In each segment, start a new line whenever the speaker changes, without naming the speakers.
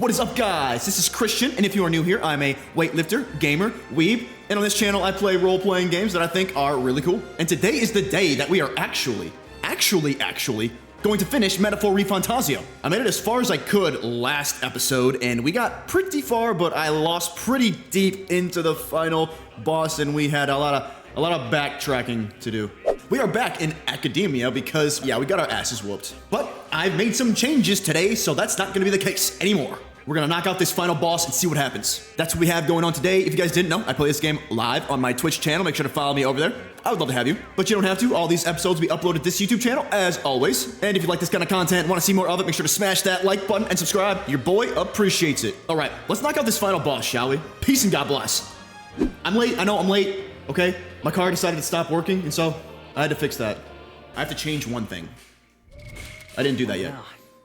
What is up, guys? This is Christian, and if you are new here, I'm a weightlifter, gamer, weeb, and on this channel I play role-playing games that I think are really cool. And today is the day that we are actually going to finish Metaphor ReFantazio. I made it as far as I could last episode, and we got pretty far, but I lost pretty deep into the final boss, and we had a lot of backtracking to do. We are back in academia because, yeah, we got our asses whooped. But I've made some changes today, so that's not gonna be the case anymore. We're gonna knock out this final boss and see what happens. That's what we have going on today. If you guys didn't know, I play this game live on my Twitch channel. Make sure to follow me over there. I would love to have you, but you don't have to. All these episodes will be uploaded to this YouTube channel, as always. And if you like this kind of content and want to see more of it, make sure to smash that like button and subscribe. Your boy appreciates it. All right, let's knock out this final boss, shall we? Peace and God bless. I'm late. I know I'm late, okay? My car decided to stop working, and so I had to fix that. I have to change one thing. I didn't do that yet.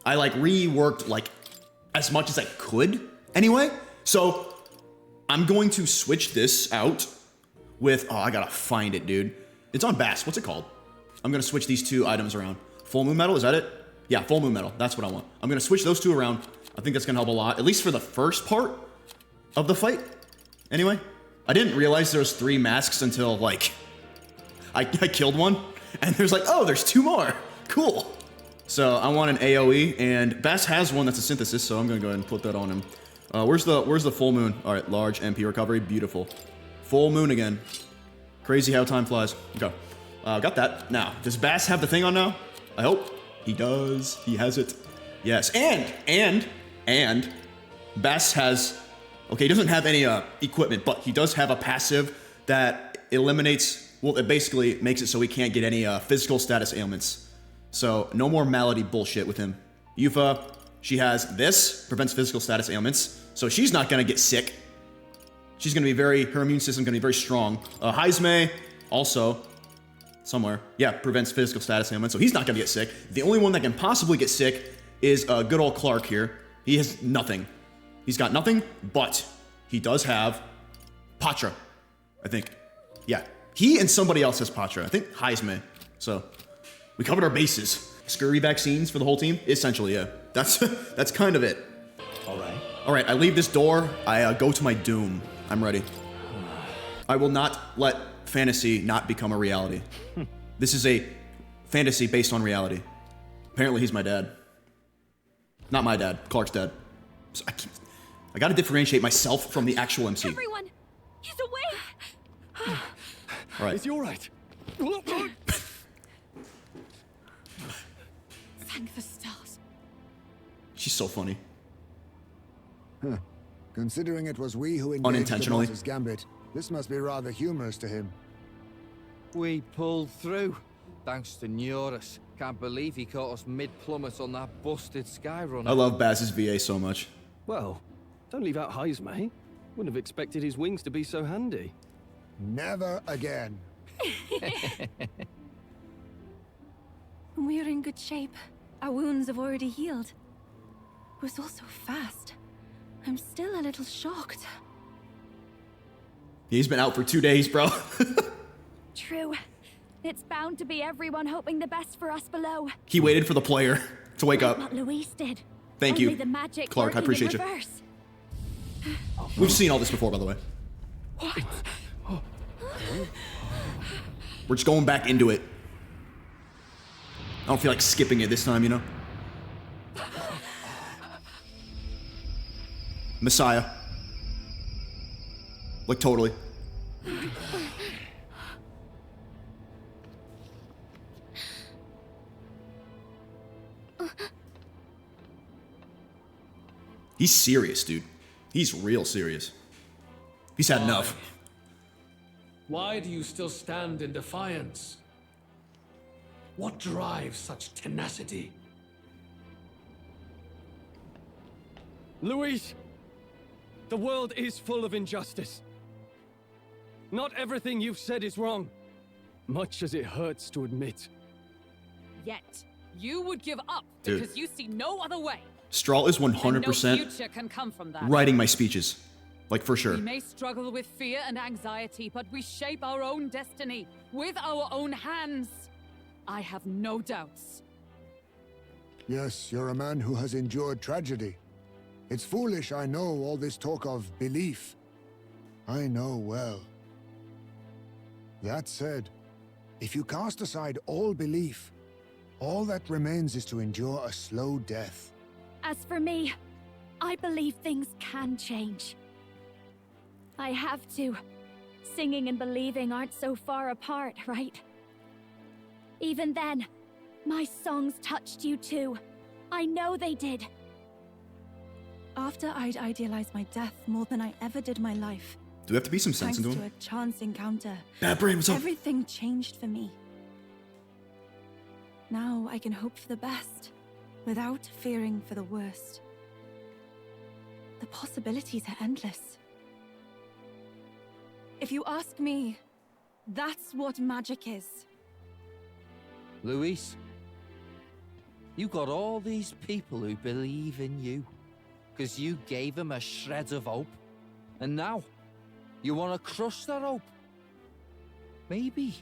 I reworked as much as I could anyway. So I'm going to switch this out with, oh, I gotta find it, dude. It's on Bass. What's it called? I'm gonna switch these two items around. Full moon metal, is that it? Yeah, full moon metal. That's what I want. I'm gonna switch those two around. I think that's gonna help a lot, at least for the first part of the fight. Anyway, I didn't realize there was 3 masks until I killed one, and there's oh, there's 2 more. Cool. So I want an AoE, and Bass has one that's a synthesis, so I'm gonna go ahead and put that on him. Where's the full moon? All right, large MP recovery, beautiful. Full moon again. Crazy how time flies. Okay, got that. Now, does Bass have the thing on now? I hope he does. He has it. Yes, and Bass has. Okay, he doesn't have any equipment, but he does have a passive that eliminates. Well, it basically makes it so he can't get any physical status ailments. So, no more malady bullshit with him. Yufa, she has this, prevents physical status ailments, so she's not gonna get sick. She's gonna be her immune system's gonna be very strong. Heisme, also, somewhere, yeah, prevents physical status ailments, so he's not gonna get sick. The only one that can possibly get sick is good old Clark here. He has nothing. He's got nothing, but he does have Patra, I think. Yeah, he and somebody else has Patra. I think Heisme, so. We covered our bases. Scurvy vaccines for the whole team? Essentially, yeah. That's kind of it. All right, I leave this door. I go to my doom. I'm ready. I will not let fantasy not become a reality. This is a fantasy based on reality. Apparently, he's my dad. Not my dad, Clark's dad. So I gotta differentiate myself from the actual MC.
Everyone, he's away.
All right.
Is he all right?
Thank the stars.
She's so funny.
Huh. Considering it was we who engaged
Unintentionally.
the boss's gambit, this must be rather humorous to him.
We pulled through, thanks to Neurus. Can't believe he caught us mid-plummet on that busted Skyrunner.
I love Bass's VA so much.
Well, don't leave out Heisme. Wouldn't have expected his wings to be so handy.
Never again.
We're in good shape. Our wounds have already healed. It was all so fast. I'm still a little shocked.
He's been out for 2 days, bro.
True. It's bound to be everyone hoping the best for us below.
He waited for the player to wake up.
What Luis did.
Thank
Only
you,
the magic
Clark. I
working in
appreciate you.
reverse.
We've seen all this before, by the way. We're just going back into it. I don't feel like skipping it this time, you know? Messiah. Totally. He's serious, dude. He's real serious. He's had enough.
Why do you still stand in defiance? What drives such tenacity?
Luis! The world is full of injustice. Not everything you've said is wrong, much as it hurts to admit.
Yet, you would give up
Dude.
because you see no other way.
Strahl is
And no
100%
future can come from that.
writing my speeches. For sure.
We may struggle with fear and anxiety, but we shape our own destiny with our own hands. I have no doubts.
Yes, you're a man who has endured tragedy. It's foolish, I know, all this talk of belief. I know well. That said, if you cast aside all belief, all that remains is to endure a slow death.
As for me, I believe things can change. I have to. Singing and believing aren't so far apart, right? Even then, my songs touched you too. I know they did.
After I'd idealized my death more than I ever did my life,
Do we have to be some sense
thanks
into
to
him?
a chance encounter,
Bad brain, what's up?
everything changed for me. Now I can hope for the best, without fearing for the worst. The possibilities are endless. If you ask me, that's what magic is.
Luis, you got all these people who believe in you, because you gave them a shred of hope. And now, you want to crush their hope. Maybe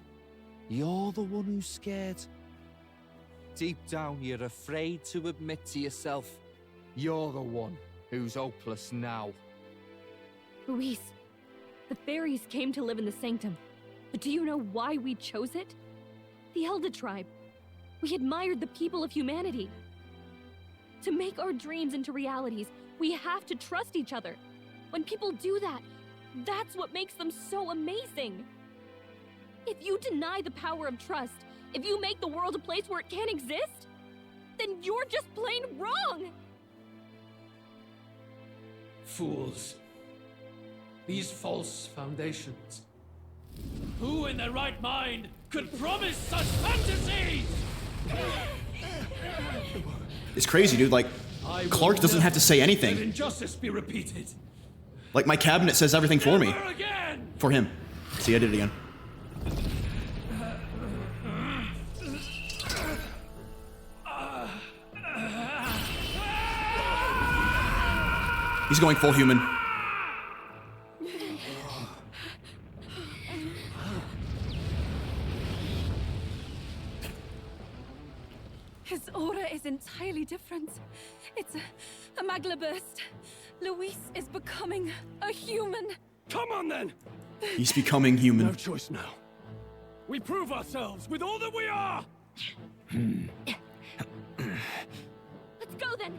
you're the one who's scared. Deep down, you're afraid to admit to yourself, you're the one who's hopeless now.
Luis, the fairies came to live in the Sanctum. But do you know why we chose it? The Elder Tribe. We admired the people of humanity. To make our dreams into realities, we have to trust each other. When people do that, that's what makes them so amazing. If you deny the power of trust, if you make the world a place where it can't exist, then you're just plain wrong!
Fools. These false foundations. Who in their right mind could promise such fantasies?
It's crazy, dude. Like, Clark doesn't have to say
Let
anything.
injustice be repeated.
Like, my cabinet says everything for me.
Never again!
For him. See, I did it again. He's going full human.
His aura is entirely different. It's a magla burst. Luis is becoming a human.
Come on then!
He's becoming human.
No choice now. We prove ourselves with all that we are!
Let's go then!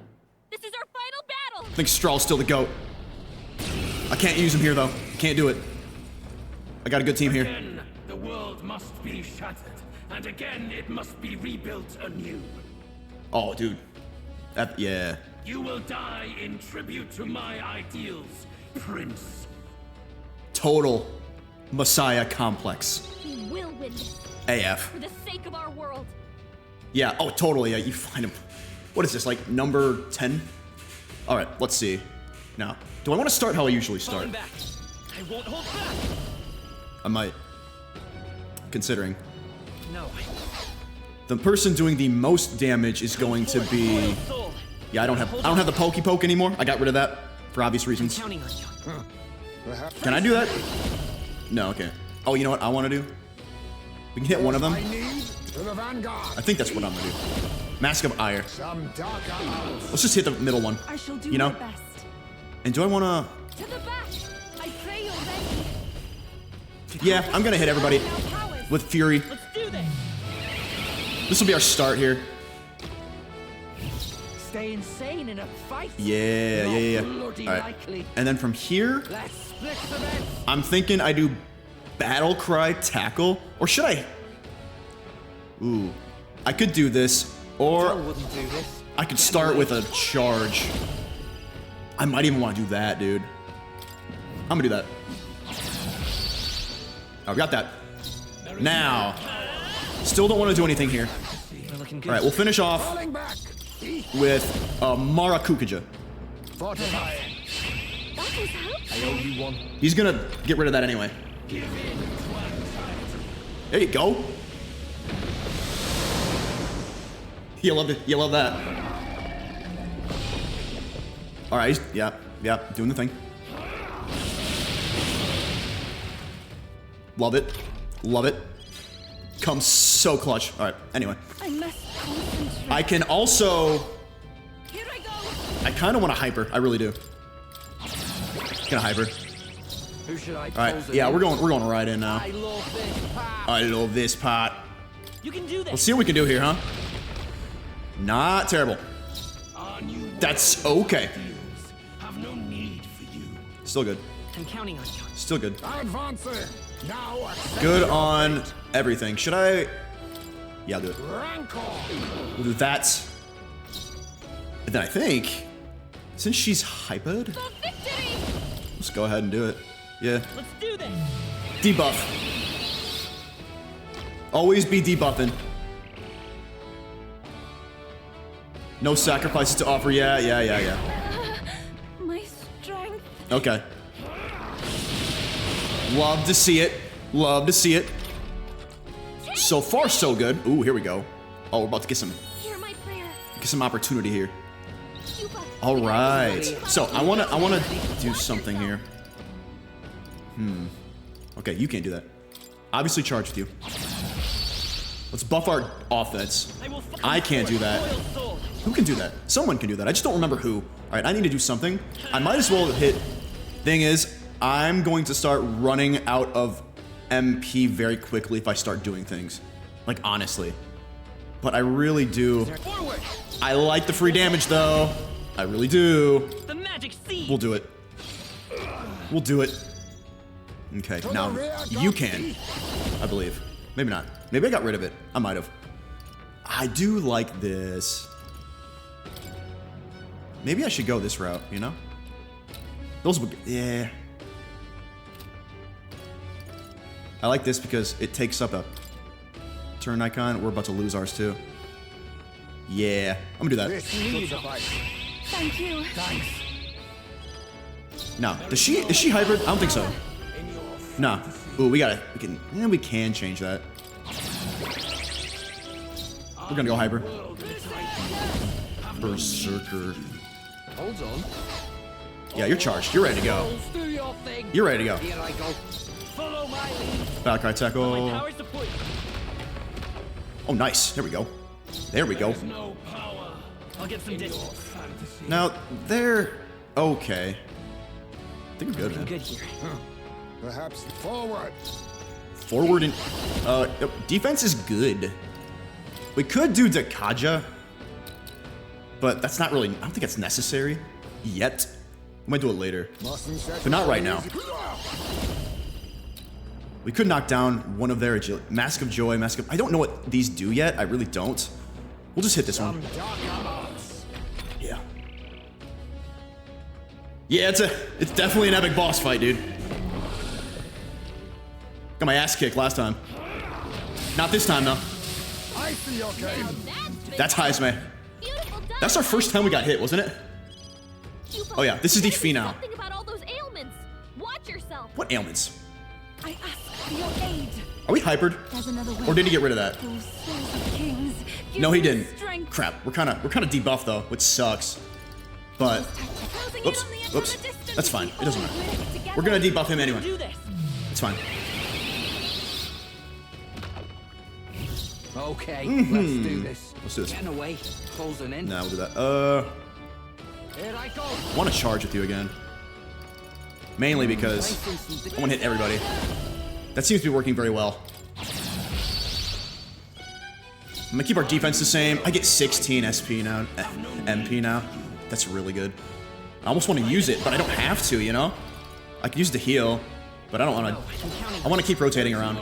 This is our final battle!
I think Straw's still the GOAT. I can't use him here, though. Can't do it. I got a good team here.
Again, the world must be shattered, and again it must be rebuilt anew.
Oh, dude. That, yeah.
You will die in tribute to my ideals, Prince.
Total Messiah complex.
We will win this,
AF.
for the sake of our world.
Yeah, oh, totally. Yeah, you find him. What is this, like number 10? All right, let's see. Now, do I want to start how I usually start?
Back. I won't hold back.
I might. Considering.
No.
The person doing the most damage is going to be... Yeah, I don't have the pokey poke anymore. I got rid of that for obvious reasons.
Counting on you.
Can I do that? No, okay. Oh, you know what I want to do? We can hit one of them.
I need to the vanguard.
I think that's what I'm gonna do. Mask of Ire.
Some darker hours.
Let's just hit the middle one.
I shall do
You know?
my best.
And do I wanna...
To the back! I pray you're ready.
Yeah, I'm gonna hit everybody
Our powers.
with Fury.
Let's do this!
This will be our start here.
Stay insane in a fight?
Yeah.
Bloody
All right.
likely.
And then from here,
Let's split the bed.
I'm thinking I do Battle Cry Tackle. Or should I? Ooh. I could do this. Or
Wouldn't do this.
I could start with a charge. I might even want to do that, dude. I'm gonna do that. Oh, we got that. Now. Still don't want to do anything here.
We're looking good.
All right, we'll finish off
Falling back.
with Marakukaja.
Fortify.
That was help.
I owe you one.
He's gonna get rid of that anyway. There you go. You love it. You love that. All right. Yeah. Doing the thing. Love it. Love it. Comes so clutch. All right. Anyway,
I must concentrate.
I can also
Here I go!
I kind of want to hyper. I really do. Gonna hyper.
Who should I
All right, yeah, we're going right in now.
I love this part.
I love this pot.
You can do this.
Let's see what we can do here, huh? Not terrible. That's okay.
Have no need for you.
Still good.
I'm counting on you.
Still good.
Advancing. Now accept
Good
your
on
fate.
everything. Should I? Yeah, I'll do it.
Rancor.
We'll do that. And then I think, since she's hypered,
For victory!
let's go ahead and do it. Yeah.
Let's do this.
Debuff. Always be debuffing. No sacrifices to offer. Yeah.
My strength.
Okay. Love to see it. Love to see it. So far, so good. Ooh, here we go. Oh, we're about to get some opportunity here. All right. So I wanna do something here. Okay, you can't do that. Obviously, charge with you. Let's buff our offense. I can't do that. Who can do that? Someone can do that. I just don't remember who. All right, I need to do something. I might as well hit. Thing is, I'm going to start running out of MP very quickly if I start doing things. Like, honestly. But I really do. I like the free damage, though. I really do.
The magic seed.
We'll do it. We'll do it. Okay, now you can. I believe. Maybe not. Maybe I got rid of it. I might have. I do like this. Maybe I should go this route, you know? Those would, yeah. I like this because it takes up a turn icon. We're about to lose ours too. Yeah, I'm gonna do that.
Thank you.
No, is she hybrid? I don't think so. Nah. Ooh, we can change that. We're gonna go hyper. Berserker.
Hold on.
Yeah, you're charged. You're ready to go.
Do your thing.
You're ready to go.
Here I go.
Follow my lead.
Back right tackle.
Power support.
Oh, nice. There we go. There we go.
No power.
I'll get some distance.
Fantasy.
Now, they're okay. I think we're good, man.
Good here.
Perhaps forward.
Forward and defense is good. We could do Dakaja, but that's not really. I don't think that's necessary yet. We might do it later, but not right now. We could knock down one of their agility. Mask of Joy, Mask of. I don't know what these do yet. I really don't. We'll just hit this one. Yeah. Yeah, it's definitely an epic boss fight, dude. Got my ass kicked last time. Not this time, though.
I see your game.
That's Heisme. That's our first time we got hit, wasn't it? Oh yeah, this is the finale.
Something about all those ailments. Watch yourself.
What ailments?
I ask for your aid.
Are we hypered?
There's another way.
Or did he get rid of that?
Those souls of kings. Give
No, he
me
didn't.
strength.
Crap. We're kind of debuffed though, which sucks. But
Closing in
oops,
on the edge
oops.
of the distance.
That's fine. It doesn't
We're
matter.
in it together.
We're gonna debuff him anyway.
Do this.
It's fine.
Okay, let's do this.
Let's do this.
Getting away, closing in.
Nah, we'll do that.
Here I go.
I want to charge with you again. Mainly because I want to hit everybody. That seems to be working very well. I'm gonna keep our defense the same. I get 16 SP now, MP now. That's really good. I almost want to use it, but I don't have to, you know? I can use it to heal, but I don't want to. I want to keep rotating around.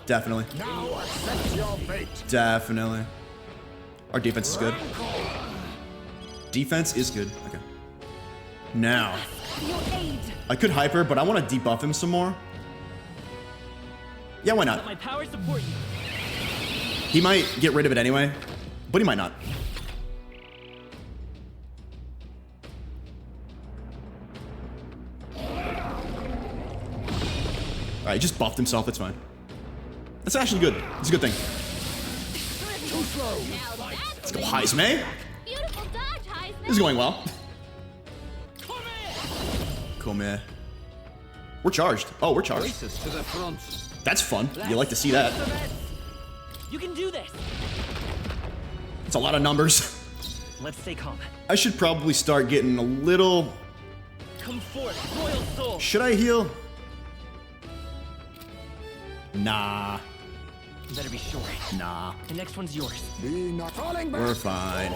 Definitely.
Now accept your fate.
Definitely. Our defense is good. Defense is good. Okay. Now,
Your aid.
I could hyper, but I want to debuff him some more. Yeah, why not?
Let my power support you.
He might get rid of it anyway, but he might not. Alright, he just buffed himself, it's fine. That's actually good. It's a good thing. Let's go, Heisme.
Beautiful dodge, Heisman.
This is going well. Come here. We're charged. Oh, we're charged.
Races to the front.
That's fun. You like to see that.
You can do this.
It's a lot of numbers.
Let's stay calm.
I should probably start getting a little...
Come forth, royal soul.
Should I heal? Nah.
Better be sure.
Nah.
The next one's yours.
Be not falling back.
We're fine.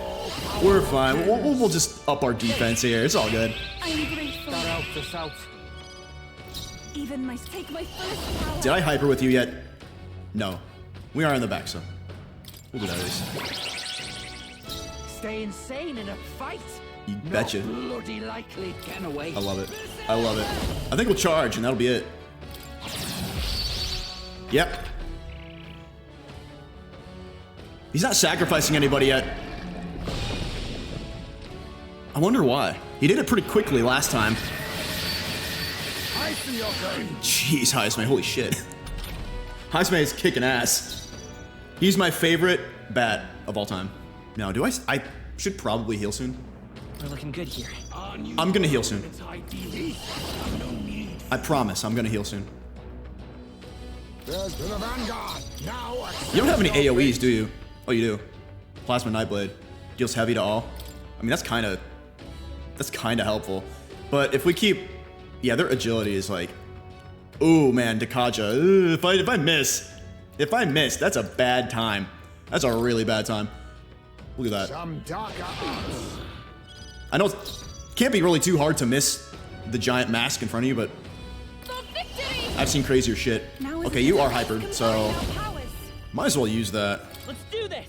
We're fine. We'll just up our defense here. It's all good.
I'm grateful.
That helped us out.
Even my take my first power.
Did I hyper with you yet? No. We are in the back, so we'll do that at least.
Stay insane in a fight?
You betcha.
Not bloody likely. Get away.
I love it. I love it. I think we'll charge, and that'll be it. Yep. He's not sacrificing anybody yet. I wonder why. He did it pretty quickly last time. Jeez, Heisman, holy shit. Heisman is kicking ass. He's my favorite bat of all time. Now, do I should probably heal soon.
We're looking good here.
I'm gonna heal soon. I promise, I'm gonna heal soon.
There's the vanguard. Now
You don't have any AoEs, do you? Oh, you do. Plasma Nightblade deals heavy to all. I mean, that's kind of helpful. But if we keep, yeah, their agility is like, ooh man, Dakaja. If I miss, that's a bad time. That's a really bad time. Look at that.
some darker arts.
I know it can't be really too hard to miss the giant mask in front of you, but I've seen crazier shit. Okay, you are hypered, so might as well use that.
Let's do this.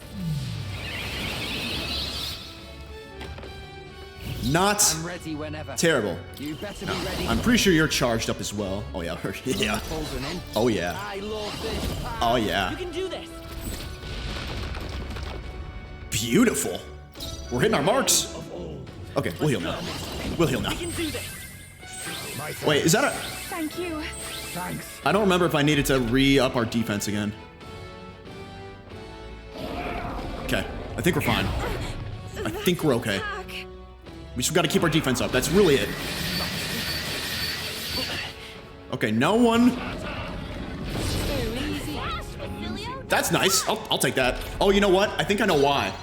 Not
I'm ready whenever.
terrible.
You better be ready.
I'm pretty sure you're charged up as well. Oh yeah, yeah.
Holding in.
Oh yeah.
I love this.
Oh yeah.
You can do this.
Beautiful. We're hitting our marks. Okay, we'll heal now. We'll heal now.
We can do this.
Wait, is that a...
Thank you.
Thanks.
I don't remember if I needed to re-up our defense again. Okay, I think we're fine. I think we're okay. We just gotta keep our defense up. That's really it. Okay, no one... That's nice. I'll take that. Oh, you know what? I think I know why.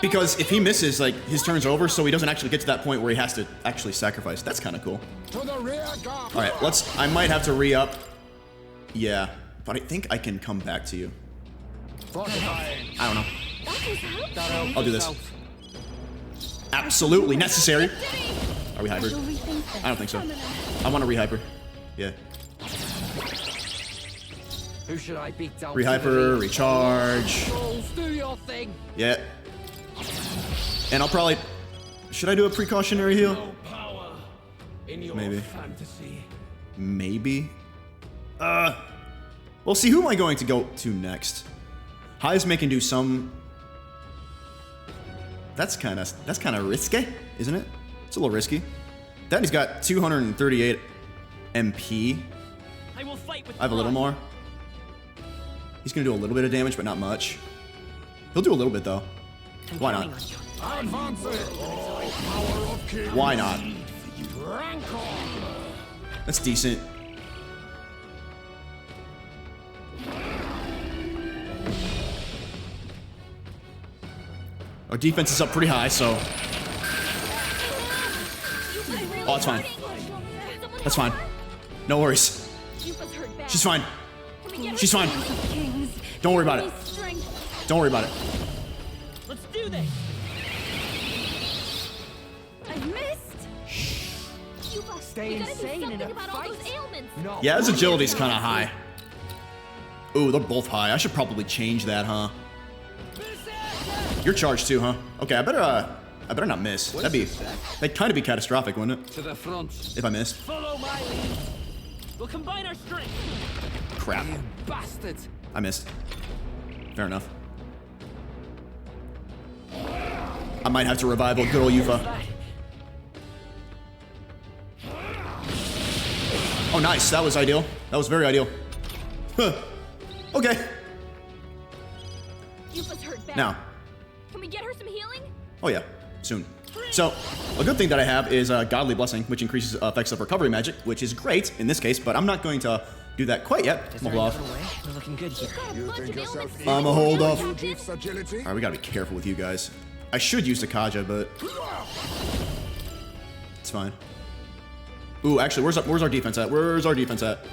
Because if he misses, like, his turn's over, so he doesn't actually get to that point where he has to actually sacrifice. That's kind of cool. All right, I might have to re-up. Yeah, but I think I can come back to you. I don't know. I'll do this. Absolutely necessary. Are we hyper? I don't think so. I want to re-hyper. Yeah.
Who should I beat down?
Re-hyper, recharge.
Do your thing.
Yeah. And I'll probably... Should I do a precautionary heal? Maybe. Maybe? Well, see, who am I going to go to next? Heisman can do some... That's kind of risky, isn't it? It's a little risky. Daddy's got 238 MP.
I will fight with
I have a little more. He's gonna do a little bit of damage, but not much. He'll do a little bit though. Why not? Why not? That's decent. Our defense is up pretty high, so... Oh, it's fine. That's fine. No worries. She's fine. She's fine. Don't worry about it. Don't worry about it.
Let's do this.
I missed.
Stay insane in a fight. No.
Yeah, his agility's kind of high. Ooh, they're both high. I should probably change that, huh? You're charged too, huh? Okay, I better not miss. That'd kind of be catastrophic, wouldn't it?
To the front.
If I missed.
Follow my lead. We'll combine our strength.
Crap.
You bastard.
I missed. Fair enough. I might have to revive old good old Yufa. Oh, nice. That was ideal. That was very ideal. Huh. Okay.
Yufa's hurt bad.
Now.
Can we get her some healing?
Oh yeah, soon. So, a good thing that I have is Godly Blessing, which increases effects of recovery magic, which is great in this case, but I'm not going to do that quite yet. I'm gonna hold off.
We're looking good here.
You think yourself
I'm a hold off.
Agility?
All right, we gotta be careful with you guys. I should use Takaja, but it's fine. Ooh, actually, where's our defense at? Where's our defense at?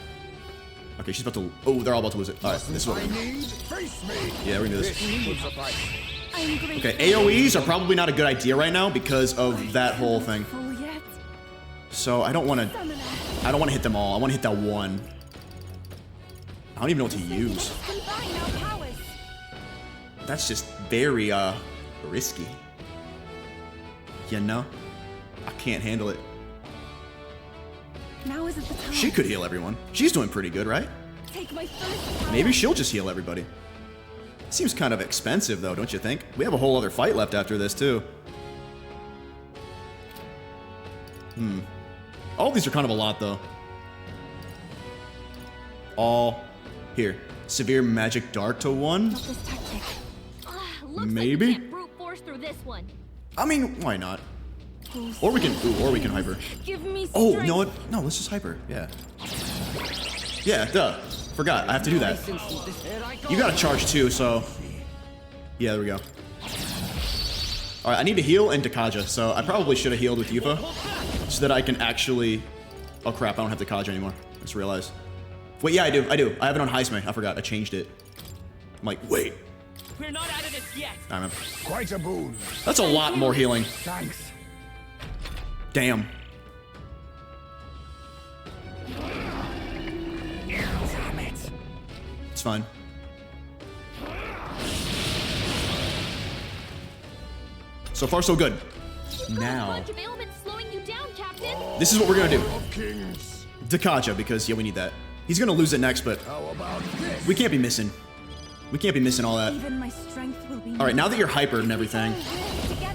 Okay, she's about to. Oh, they're all about to lose it. All right, this is what we're gonna do. Yeah, we're gonna do this. Okay, AoEs are probably not a good idea right now because of that whole thing. So I don't want to hit them all. I want to hit that one. I don't even know what to use. That's just very risky. You know, I can't handle it.
Now isn't the time.
She could heal everyone. She's doing pretty good, right?
Take my first
Maybe she'll just heal everybody. Seems kind of expensive, though, don't you think? We have a whole other fight left after this, too. All these are kind of a lot, though. All here. Severe magic dart to 1. Maybe.
Like we can't brute force through this one.
I mean, why not? Or we can hyper.
Give me
Oh, you know what? No, let's just hyper. Yeah. Yeah, duh. Forgot. I have to do that. You got to charge too, so. Yeah, there we go. All right, I need to heal and Takaja, so I probably should have healed with Yufa so that I can actually. Oh crap! I don't have Takaja anymore. I just realized. Wait, yeah, I do. I have it on Heisme. I forgot. I changed it. I'm like, wait.
We're not out of this yet.
I remember.
Quite a boon.
That's a lot more healing.
Thanks.
Damn.
Damn it.
It's fine. So far, so good. Now,
Bunch of ailments slowing you down, Captain.
this is what we're gonna do. Takaja, because yeah, we need that. He's gonna lose it next, but we can't be missing. We can't be missing all that.
Even my strength will be.
All right, now that you're hypered and everything,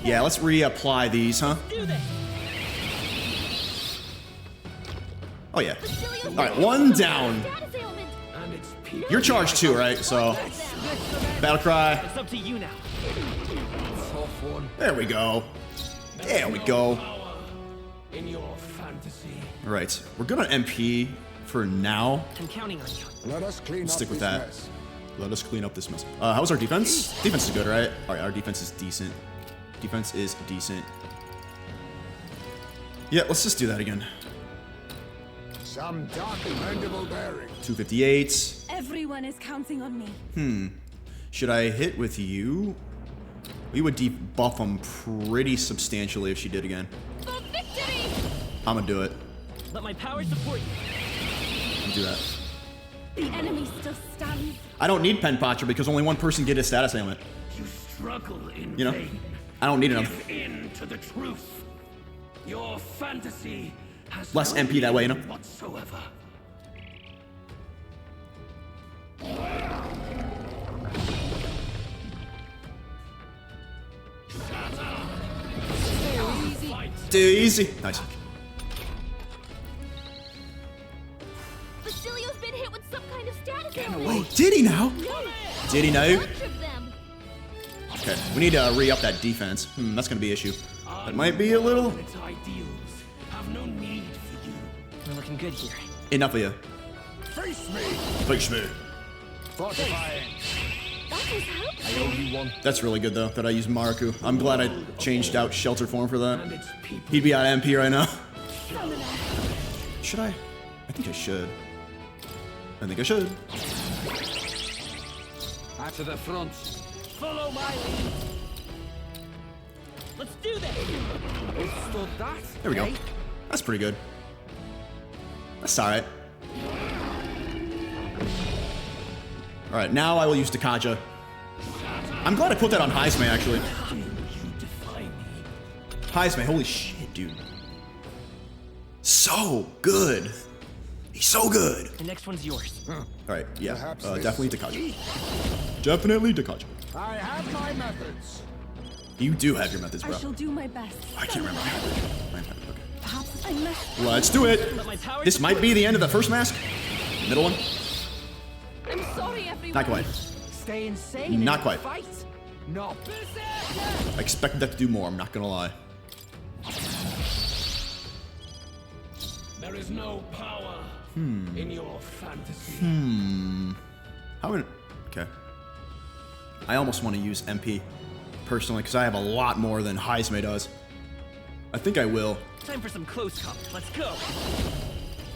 yeah, let's reapply these, huh?
Do this.
Oh yeah. All right, one down. You're charged too, right? So, battle cry.
It's up to you now.
There we go. There we go.
In your fantasy.
All right, we're gonna MP for now.
I'm counting on you.
Let us clean
Let's
up
stick with
this
that.
mess.
Let us clean up this mess. How's our defense? Defense is good, right? All right, our defense is decent. Defense is decent. Yeah, let's just do that again.
Some dark and mandible bearing.
258.
Everyone is counting on me.
Should I hit with you? We would debuff him pretty substantially if she did again.
For victory!
I'm gonna do it.
Let my power support you.
I'll do that.
The enemy still stands.
I don't need Pen Patra because only one person get a status ailment.
You struggle in
You know?
vain.
I don't need another.
Give in to the truth. Your fantasy has
Less
no
MP that way, you know?
meaning whatsoever.
Too easy. Nice.
Basilio's been hit with some kind of status ailment.
Oh, did he now? Did he know?
Bunch of them.
Okay, we need to re-up that defense. That's gonna be an issue. That might be a little.
Its ideals have no need for you.
We're looking good here.
Enough of you.
Face me.
Face me.
Fortifying.
That was helpful.
I owe you one.
That's really good though that I used Maruku. I'm glad I changed out Shelter Form for
And
that.
its people
He'd be out of MP right now. Should I? I think I should. I think I should.
Out to the front.
Follow my lead. Let's do this.
Withstood that.
There we go.
eh?
That's pretty good. That's alright. Alright, now I will use Takaja. I'm glad I put that on Heisme, actually.
you defy me.
Heisme, holy shit, dude. So good. He's so good.
The next one's yours.
Alright, yeah.
Perhaps this-
Definitely Takaja. Definitely Takaja.
I have my methods.
You do have your methods,
I
bro.
shall do my best.
I can't remember. Okay.
Perhaps I must.
Let's do it.
Let my power
This might be the end of the first mask. Middle one.
I'm sorry, everyone.
Not quite.
Stay insane.
Not
in
quite.
the Fight. No.
I expected that to do more, I'm not gonna lie.
There is no power in your fantasy.
How in... Okay. I almost want to use MP. personally, because I have a lot more than Heisme does. I think I will.
Time for some close combat. Let's go.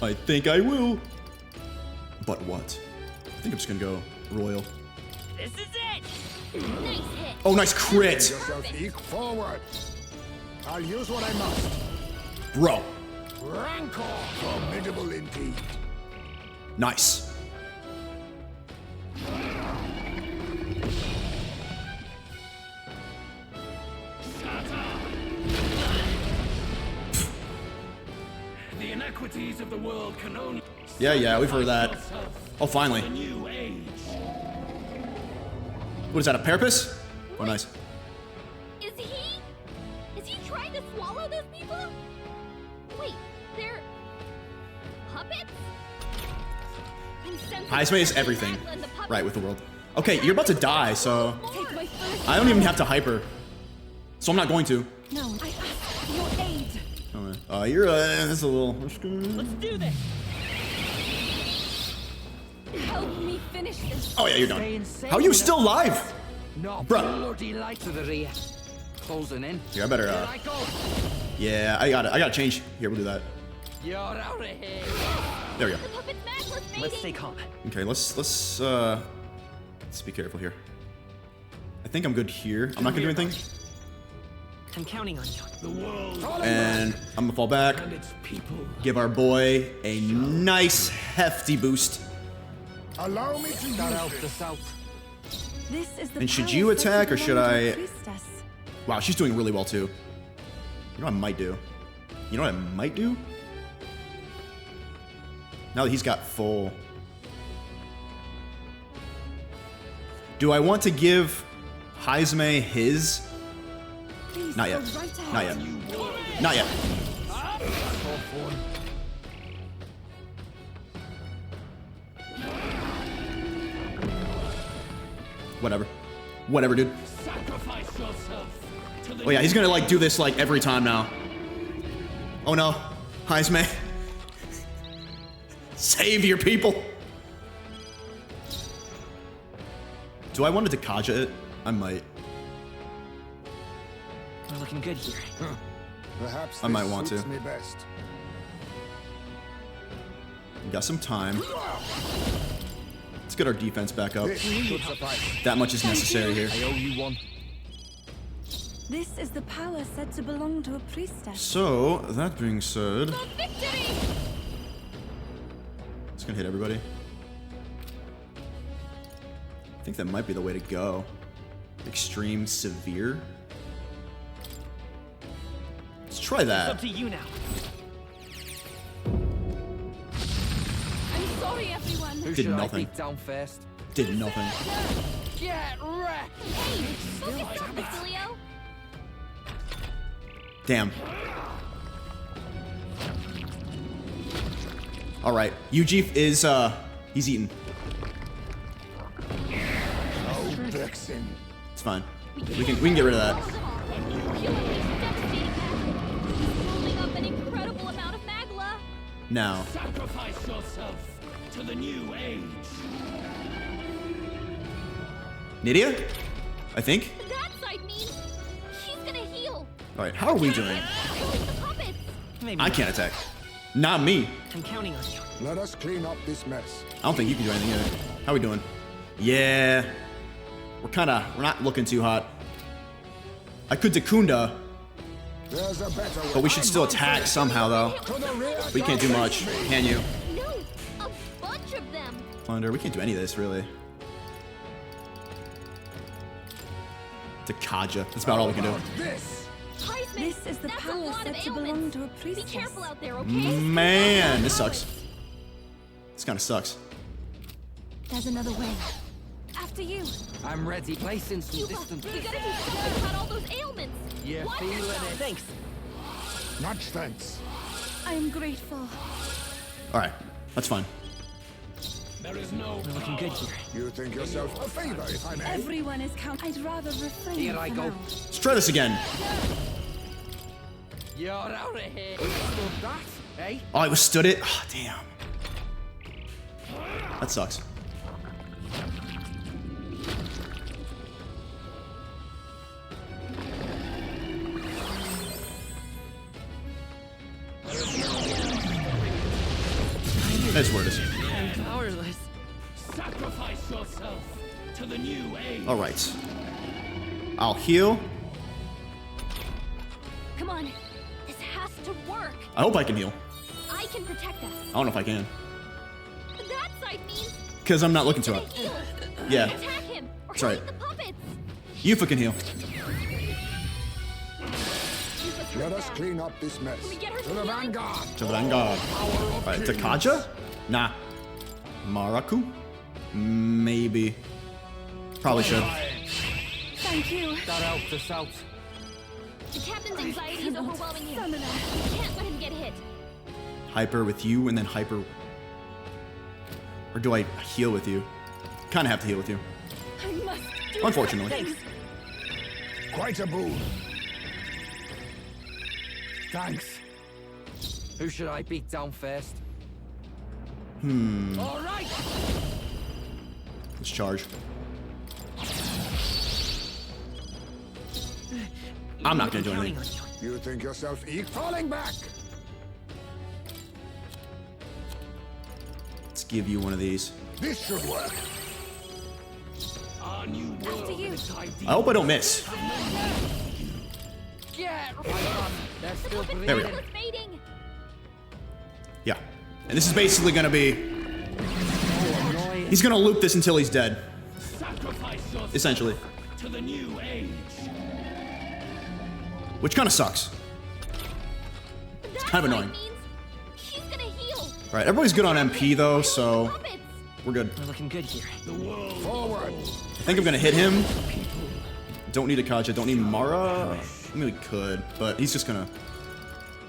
I think I will. But what? I think I'm just gonna go royal.
This is it.
Nice hit.
Oh, nice crit,
Yourself eke forward. I'll use what I must.
bro.
Rancor, formidable indeed.
Nice.
The inequities of the world can only
Yeah, we've heard that. Oh, finally.
new age.
What is that, a Parapus? Oh, nice.
Is he trying to swallow those people? Wait, they're puppets? I'm sensing
Heisme is everything. Right, with the world. Okay, you're about to die, so
Take my first.
I don't even have to hyper. So I'm not going to.
No, I ask for your aid.
Oh, man. You're that's a little.
Let's do this.
Help me finish this.
Oh yeah, you're done. How are you still alive?
No
Bruh.
bloody light to the rear. Closing in.
Here, I better.
Here I go.
Yeah, I got it. I gotta change. Here, we'll do that.
You're out of here.
There we go.
The puppet's matchless, baby.
Let's stay calm.
Okay, let's be careful here. I think I'm good here. I'm not gonna do anything,
I'm counting on you.
The world
and I'm gonna fall back.
and its people.
Give our boy a nice hefty boost.
Allow me to
Start out
use
the
it.
south.
This is the
And should
power
you
set to
attack, or should
belong to a
I-
priestess.
Wow, she's doing really well too. You know what I might do? You know what I might do? Now that he's got full. Do I want to give Heisme his?
Please
Not yet.
go right ahead.
Not yet. Not yet. Whatever. Whatever, dude.
Sacrifice yourself to the
Oh yeah, he's gonna like do this like every time now. Oh no. Heisme. Save your people. Do I want to Kaja it? I might.
We're looking good here.
Perhaps
I might
this
want
suits
to.
me best.
We got some time. Let's get our defense back up.
This should suffice.
That much is necessary here.
I owe you one.
This is the power said to belong to a priestess.
So, that being said,
Victory!
it's gonna hit everybody. I think that might be the way to go. Extreme severe. Let's try
It's up
that.
to you now.
I'm sorry, everyone.
Who
Did
should
nothing.
I beat down first?
Did nothing.
Get wrecked.
Hey, focus on Basilio.
Damn. All right, Eugene is he's eaten.
Oh, vexing.
It's fine. We can get rid of that.
Holding up an incredible amount of magla.
Now,
sacrifice yourself to the new age.
Nydia, I think.
That side means he's gonna heal.
All right, how are we doing?
Killing the puppets.
Maybe
I
not.
can't attack. Not me.
I'm counting on you.
Let us clean up this mess.
I don't think you can do anything either. How we doing? Yeah. We're not looking too hot. I could Dakunda,
There's a better way.
but we should still attack somehow though.
To the rear.
We can't do much, can you?
No, a bunch of them.
Plunder, we can't do any of this really. Kaja, that's about all we can do.
This.
Heisman,
This is the
that's a
power
lot of
said to belong
ailments.
to a
Be
priestess.
careful out there, okay?
Man, this sucks. This kind of sucks.
There's another way. After you.
I'm ready. Placing some distance.
We gotta do something about all those ailments.
You're
Watch
feeling
yourself.
it.
Thanks.
Much thanks.
I am grateful.
All right, that's fine.
There is no
We're looking good here.
You think yourself a favor, if I may.
Everyone is count. I'd rather refrain
Here I
for
go.
now.
Let's try this again.
You're out of here. Withstood that, eh?
Oh, I withstood it. Oh, damn. That sucks. That's where it is.
I'm powerless.
Sacrifice yourself to the new age.
All right. I'll heal.
Come on. This has to work.
I hope I can heal.
I can protect us.
I don't know if I can.
That side means
Because I'm not looking to it.
heal.
Yeah.
Attack him or
That's right.
hit the puppets.
Yufa can heal.
Let us clean up this mess.
We get her
To the
healing?
vanguard.
To the vanguard. Alright, Takaja? Nah. Maraku? Maybe. Probably should.
Thank you.
That helped us out.
The captain's anxiety is overwhelming him. We can't let him get hit.
Hyper with you and then hyper. Or do I heal with you? Kind of have to heal with you.
I must do
Unfortunately.
something.
Quite a boon. Thanks.
Who should I beat down first?
All right.
Let's charge. I'm not gonna do anything.
Counting on you.
You think yourself falling back?
Let's give you one of these.
This should work.
Our new world
After you.
and its ideals.
I hope I don't miss.
Get They're still breathing.
There we go.
It's fading.
Yeah. And this is basically gonna be. He's gonna loop this until he's dead.
Sacrifice yourself
Essentially.
to the new age.
Which kind of sucks.
It's
kind of annoying.
She's gonna heal.
Alright, everybody's good on MP though, so
Puppets.
we're good.
We're looking good here.
Forward.
I think I'm gonna hit him. Don't need Akaja, don't need Mara. I mean, we could, but he's just gonna.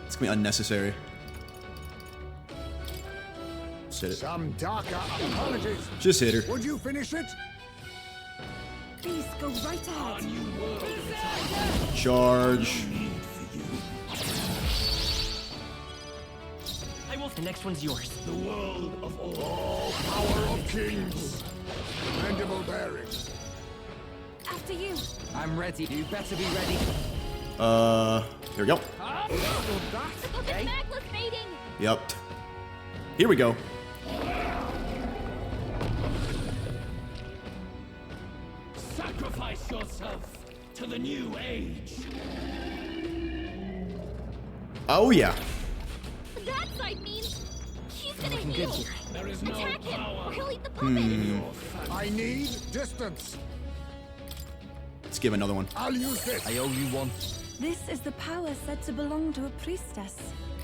It's gonna be unnecessary. Just hit it.
Some darker apologies.
Just hit her.
Would you finish it?
Please go right ahead.
Charge.
I will. The next one's yours.
The world of all.
Oh, power of kings. Commendable bearing.
After you.
I'm ready. You better be ready.
Here we go.
The puppet necklace fading.
Yep. Here we go.
Sacrifice yourself to the new age.
Oh yeah.
That side means she's gonna
Looking
heal.
good here.
There is no
Attack him
power.
or he'll eat the puppet.
I need distance.
Let's give another one.
I'll use this.
I owe you one.
This is the power said to belong to a priestess.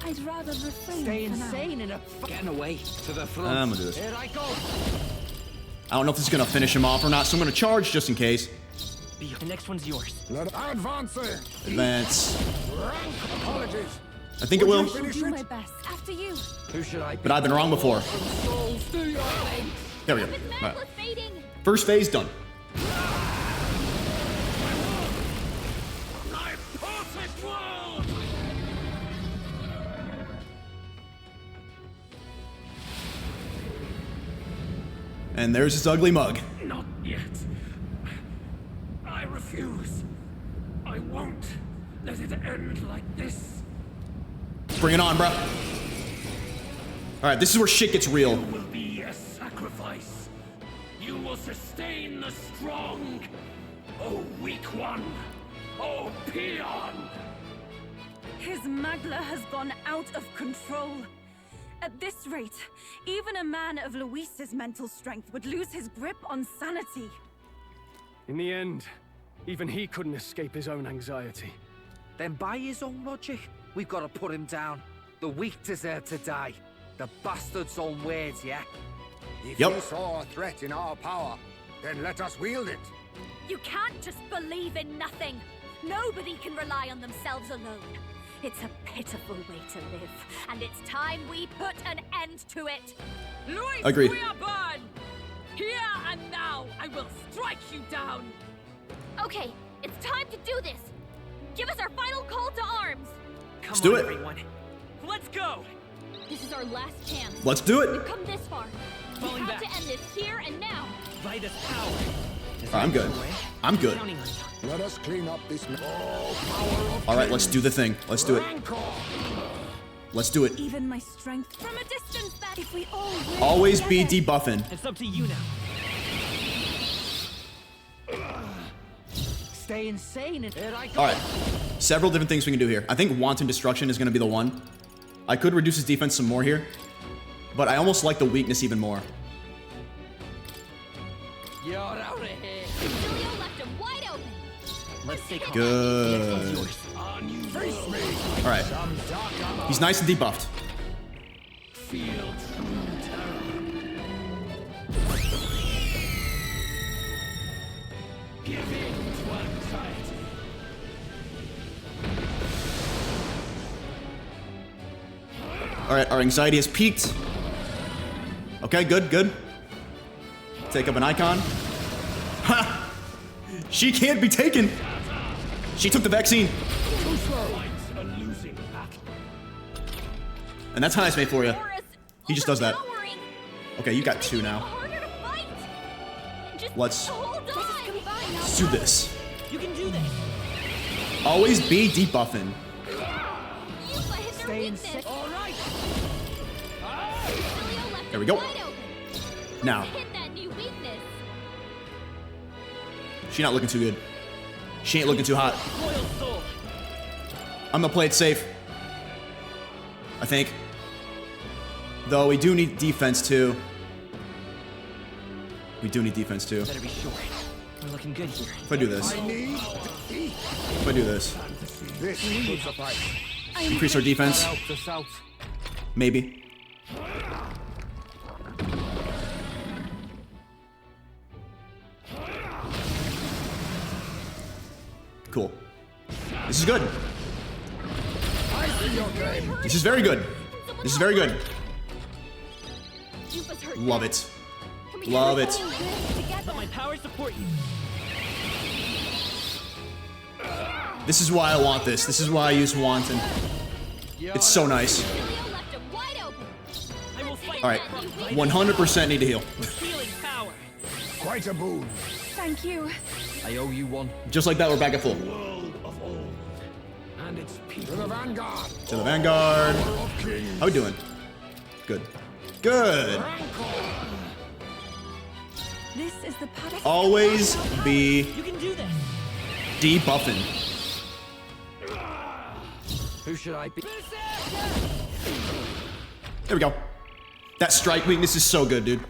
I'd rather refrain
Stay
for now.
insane in a getting away to the front.
I'm gonna do this.
Here I go.
I don't know if this is gonna finish him off or not, so I'm gonna charge just in case.
The next one's yours.
Let advancing.
Advance.
Rank apologies.
I think it
Would you
will,
finish
Do my
it?
best. After you.
Who should I
but I've been wrong before.
Souls to your age.
There we go.
Puppet
All right.
necklace fading.
First phase done.
My perfect world.
And there's his ugly mug.
Not yet. I refuse. I won't let it end like this.
Bring it on, bro. All right, this is where shit gets real.
You will be a sacrifice. You will sustain the strong. Oh, weak one. Oh, peon.
His Magla has gone out of control. At this rate, even a man of Luis's mental strength would lose his grip on sanity.
In the end, even he couldn't escape his own anxiety.
Then by his own logic, we've got to put him down. The weak deserve to die. The bastard's own words, yeah?
If
Yep.
you saw a threat in our power, then let us wield it.
You can't just believe in nothing. Nobody can rely on themselves alone. It's a pitiful way to live, and it's time we put an end to it.
Luis,
Agreed.
we are born! Here and now, I will strike you down!
Okay, it's time to do this. Give us our final call to arms.
Come
Let's do
on,
it.
everyone. Let's go.
This is our last chance.
Let's do
We've
it.
come this far.
Falling
We have
back.
to end this here and now.
Vitus power. Is
I'm
that
good.
your way?
I'm good.
Counting on you.
Let us clean up this mess. Oh, power of
All right, let's do the thing. Let's do it.
Rancor.
Let's do it.
Even my strength from a distance. That if we all work
Always be
together.
debuffing.
It's up to you now. Stay insane and here I go.
All right. Several different things we can do here. I think Wanton Destruction is going to be the one. I could reduce his defense some more here, but I almost like the weakness even more.
You're out of here.
Julio left him wide open.
Let's stay calm.
Good.
Next one's yours.
All right. He's nice and debuffed.
Feel true terror. Give in to anxiety.
All right, our anxiety has peaked. Okay, good, good. Take up an icon. Ha! She can't be taken. She took the vaccine.
A losing battle.
And that's highest mate for you.
Aura's
He just does that.
overpowering.
Okay, you got
It's
2
making it
now.
harder to fight. Just
Let's
hold on.
do this.
You can do this.
Always be debuffing.
Yuba hit their
Stay
weakness.
insane.
All right.
Julio left
There we
him
go.
wide open.
Now,
Hit that new weakness.
she not looking too good. She ain't looking too hot.
Loyal soul.
I'm gonna play it safe. I think. Though we do need defense too. We do need defense too.
Better be sure. We're looking good here.
If I do this. If I do this.
This will suffice.
Increase our defense.
Help us out.
Maybe. Cool. This is good. This is very good. This is very good.
Yuba's hurt
Love
bad.
it.
Can we
Love
all
it.
live together?
Let my power support you.
This is why I want this. This is why I use Wanton. It's so nice.
Julio left him wide open.
I will fight.
All right. 100% need to heal.
Healing power.
Quite a boon.
Thank you.
I owe you one.
Just like that, we're back at full.
World of old. And its
To
people.
the vanguard.
To the Vanguard.
Of kings.
How we doing? Good. Good.
This is the path.
Always be
You can do this.
debuffing.
Who should I be?
There we go. That strike weakness is so good, dude.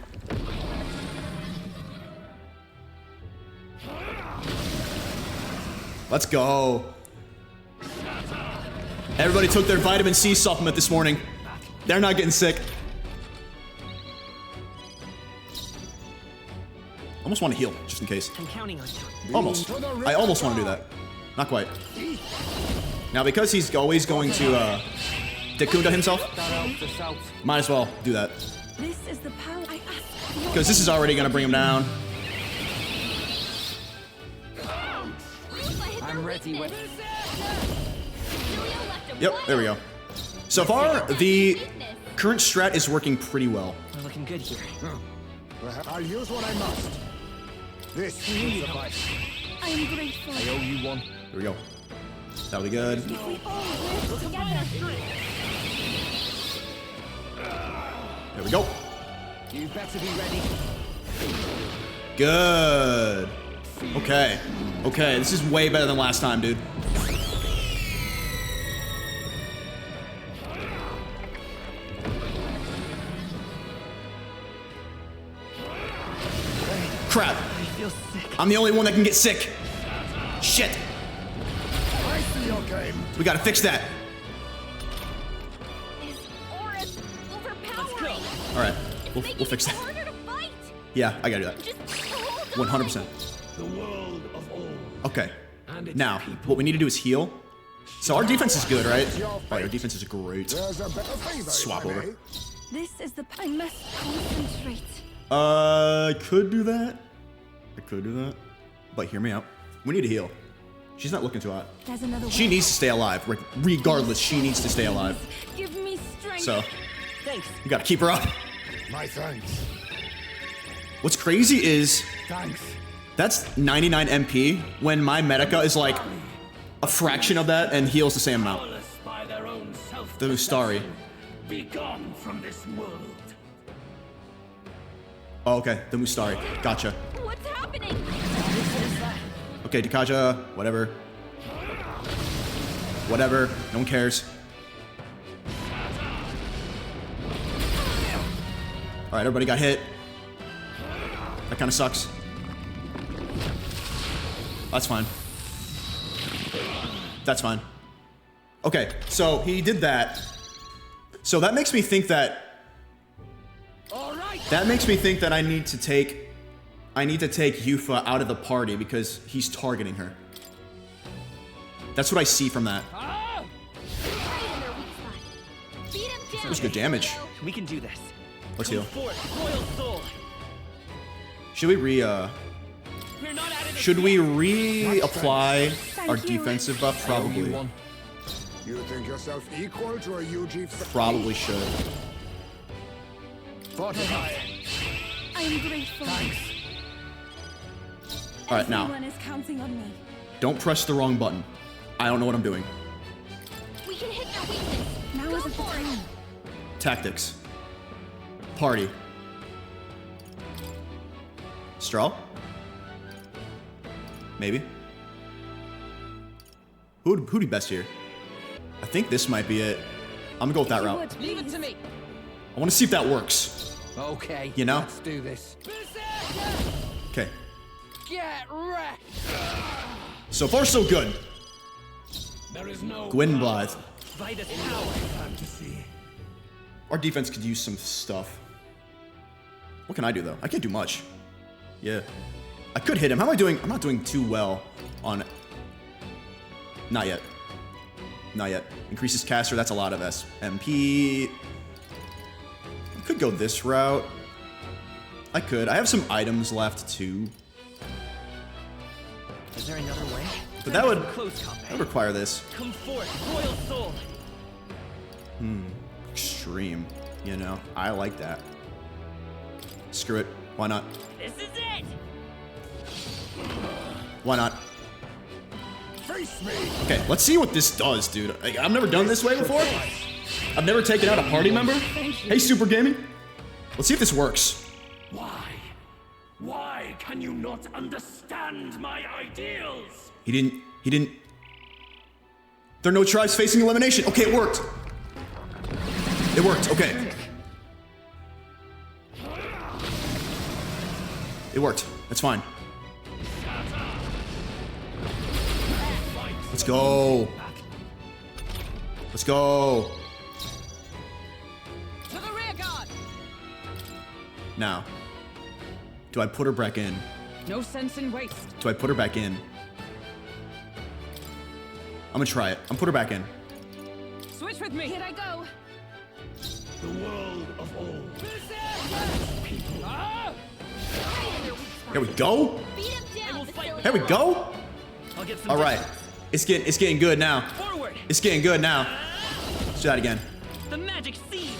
Let's go. Everybody took their vitamin C supplement this morning. They're not getting sick. Almost want to heal, just in case.
I'm counting on you.
Almost. I almost want to do that. Not quite. Now, because he's always going to Dekunda himself,
That helps us out.
might as well do that.
This is the power I ask.
Because this is already going to bring him down.
Yuba hit their
I'm ready
weakness.
with.
Julio left him
Yep,
wide
there we go.
open.
So far, the
Weakness.
current strat is working pretty well.
We're looking good here.
I'll use what I must. This will suffice.
I am grateful.
I owe you one.
There we go. That'll be good.
If we all work together.
There we go.
You better be ready.
Good. Okay. Okay, this is way better than last time, dude. Crap.
I feel sick.
I'm the only one that can get sick. Shit.
I see your game.
We gotta fix that.
His aura's overpowering.
All right.
It's
We'll
making
fix
it
that.
harder to fight.
Yeah, I gotta do that.
Just hold on.
100%.
The world of old.
Okay.
And its
Now,
people.
what we need to do is heal. So our defense is good, right? Right, our defense is great.
There's a better favor.
Swap
if I
over.
may.
This is the I must concentrate.
I could do that. I could do that. But hear me out. We need to heal. She's not looking too hot.
There's another
She
way.
needs to stay alive. Regardless, she needs to stay alive.
Give me strength.
So,
Thanks.
you gotta keep her up.
My thanks.
What's crazy is
Thanks.
that's 99 MP when my Medica is like a fraction of that and heals the same amount.
Powerless by their own self
The Mustari.
Be gone from this world.
Oh, okay. The Mustari. Gotcha.
What's happening?
Okay, Dikaja. Whatever. Whatever. No one cares. Alright, everybody got hit. That kind of sucks. That's fine. That's fine. Okay, so he did that. So that makes me think that... That makes me think that I need to take Yufa out of the party because he's targeting her. That's what I see from that. That was good damage.
We can do this.
Let's heal.
Forth, royal soul.
Should we reapply our defensive buff? Probably.
You think yourself equal to a UG?
Probably should.
Fortify.
I am grateful.
Thanks.
All right, now.
Everyone is counting on me.
Don't press the wrong button. I don't know what I'm doing.
We can hit their weakness.
Now isn't the time.
Tactics. Party. Straw? Maybe. Who'd be best here? I think this might be it. I'm gonna go with that route.
Leave it to me.
I want to see if that works.
Okay.
You know?
Let's do this.
Okay.
Get wrecked.
So far, so good.
There is no
Gwynblythe.
Vitus power.
fantasy.
Our defense could use some stuff. What can I do, though? I can't do much. Yeah. I could hit him. How am I doing? I'm not doing too well on... Not yet. Not yet. Increases caster. That's a lot of SMP. I could go this route. I could. I have some items left, too.
Is there another way?
But that would
Close combat.
require this.
Come forth, royal soul.
Extreme. You know? I like that. Screw it. Why not?
This is it.
Why not?
Face me.
Okay, let's see what this does, dude. I've never done this way before. I've never taken out a party member. Hey, Super Gaming. Let's see if this works.
Why? Why can you not understand my ideals?
He didn't. There are no tribes facing elimination. Okay, it worked. It worked, okay. It worked. That's fine. Let's go. Let's go.
To the rear guard.
Now, do I put her back in?
No sense in waste.
Do I put her back in? I'm gonna try it. I'm put her back in.
Switch with me.
Here I go.
The world of old.
Here we go.
Beat him down, Vasily.
Here we go.
I'll get some.
All right. It's getting good now.
Forward.
It's getting good now. Let's do that again.
The magic seed.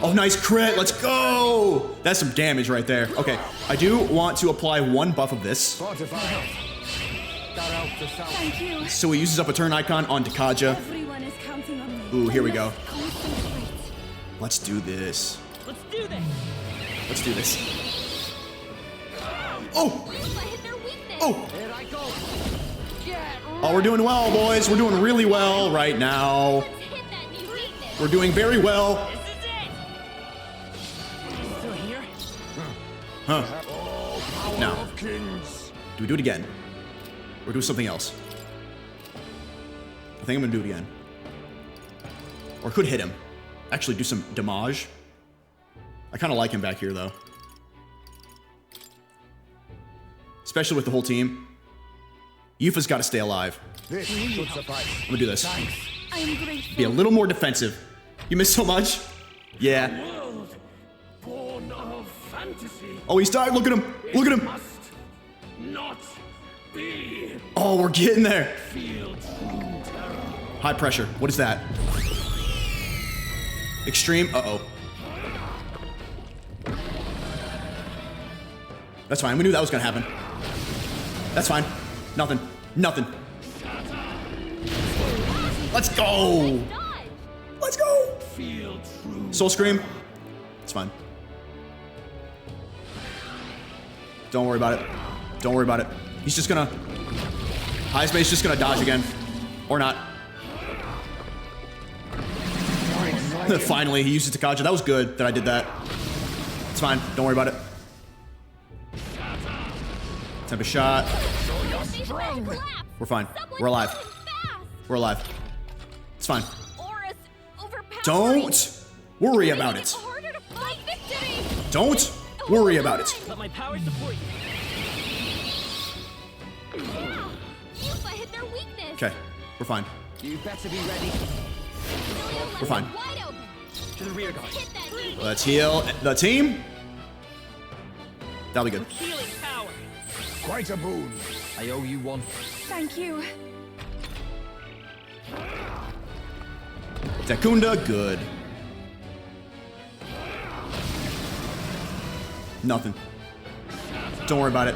Oh, nice crit. Let's go. That's some damage right there. Okay. I do want to apply one buff of this.
Fortify.
Thank you.
So he uses up a turn icon on Dikaja.
Everyone is counting on me.
Ooh, here we
I
go.
must concentrate.
Let's do this.
Let's do this.
Let's do this. Oh!
Hit their weakness.
Oh!
Here I go. Get
Oh, we're doing well, boys. We're doing really well right now.
Let's hit that new weakness.
We're doing very well.
This is it. Still here?
Huh. Now,
Of kings.
do we do it again? Or do something else? I think I'm gonna do it again. Or could hit him. Actually, do some damage. I kind of like him back here, though. Especially with the whole team. Yufa's got to stay alive.
This should suffice.
I'm gonna do this.
I am grateful.
Be a little more defensive. You missed so much. Yeah.
World born of fantasy.
Oh, he's died. Look at him. Look at him.
Must not be.
Oh, we're getting there.
Feel true terror.
High pressure. What is that? Extreme. Uh-oh. That's fine. We knew that was gonna happen. That's fine. Nothing. Nothing. Let's go. Soul Scream. It's fine. Don't worry about it. Don't worry about it. He's just gonna... Heismei's just gonna dodge again. Or not. Finally, he used it to Kaja. That was good that I did that. It's fine. Don't worry about it. Temper shot. We're fine. We're alive. We're alive. It's fine. Don't worry about it. Don't worry about it.
Let my power support you.
Okay, we're fine.
You better be ready.
We're fine.
To the rear guard.
Let's heal the team. That'll be good.
Healing power.
Quite a boon.
I owe you one.
Thank you.
Tekunda, good. Nothing. Don't worry about it.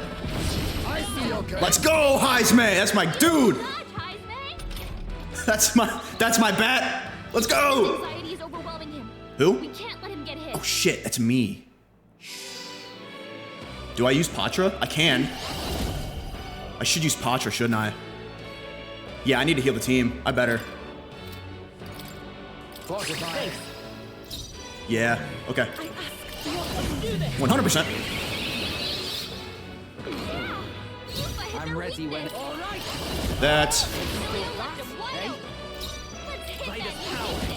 Let's go, Heismei! That's my dude! That's my bat! Let's go! Who?
We can't let him get hit.
Oh shit, that's me. Do I use Patra? I can. I should use Patra, shouldn't I? Yeah, I need to heal the team. I better. Yeah, okay. 100%.
I'm ready when...
That's...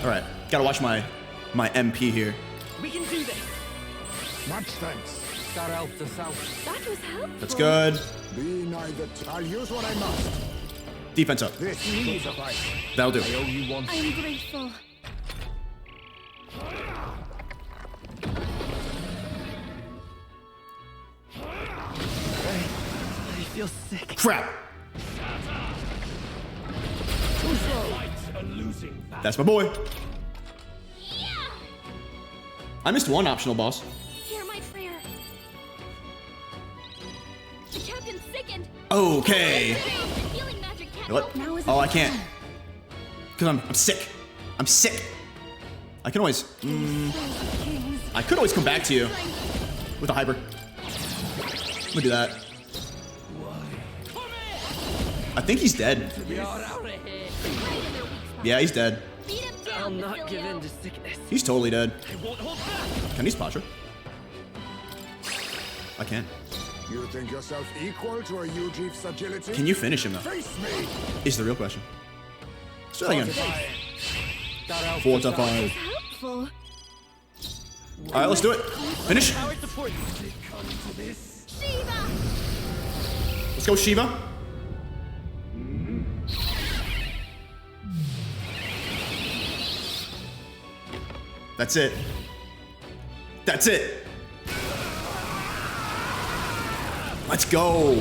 Alright, gotta watch my MP here.
We can do this.
Much thanks.
That helped us out.
That was helpful.
That's good.
Be neither. I'll use what I must.
Defense up.
This will suffice.
That'll do.
I owe you one.
I'm grateful.
I feel sick.
Crap. That's my boy. I missed one optional boss.
Hear my prayer. The captain's sickened.
Okay.
The healing magic can't
You know what?
help.
Oh, I can't. Because I'm sick. I'm sick. I can always... I could always come back to you with a hyper. I'm gonna do that. I think he's dead. Yeah, he's dead.
I'll not give in to sickness.
He's totally dead.
I won't hold back.
Can he Patra? I can.
You think yourself equal to a Ujief's agility?
Can you finish him though?
Face me.
Is the real question. Let's try that again.
That helped us out.
Fortify.
Helpful.
Alright, let's do it. Finish.
Power support you.
Shiva!
Let's go, Shiva. That's it. That's it. Let's go.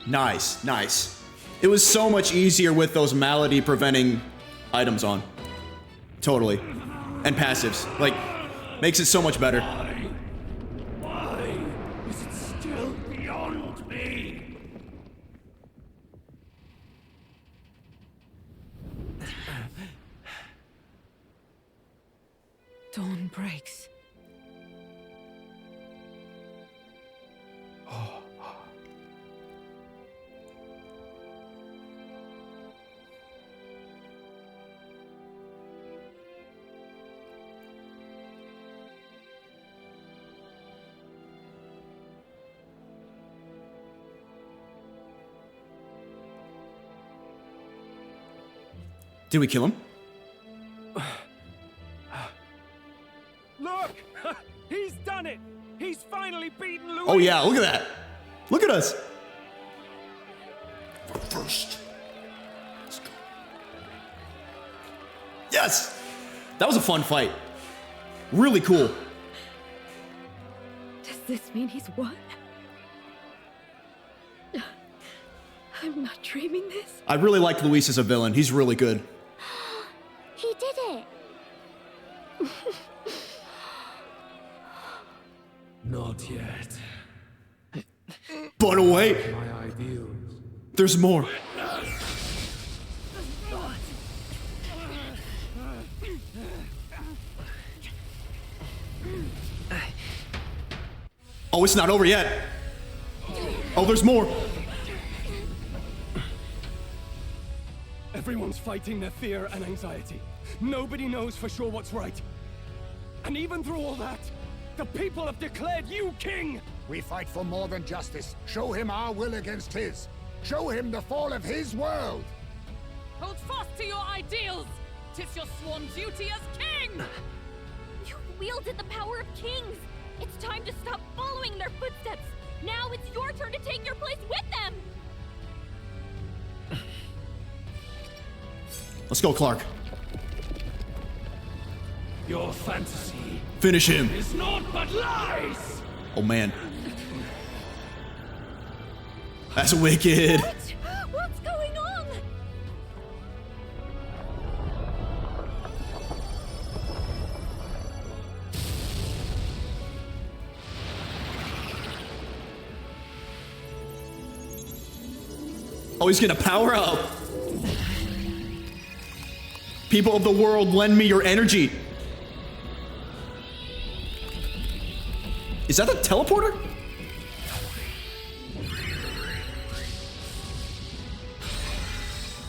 Nice, nice. It was so much easier with those malady preventing items on. Totally. And passives. Like, makes it so much better.
Why is it still beyond me?
Dawn breaks.
Did we kill him?
Look! He's done it! He's finally beaten Louis!
Oh yeah, look at that. Look at us. We're first. Let's go. Yes! That was a fun fight. Really cool.
Does this mean he's won? I'm not dreaming this.
I really like Luis as a villain. He's really good.
He did it.
Not yet.
But wait,
My ideals.
there's more. Oh, it's not over yet. Oh, there's more.
Everyone's fighting their fear and anxiety. Nobody knows for sure what's right. And even through all that, the people have declared you king!
We fight for more than justice. Show him our will against his. Show him the fall of his world.
Hold fast to your ideals! 'Tis your sworn duty as king!
You've wielded the power of kings! It's time to stop following in their footsteps! Now it's your turn to take your place with them!
Let's go, Clark.
Your fantasy
Finish him.
is naught but lies!
Oh, man. That's wicked.
What? What's going on?
Oh, he's gonna power up. People of the world, lend me your energy. Is that a teleporter?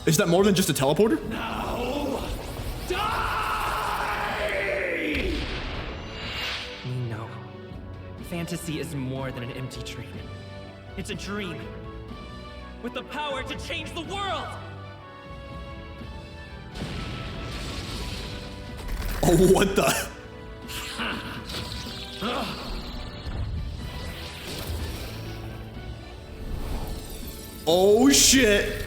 Is that more than just a teleporter?
Now, die!
No. Fantasy is more than an empty dream. It's a dream. With the power to change the world!
Oh, what the? Oh, shit.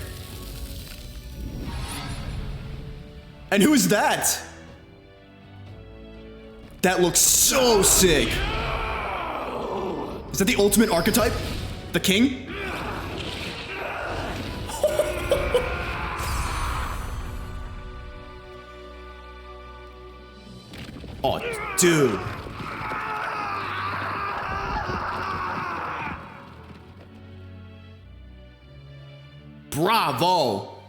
And who is that? That looks so sick. Is that the ultimate archetype? The king? Oh, dude. Bravo.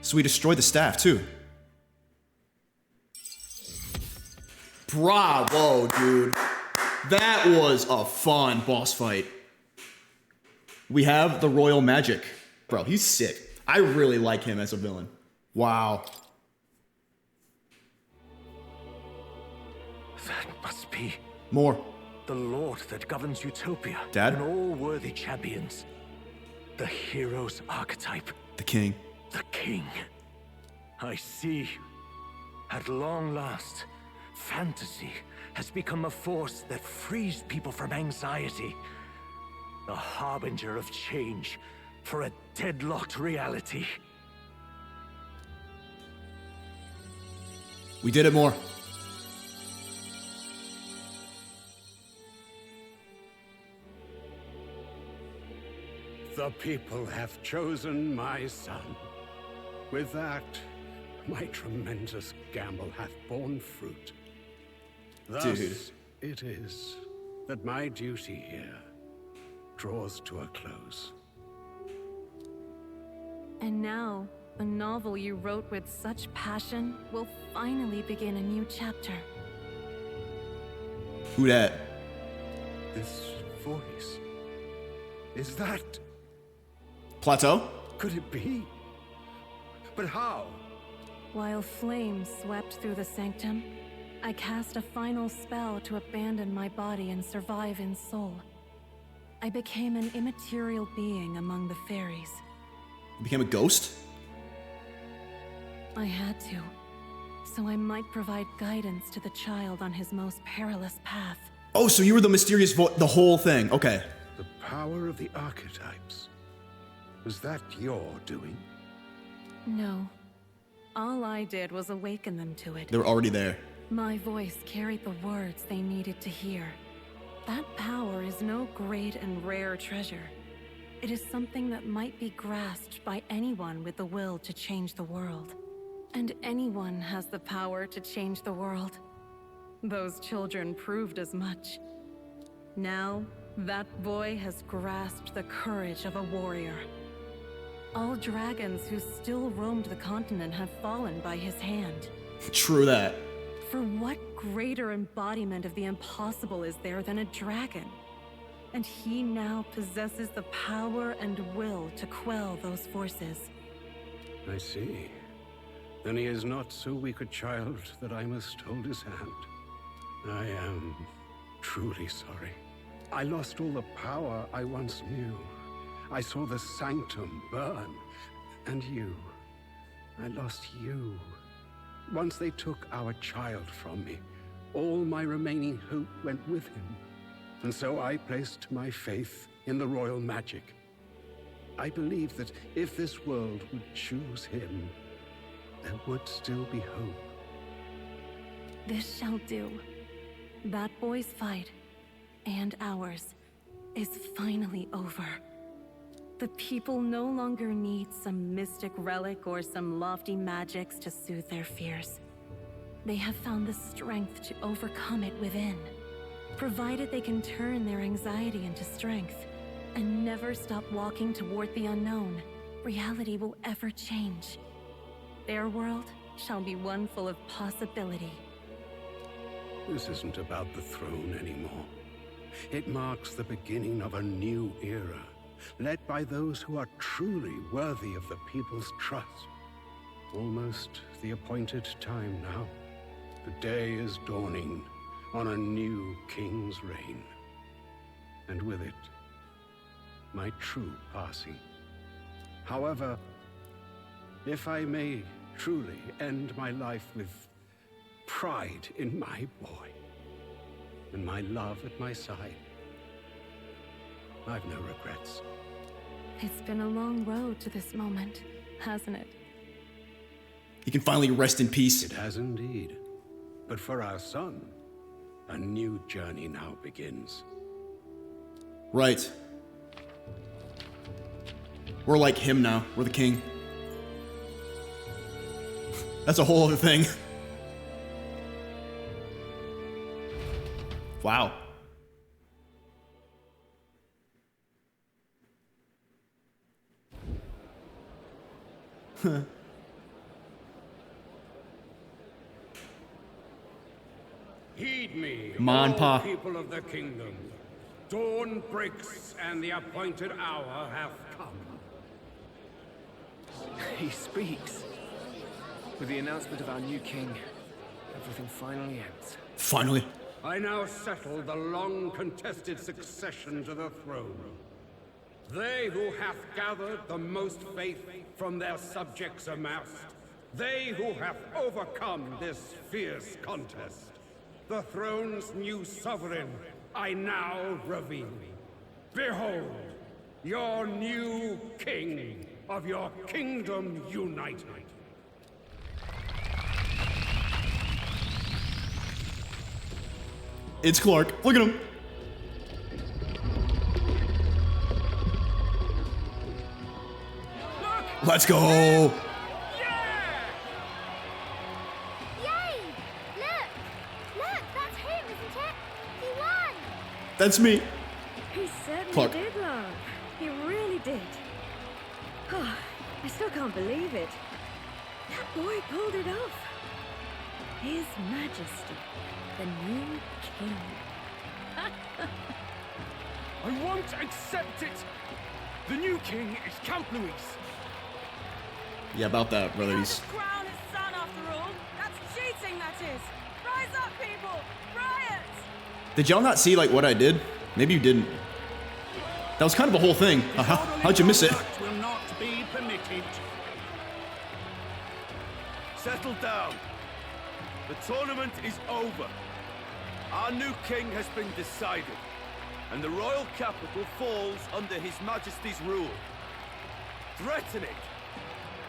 So we destroyed the staff too. Bravo, dude. That was a fun boss fight. We have the Royal Magic. Bro, he's sick. I really like him as a villain. Wow.
That must be
More.
the Lord that governs Utopia.
Dad?
And all worthy champions. The hero's archetype.
The king.
The king. I see. At long last, fantasy has become a force that frees people from anxiety. A harbinger of change for a deadlocked reality.
We did it, more.
The people have chosen my son. With that, my tremendous gamble hath borne fruit. Thus,
Dude.
it is that my duty here draws to a close.
And now, a novel you wrote with such passion will finally begin a new chapter.
Who dat?
This voice... is that...
Plateau?
Could it be? But how?
While flames swept through the sanctum, I cast a final spell to abandon my body and survive in soul. I became an immaterial being among the fairies.
You became a ghost?
I had to, so I might provide guidance to the child on his most perilous path.
Oh, so you were the mysterious the whole thing. Okay.
The power of the archetypes. Was that your doing?
No. All I did was awaken them to it.
They were already there.
My voice carried the words they needed to hear. That power is no great and rare treasure. It is something that might be grasped by anyone with the will to change the world. And anyone has the power to change the world. Those children proved as much. Now, that boy has grasped the courage of a warrior. All dragons who still roamed the continent have fallen by his hand.
True that.
For what greater embodiment of the impossible is there than a dragon? And he now possesses the power and will to quell those forces.
I see. Then he is not so weak a child that I must hold his hand. I am truly sorry. I lost all the power I once knew. I saw the sanctum burn. And you. I lost you. Once they took our child from me, all my remaining hope went with him. And so I placed my faith in the royal magic. I believed that if this world would choose him, there would still be hope.
This shall do. That boy's fight, and ours, is finally over. The people no longer need some mystic relic or some lofty magics to soothe their fears. They have found the strength to overcome it within. Provided they can turn their anxiety into strength and never stop walking toward the unknown, reality will ever change. Their world shall be one full of possibility.
This isn't about the throne anymore. It marks the beginning of a new era, led by those who are truly worthy of the people's trust. Almost the appointed time now. The day is dawning on a new king's reign. And with it, my true passing. However, if I may truly end my life with pride in my boy, and my love at my side, I've no regrets.
It's been a long road to this moment, hasn't it?
He can finally rest in peace.
It has indeed. But for our son, a new journey now begins.
Right. We're like him now. We're the king. That's a whole other thing. Wow.
Heed me,
Mon
all
Pa.
people of the kingdom. Dawn breaks and the appointed hour hath come.
He speaks. With the announcement of our new king, everything finally ends.
Finally.
I now settle the long-contested succession to the throne. They who hath gathered the most faith from their subjects amassed, they who have overcome this fierce contest, the throne's new sovereign, I now reveal. Behold, your new king of your kingdom united.
It's Clark. Look at him. Let's go.
Yay! Look, that's him, isn't it? He won!
That's me.
He certainly
Clark.
did, love. He really did. Oh, I still can't believe it. That boy pulled it off. His Majesty, the new king.
I won't accept it! The new king is Camp Louis.
Yeah, about that, brothers.
Crown his son after all. That's cheating, that is. Rise up, people! Riot!
Did y'all not see, like, what I did? Maybe you didn't. That was kind of a whole thing. How'd you miss it?
Will not be permitted.
Settle down. The tournament is over. Our new king has been decided, and the royal capital falls under His Majesty's rule. Threaten it,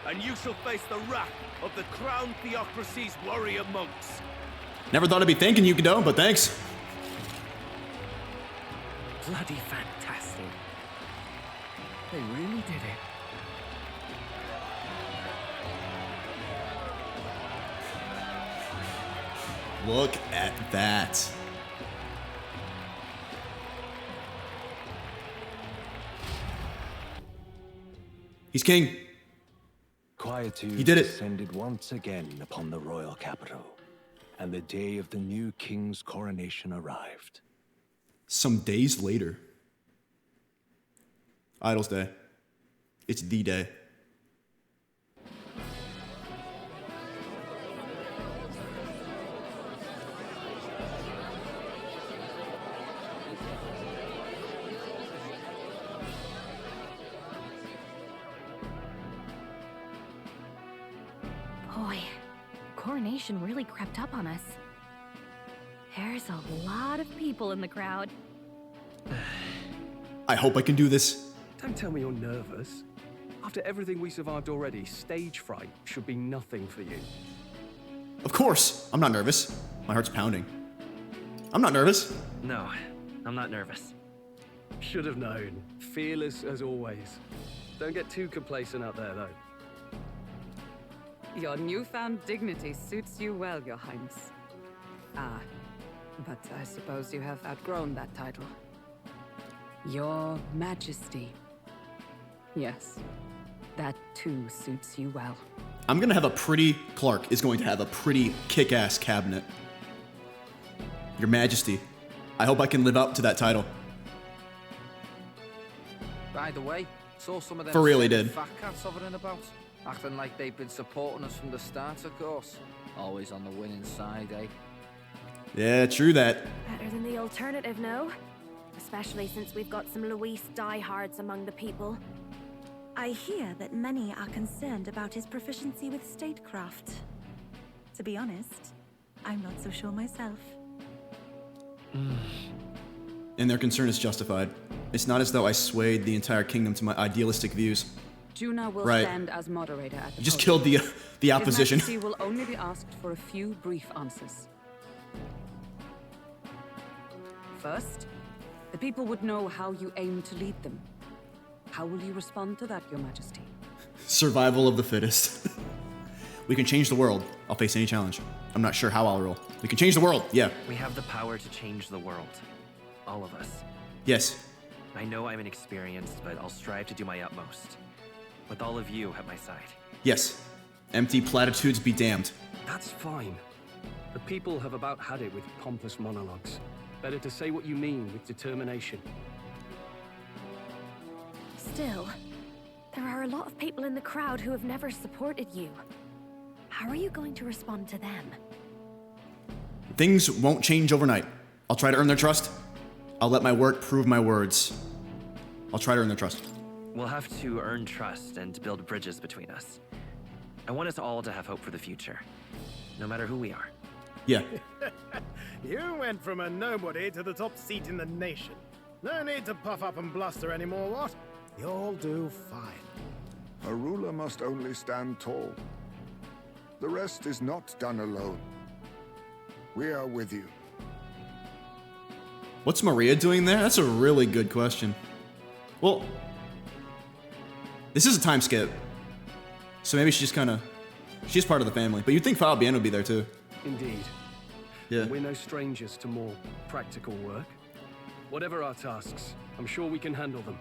and you shall face the wrath of the crown theocracy's warrior monks.
Never thought I'd be thanking you, Godot, but thanks.
Bloody fantastic. They really did it.
Look at that. He's king.
Quietude
He did it.
descended once again upon the royal capital, and the day of the new king's coronation arrived.
Some days later. Idol's Day. It's the day.
Boy, coronation really crept up on us. There's a lot of people in the crowd.
I hope I can do this.
Don't tell me you're nervous. After everything we survived already, stage fright should be nothing for you.
Of course, I'm not nervous. My heart's pounding. I'm not nervous.
No, I'm not nervous.
Should have known. Fearless as always. Don't get too complacent out there, though.
Your newfound dignity suits you well, Your Highness. Ah, but I suppose you have outgrown that title. Your Majesty. Yes, that too suits you well.
I'm gonna have a pretty... Clark is going to have a pretty kick-ass cabinet. Your Majesty. I hope I can live up to that title.
By the way, saw some of them
For real, he
scared
did.
fat cats hovering about, acting like they've been supporting us from the start, of course. Always on the winning side, eh?
Yeah, true that.
Better than the alternative, no? Especially since we've got some Luis diehards among the people.
I hear that many are concerned about his proficiency with statecraft. To be honest, I'm not so sure myself.
And their concern is justified. It's not as though I swayed the entire kingdom to my idealistic views.
Juna will
Right.
stand as moderator at the
You just
podium.
killed the opposition.
His Majesty will only be asked for a few brief answers. First, the people would know how you aim to lead them. How will you respond to that, Your Majesty?
Survival of the fittest. We can change the world. I'll face any challenge. I'm not sure how I'll roll. We can change the world. Yeah.
We have the power to change the world. All of us.
Yes.
I know I'm inexperienced, but I'll strive to do my utmost. With all of you at my side.
Yes. Empty platitudes be damned.
That's fine. The people have about had it with pompous monologues. Better to say what you mean with determination.
Still, there are a lot of people in the crowd who have never supported you. How are you going to respond to them?
Things won't change overnight. I'll try to earn their trust. I'll let my work prove my words. I'll try to earn their trust.
We'll have to earn trust and build bridges between us. I want us all to have hope for the future, no matter who we are.
Yeah.
You went from a nobody to the top seat in the nation. No need to puff up and bluster anymore, what? You'll do fine.
A ruler must only stand tall. The rest is not done alone. We are with you.
What's Maria doing there? That's a really good question. Well, this is a time skip. So maybe she's she's part of the family. But you'd think Fabian would be there too.
Indeed.
Yeah.
We're no strangers to more practical work. Whatever our tasks, I'm sure we can handle them.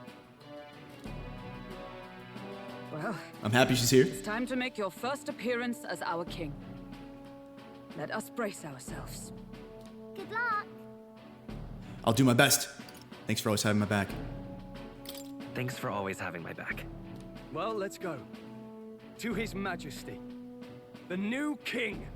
Well,
I'm happy she's here.
it's time to make your first appearance as our king. Let us brace ourselves.
Good luck.
I'll do my best. Thanks for always having my back.
Thanks for always having my back.
Well, let's go. To His Majesty, the new king.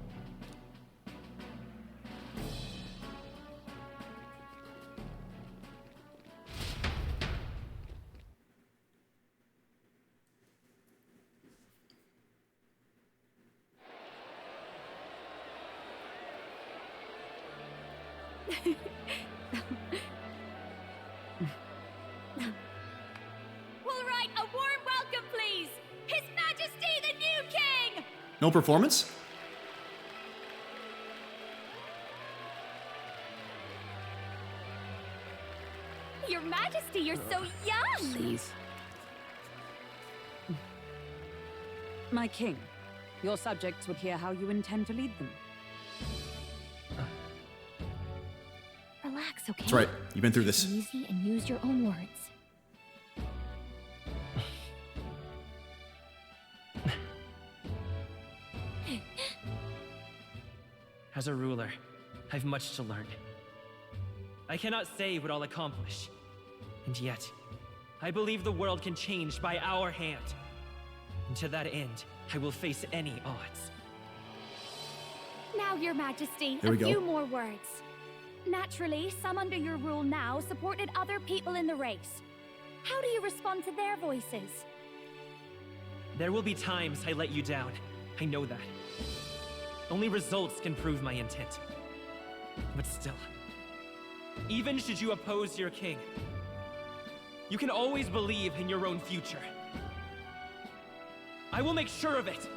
All right, a warm welcome, please. His Majesty, the new king.
No performance?
Your Majesty, you're so young.
Please. My king, your subjects would hear how you intend to lead them.
Relax, okay?
That's right. You've been through this.
Easy and use your own words.
As a ruler, I've much to learn. I cannot say what I'll accomplish. And yet, I believe the world can change by our hand. And to that end, I will face any odds.
Now, Your Majesty,
Here we
a
go.
few more words. Naturally, some under your rule now supported other people in the race. How do you respond to their voices?
There will be times I let you down. I know that. Only results can prove my intent. But still, even should you oppose your king, you can always believe in your own future. I will make sure of it.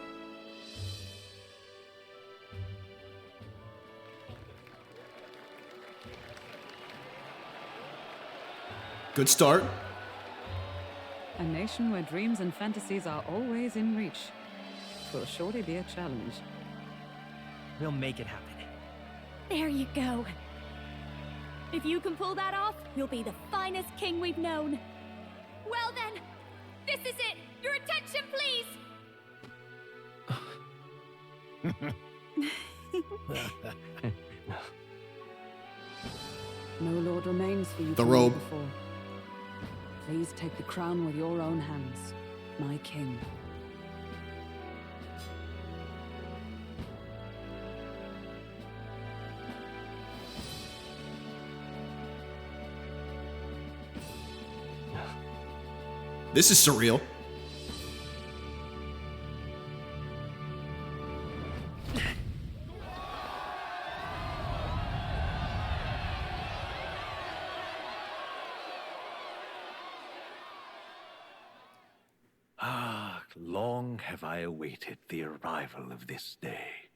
Good start.
A nation where dreams and fantasies are always in reach. Will surely be a challenge.
We'll make it happen.
There you go. If you can pull that off, you'll be the finest king we've known. Well then, this is it. Your attention, please.
No lord remains for you
The
to
robe.
rule before. Please take the crown with your own hands, my king.
This is surreal.
Ah, long have I awaited the arrival of this day.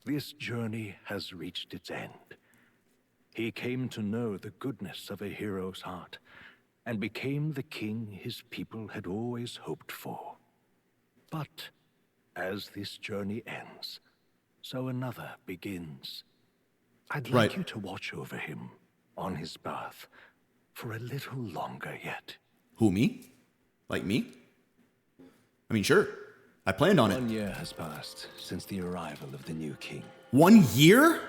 This journey has reached its end. He came to know the goodness of a hero's heart, and became the king his people had always hoped for. But as this journey ends, so another begins. I'd like
Right.
you to watch over him on his path for a little longer yet.
Who, me? Like me? I mean, sure. I planned on it.
1 year has passed since the arrival of the new king.
1 year?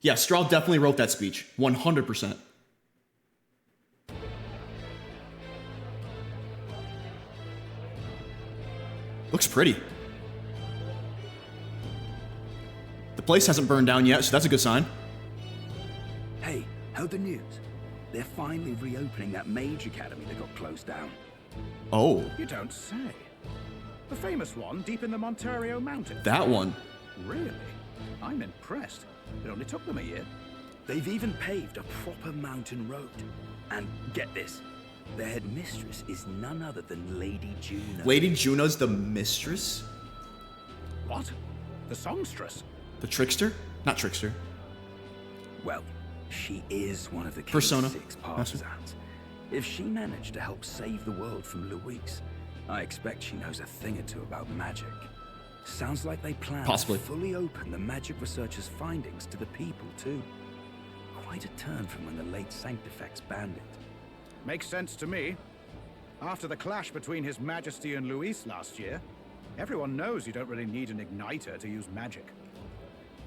Yeah, Straw definitely wrote that speech. 100%. Looks pretty. The place hasn't burned down yet, so that's a good sign.
Hey, heard the news? They're finally reopening that mage academy that got closed down.
Oh,
You don't say. The famous one deep in the Montario Mountains.
that one.
Really? I'm impressed. It only took them a year.
They've even paved a proper mountain road. And get this, their headmistress is none other than Lady Juno.
Lady Juno's the mistress?
What? The songstress?
The trickster? Not trickster.
Well, she is one of the king's
Persona.
6 partisans. If she managed to help save the world from Luis, I expect she knows a thing or two about magic. Sounds like they plan
Possibly.
to fully open the magic researchers' findings to the people, too. Quite a turn from when the late Sanctifex banned it.
Makes sense to me. After the clash between His Majesty and Luis last year, everyone knows you don't really need an igniter to use magic.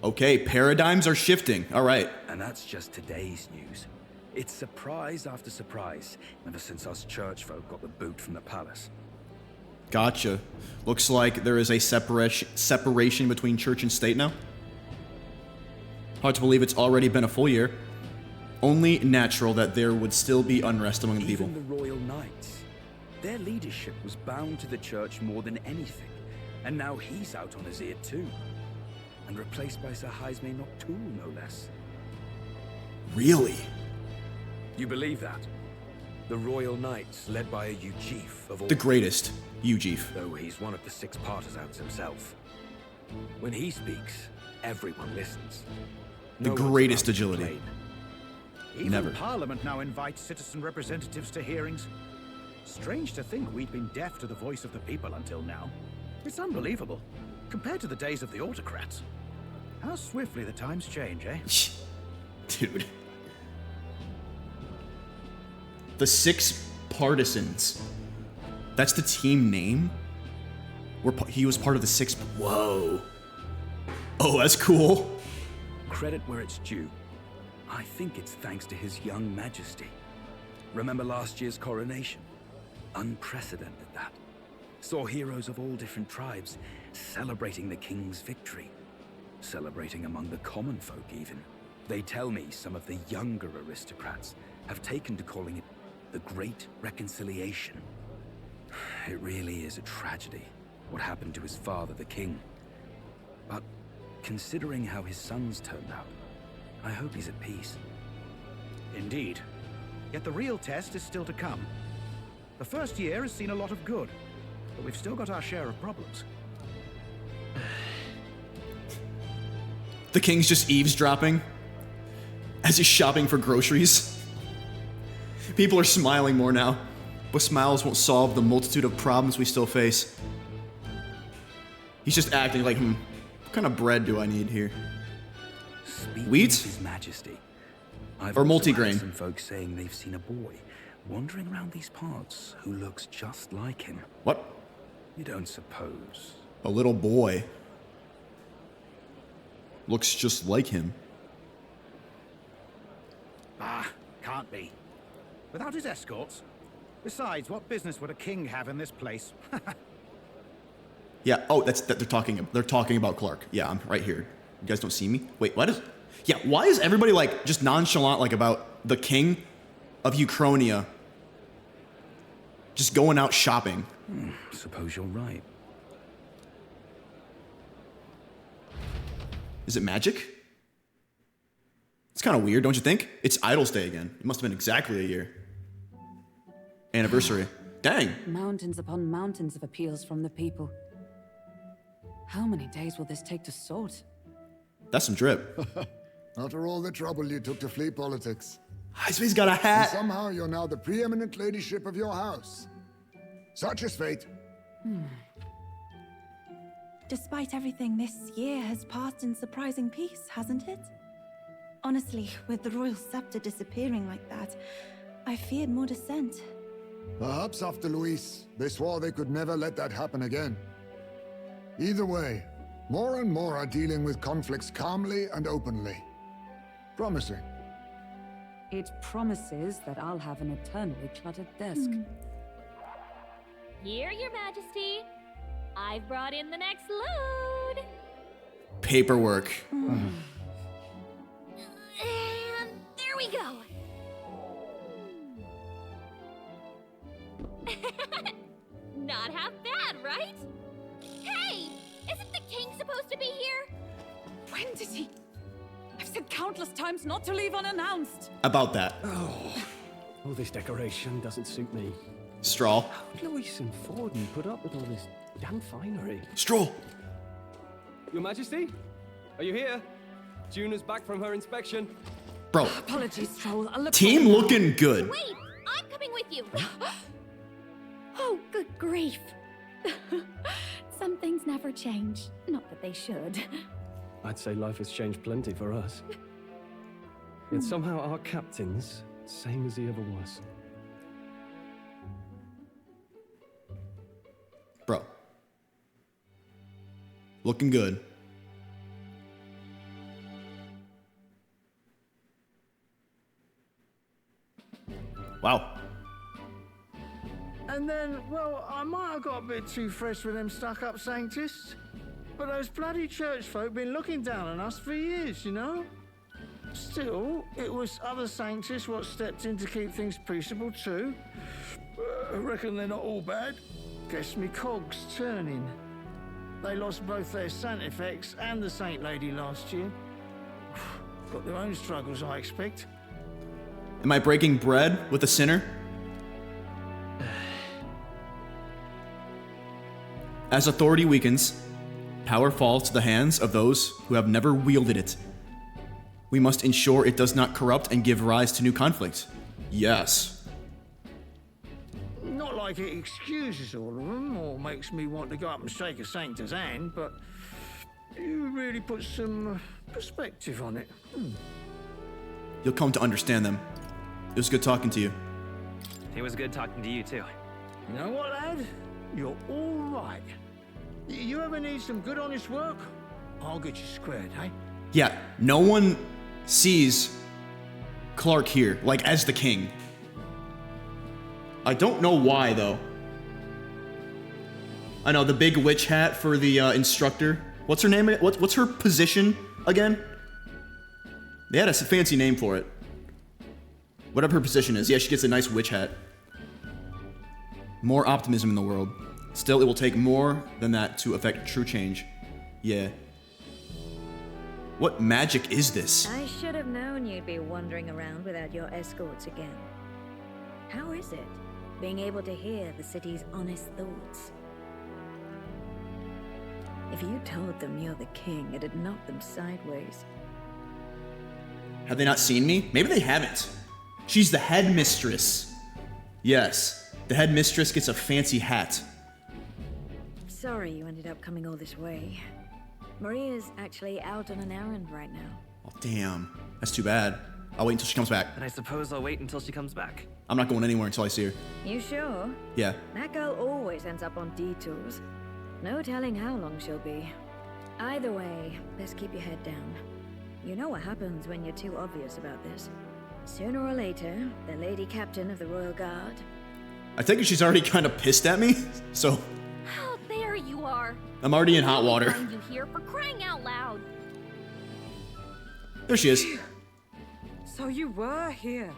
Okay, paradigms are shifting. All right.
And that's just today's news. It's surprise after surprise, ever since us church folk got the boot from the palace.
Gotcha. Looks like there is a separation between church and state now. Hard to believe it's already been a full year. Only natural that there would still be unrest among the people.
Even the Royal Knights. Their leadership was bound to the church more than anything, and now he's out on his ear too. And replaced by Sir Jaime Noctul, no less.
Really?
You believe that? The Royal Knights, led by a Ujif of all...
The greatest, Ujif.
Though he's one of the 6 partisans himself. When he speaks, everyone listens.
The
No one's
greatest
allowed to
agility.
complain.
Even
Never.
Parliament now invites citizen representatives to hearings. Strange to think we'd been deaf to the voice of the people until now. It's unbelievable, compared to the days of the autocrats. How swiftly the times change, eh?
Dude. The Six Partisans. That's the team name? He was part of the Six... Whoa. Oh, that's cool.
Credit where it's due. I think it's thanks to his young majesty. Remember last year's coronation? Unprecedented, that. Saw heroes of all different tribes celebrating the king's victory. Celebrating among the common folk, even. They tell me some of the younger aristocrats have taken to calling it the Great Reconciliation. It really is a tragedy, what happened to his father, the king. But considering how his sons turned out, I hope he's at peace.
Indeed. Yet the real test is still to come. The first year has seen a lot of good, but we've still got our share of problems.
The king's just eavesdropping as he's shopping for groceries. People are smiling more now, but smiles won't solve the multitude of problems we still face. He's just acting like, what kind of bread do I need here? Wheat?
His Majesty.
Or multigrain?
Some folks saying they've seen a boy wandering around these parts who looks just like him.
What?
You don't suppose?
A little boy. Looks just like him.
Ah, can't be. Without his escorts? Besides, what business would a king have in this place?
Yeah, oh, they're talking about Clark. Yeah, I'm right here. You guys don't see me? Wait, why is everybody like just nonchalant like about the king of Ukrainia just going out shopping?
Suppose you're right.
Is it magic? It's kind of weird, don't you think? It's Idol's Day again. It must have been exactly a year. Anniversary. Dang.
Mountains upon mountains of appeals from the people. How many days will this take to sort?
That's some drip.
After all the trouble you took to flee politics.
He's got a hat.
And somehow you're now the preeminent ladyship of your house. Such is fate.
Despite everything, this year has passed in surprising peace, hasn't it? Honestly, with the royal scepter disappearing like that, I feared more dissent.
Perhaps after Luis, they swore they could never let that happen again. Either way, more and more are dealing with conflicts calmly and openly. Promising.
It promises that I'll have an eternally cluttered desk.
Here, Your Majesty. I've brought in the next load.
Paperwork.
And there we go. Not half bad, right? Hey, isn't the king supposed to be here?
When did he? I've said countless times not to leave unannounced.
About that.
Oh, this decoration doesn't suit me.
Straw.
How'd Luis and Forden put up with all this damn finery?
Straw.
Your Majesty? Are you here? Juna's back from her inspection.
Bro.
Apologies, Troll. I'll look
Team looking good.
Wait, I'm coming with you. Oh, good grief. Some things never change. Not that they should.
I'd say life has changed plenty for us. Yet somehow our captain's same as he ever was.
Bro. Looking good. Wow.
And then, well, I might have got a bit too fresh with them stuck-up sanctists. But those bloody church folk been looking down on us for years, you know? Still, it was other sanctists what stepped in to keep things peaceable too. I reckon they're not all bad. Guess me cogs turning. They lost both their Santifex and the Saint Lady last year. Got their own struggles, I expect.
Am I breaking bread with a sinner? As authority weakens, power falls to the hands of those who have never wielded it. We must ensure it does not corrupt and give rise to new conflict. Yes.
Not like it excuses all of them or makes me want to go up and shake a sanctor's hand, but you really put some perspective on it.
You'll come to understand them. It was good talking to you.
It was good talking to you, too.
You know what, lad? You're all right. You ever need some good, honest work? I'll get you squared, eh?
Yeah, no one sees Clark here, like, as the king. I don't know why, though. I know, the big witch hat for the instructor. What's her name? What's her position again? They had a fancy name for it. Whatever her position is. Yeah, she gets a nice witch hat. More optimism in the world. Still, it will take more than that to affect true change. Yeah. What magic is this?
I should have known you'd be wandering around without your escorts again. How is it, being able to hear the city's honest thoughts? If you told them you're the king, it'd knock them sideways.
Have they not seen me? Maybe they haven't. She's the headmistress. Yes, the headmistress gets a fancy hat.
Sorry you ended up coming all this way. Maria's actually out on an errand right now.
Oh, damn. That's too bad. I'll wait until she comes back.
And I suppose I'll wait until she comes back.
I'm not going anywhere until I see her.
You sure?
Yeah.
That girl always ends up on detours. No telling how long she'll be. Either way, best keep your head down. You know what happens when you're too obvious about this. Sooner or later, the lady captain of the Royal Guard.
I take it she's already kind of pissed at me, so
Oh, there you are.
I'm already in hot water.
Find you here for crying out loud.
There she is.
So you were here.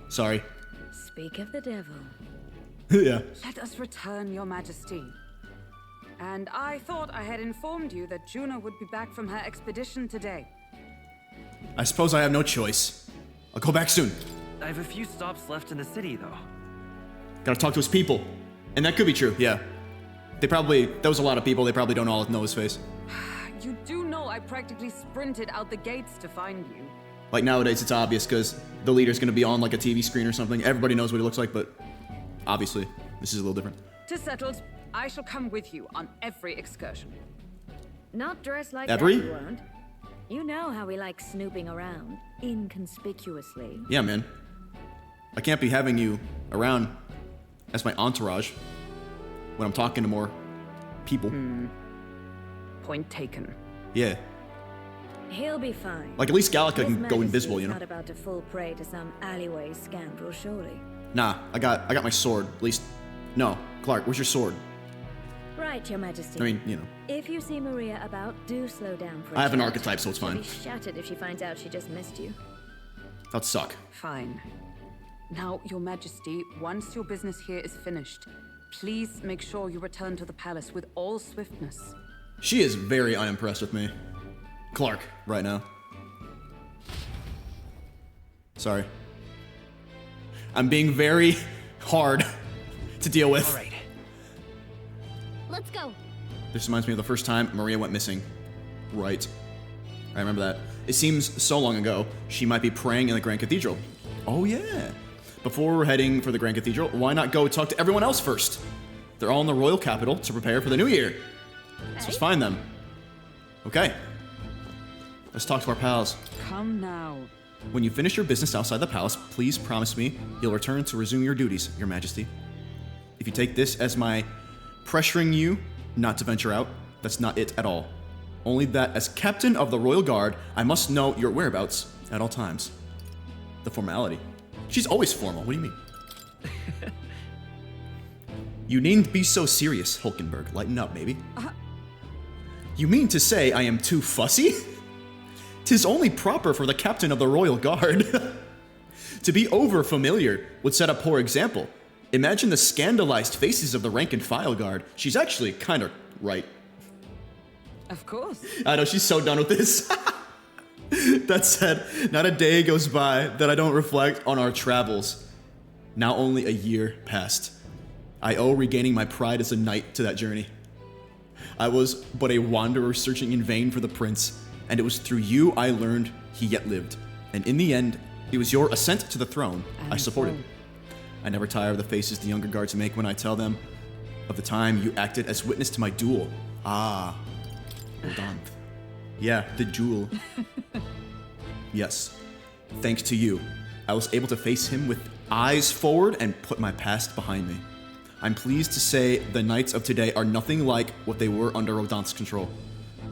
Sorry.
Speak of the devil.
Yeah.
Let us return, Your Majesty. And I thought I had informed you that Juno would be back from her expedition today.
I suppose I have no choice. I'll go back soon.
I have a few stops left in the city, though.
Gotta talk to his people. And that could be true, yeah. That was a lot of people, they probably don't all know his face.
You do know I practically sprinted out the gates to find you.
Like nowadays, it's obvious because the leader's gonna be on like a TV screen or something. Everybody knows what he looks like, but obviously, this is a little different.
'Tis settled. I shall come with you on every excursion.
Not dressed like
Every?
that, you won't. You know how we like snooping around, inconspicuously.
Yeah, man. I can't be having you around as my entourage when I'm talking to more people.
Point taken.
Yeah.
He'll be fine.
Like, at least Gallica
His
can go invisible,
Majesty's
you know?
Not about to fall prey to some alleyway scoundrel, surely.
Nah, I got my sword. At least, no. Clark, where's your sword?
Right, Your Majesty.
I mean, you know.
If you see Maria about, do slow down for a
I have an
chat.
archetype, so it's
She'll
fine.
be shattered if she finds out she just missed you.
That'd suck.
Fine. Now, Your Majesty, once your business here is finished, please make sure you return to the palace with all swiftness.
She is very unimpressed with me. Clark, right now. Sorry. I'm being very hard to deal with.
All right. Let's go.
This reminds me of the first time Maria went missing. Right. I remember that. It seems so long ago, she might be praying in the Grand Cathedral. Oh yeah. Before we're heading for the Grand Cathedral, why not go talk to everyone else first? They're all in the royal capital to prepare for the new year. So let's find them. Okay. Let's talk to our pals.
Come now.
When you finish your business outside the palace, please promise me you'll return to resume your duties, Your Majesty. If you take this as my pressuring you not to venture out, that's not it at all. Only that as captain of the Royal Guard, I must know your whereabouts at all times. The formality. She's always formal, what do you mean? You needn't be so serious, Hulkenberg. Lighten up, baby. You mean to say I am too fussy? 'Tis only proper for the captain of the Royal Guard. To be over-familiar would set a poor example. Imagine the scandalized faces of the rank-and-file guard. She's actually kind of right.
Of course.
I know, she's so done with this. That said, not a day goes by that I don't reflect on our travels. Now only a year passed. I owe regaining my pride as a knight to that journey. I was but a wanderer searching in vain for the prince, and it was through you I learned he yet lived. And in the end, it was your ascent to the throne I supported. I never tire of the faces the younger guards make when I tell them of the time you acted as witness to my duel. Ah, hold on. Yeah, the duel. Yes, thanks to you, I was able to face him with eyes forward and put my past behind me. I'm pleased to say the knights of today are nothing like what they were under Rodant's control.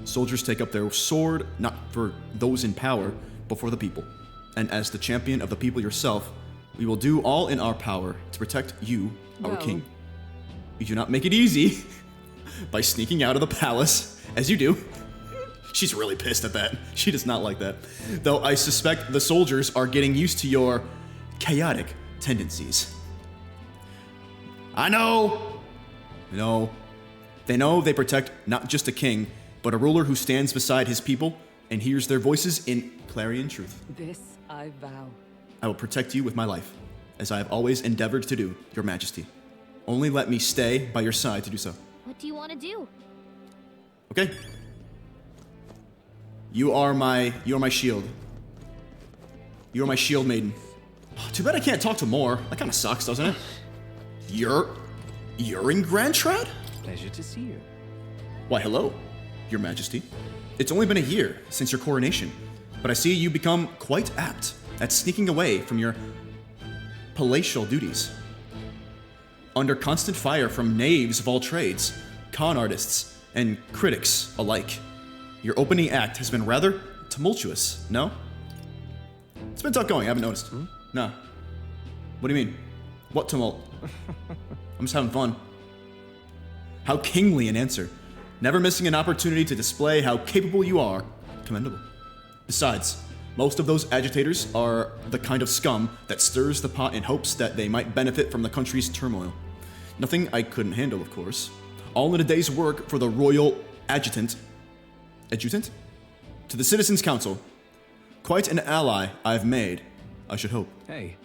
Soldiers take up their sword, not for those in power, but for the people. And as the champion of the people yourself, we will do all in our power to protect you, our king. You do not make it easy by sneaking out of the palace, as you do. She's really pissed at that. She does not like that. Though I suspect the soldiers are getting used to your chaotic tendencies. I know! No. They know they protect not just a king, but a ruler who stands beside his people and hears their voices in clarion truth.
This I vow.
I will protect you with my life, as I have always endeavored to do, your majesty. Only let me stay by your side to do so.
What do you want to do?
Okay. You are my shield. You are my shield maiden. Oh, too bad I can't talk to more. That kind of sucks, doesn't it? You're in Grand Trad?
Pleasure to see you.
Why, hello, your majesty. It's only been a year since your coronation, but I see you become quite apt at sneaking away from your palatial duties. Under constant fire from knaves of all trades, con artists, and critics alike, your opening act has been rather tumultuous, no? It's been tough going, I haven't noticed. No. What do you mean? What tumult? I'm just having fun. How kingly an answer. Never missing an opportunity to display how capable you are. Commendable. Besides, most of those agitators are the kind of scum that stirs the pot in hopes that they might benefit from the country's turmoil. Nothing I couldn't handle, of course. All in a day's work for the royal adjutant? To the Citizens' Council. Quite an ally I've made, I should hope.
Hey.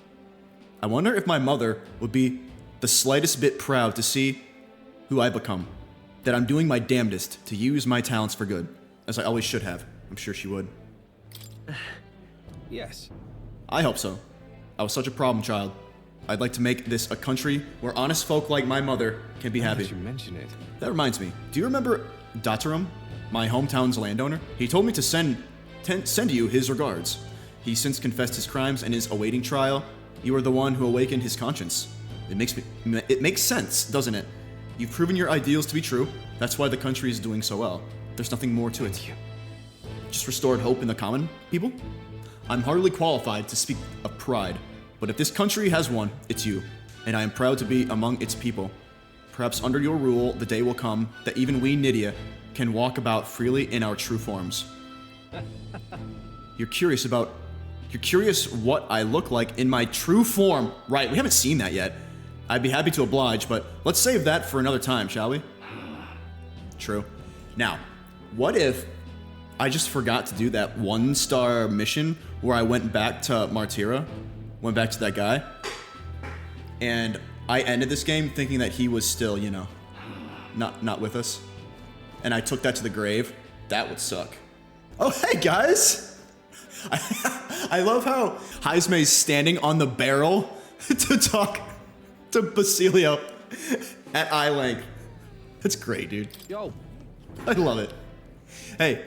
I wonder if my mother would be the slightest bit proud to see who I become. That I'm doing my damnedest to use my talents for good, as I always should have. I'm sure she would.
Yes.
I hope so. I was such a problem child. I'd like to make this a country where honest folk like my mother can be happy.
You mention it.
That reminds me. Do you remember Datarum, my hometown's landowner? He told me to send you his regards. He's since confessed his crimes and is awaiting trial. You are the one who awakened his conscience. It makes sense, doesn't it? You've proven your ideals to be true. That's why the country is doing so well. There's nothing more to it. Just restored hope in the common people? I'm hardly qualified to speak of pride, but if this country has one, it's you, and I am proud to be among its people. Perhaps under your rule, the day will come that even we Nydia can walk about freely in our true forms. You're curious what I look like in my true form. Right, we haven't seen that yet. I'd be happy to oblige, but let's save that for another time, shall we? True. Now, what if I just forgot to do that 1-star mission where I went back to Martira, went back to that guy, and I ended this game thinking that he was still, you know, not with us, and I took that to the grave? That would suck. Oh, hey, guys! I love how Jaisme's standing on the barrel to talk to Basilio at eye length. That's great, dude.
Yo.
I love it. Hey,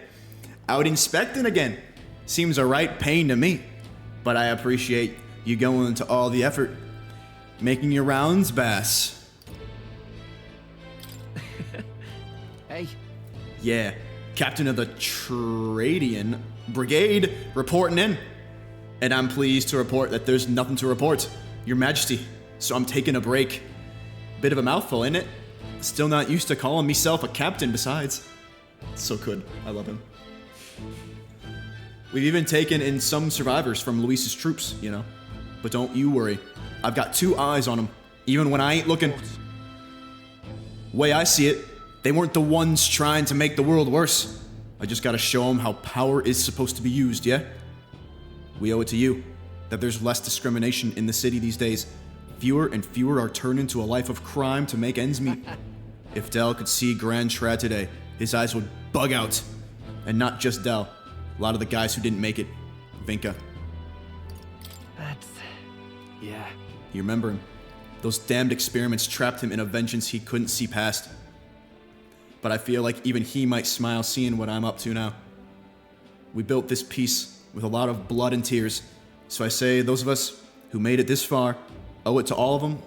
out inspecting again. Seems a right pain to me, but I appreciate you going to all the effort. Making your rounds, Bass.
Hey.
Yeah, captain of the Tradian Brigade reporting in. And I'm pleased to report that there's nothing to report, Your Majesty. So I'm taking a break. Bit of a mouthful, ain't it? Still not used to calling myself a captain besides. So good. I love him. We've even taken in some survivors from Luis's troops, you know. But don't you worry. I've got 2 eyes on them, even when I ain't looking. Way I see it, they weren't the ones trying to make the world worse. I just gotta show them how power is supposed to be used, yeah? We owe it to you, that there's less discrimination in the city these days. Fewer and fewer are turned into a life of crime to make ends meet. If Del could see Grand Trad today, his eyes would bug out. And not just Del. A lot of the guys who didn't make it. Vinka.
Yeah.
You remember him. Those damned experiments trapped him in a vengeance he couldn't see past. But I feel like even he might smile seeing what I'm up to now. We built this peace with a lot of blood and tears. So I say those of us who made it this far owe it to all of them